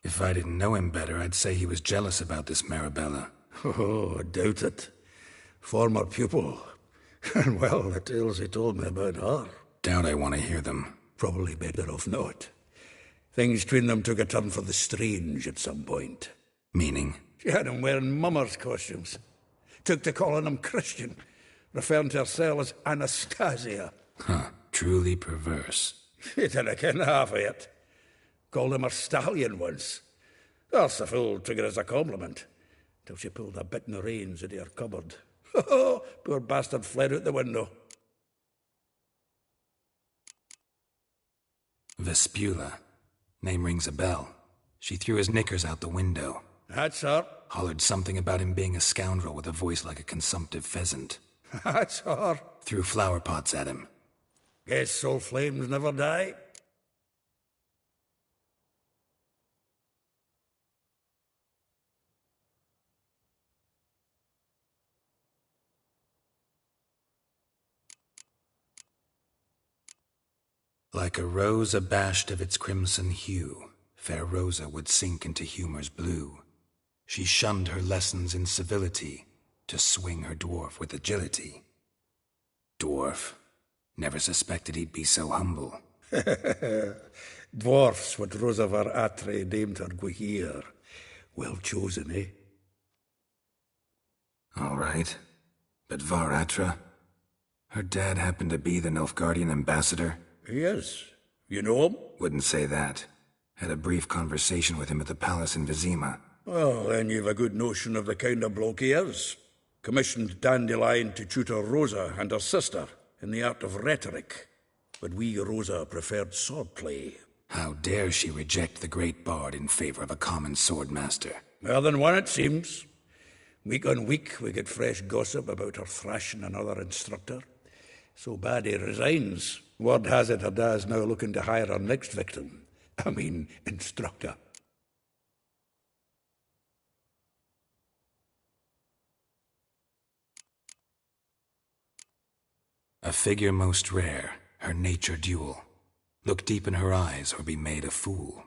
If I didn't know him better, I'd say he was jealous about this Marabella. Oh, I doubt it. Former pupil. And well, the tales he told me about her. Doubt I want to hear them. Probably better off not. Things between them took a turn for the strange at some point. Meaning? She had him wearing mummers' costumes. Took to calling him Christian, referring to herself as Anastasia. Huh, truly perverse. She didn't ken half of it. Called him her stallion once. That's the fool took it as a compliment, till she pulled a bit in the reins into her cupboard. Poor bastard fled out the window. Vespula. Name rings a bell. She threw his knickers out the window. That's her. Hollered something about him being a scoundrel with a voice like a consumptive pheasant. That's her. Threw flower pots at him. Guess soul flames never die. Like a rose abashed of its crimson hue, fair Rosa would sink into humor's blue. She shunned her lessons in civility, to swing her dwarf with agility. Dwarf. Never suspected he'd be so humble. Dwarfs, what Rosa var Atre named her Guihir. Well chosen, eh? All right. But Var Atra? Her dad happened to be the Nilfgaardian ambassador? Yes. You know him? Wouldn't say that. Had a brief conversation with him at the palace in Vizima. Well, then you've a good notion of the kind of bloke he is. Commissioned Dandelion to tutor Rosa and her sister in the art of rhetoric. But we, Rosa, preferred swordplay. How dare she reject the great bard in favor of a common swordmaster? More than one, it seems. Week on week, we get fresh gossip about her thrashing another instructor. So bad he resigns. Word has it her dad's now looking to hire her next victim. I mean, instructor. A figure most rare, her nature dual. Look deep in her eyes or be made a fool.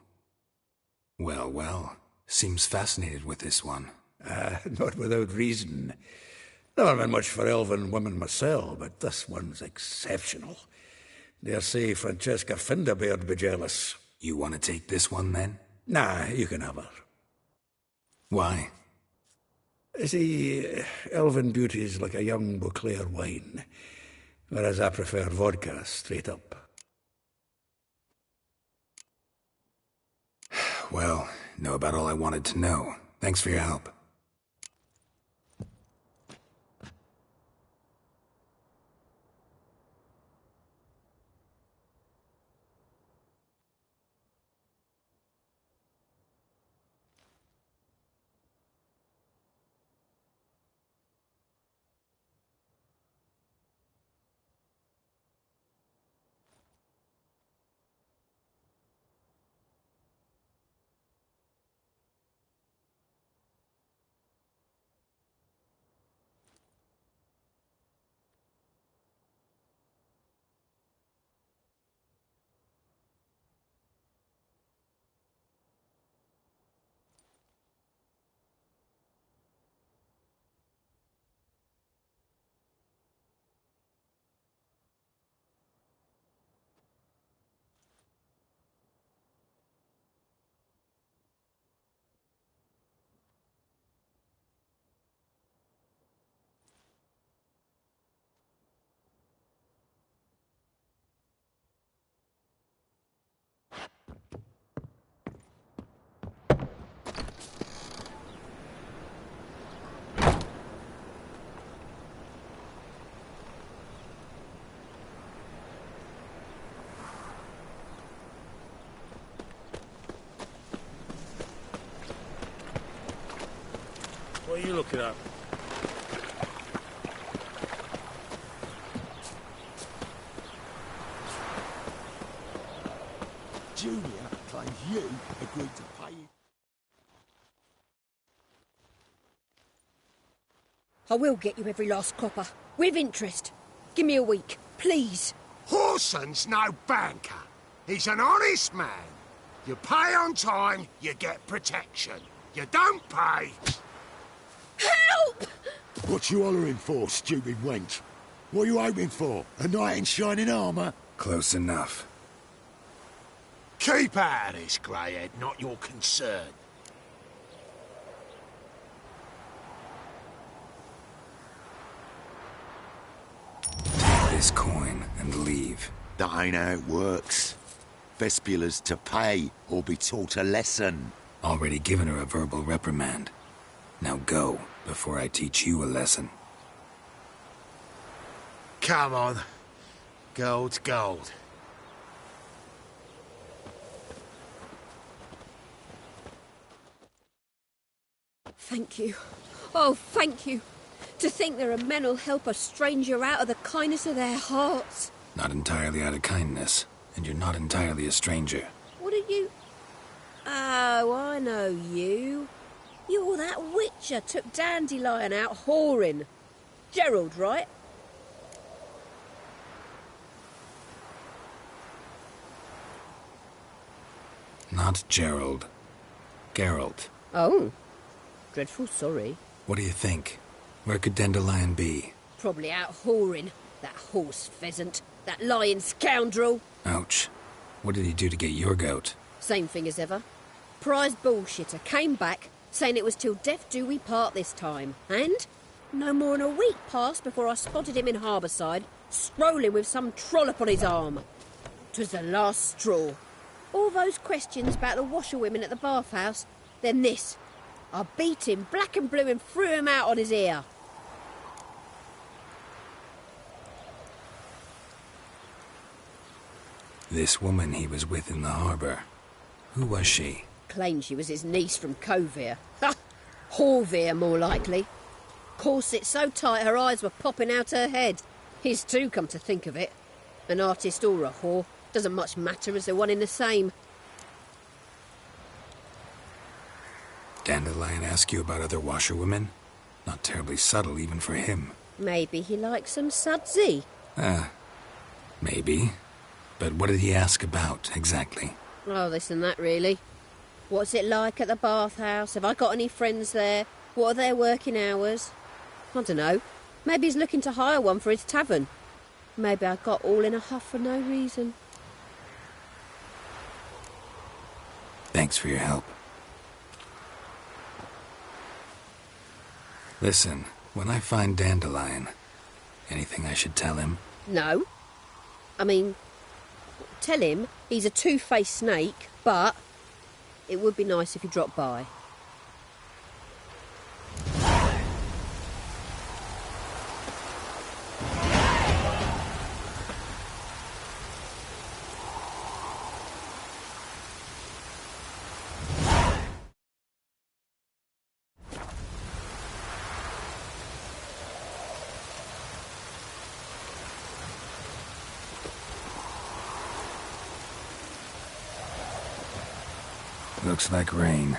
Well, well, seems fascinated with this one. Not without reason. Never been much for elven women myself, but this one's exceptional. Dare say Francesca Finderbeard be jealous. You want to take this one, then? Nah, you can have her. Why? See, elven beauty's like a young Beauclair wine, whereas I prefer vodka straight up. Well, know about all I wanted to know. Thanks for your help. What are you looking at? Julia claims you agreed to pay it. I will get you every last copper, with interest. Give me a week, please. Horson's no banker. He's an honest man. You pay on time, you get protection. You don't pay... Help! What you hollering for, stupid wench? What you hoping for? A knight in shining armour? Close enough. Keep out of this, greyhead, not your concern. Take this coin and leave. That ain't how it works. Vespula's to pay or be taught a lesson. Already given her a verbal reprimand. Now go, before I teach you a lesson. Come on. Gold's gold. Thank you. Oh, thank you. To think there are men who'll help a stranger out of the kindness of their hearts. Not entirely out of kindness, and you're not entirely a stranger. What are you... Oh, I know you. You're that witcher took Dandelion out whoring. Gerald, right? Not Gerald. Geralt. Oh. Dreadful sorry. What do you think? Where could Dandelion be? Probably out whoring. That horse pheasant. That lying scoundrel. Ouch. What did he do to get your goat? Same thing as ever. Prize bullshitter came back, saying it was till death do we part this time. And no more than a week passed before I spotted him in Harbourside, strolling with some trollop on his arm. 'Twas the last straw. All those questions about the washerwomen at the bathhouse, then this. I beat him black and blue and threw him out on his ear. This woman he was with in the harbour. Who was she? Claimed she was his niece from Kovir. Ha! Horvir, more likely. Corset so tight her eyes were popping out her head. His too, come to think of it. An artist or a whore. Doesn't much matter as they're one in the same. Dandelion ask you about other washerwomen? Not terribly subtle even for him. Maybe he likes some sudsy. Maybe. But what did he ask about, exactly? Oh, this and that, really. What's it like at the bathhouse? Have I got any friends there? What are their working hours? I don't know. Maybe he's looking to hire one for his tavern. Maybe I got all in a huff for no reason. Thanks for your help. Listen, when I find Dandelion, anything I should tell him? No. I mean, tell him he's a two-faced snake, but it would be nice if he dropped by. Looks like rain.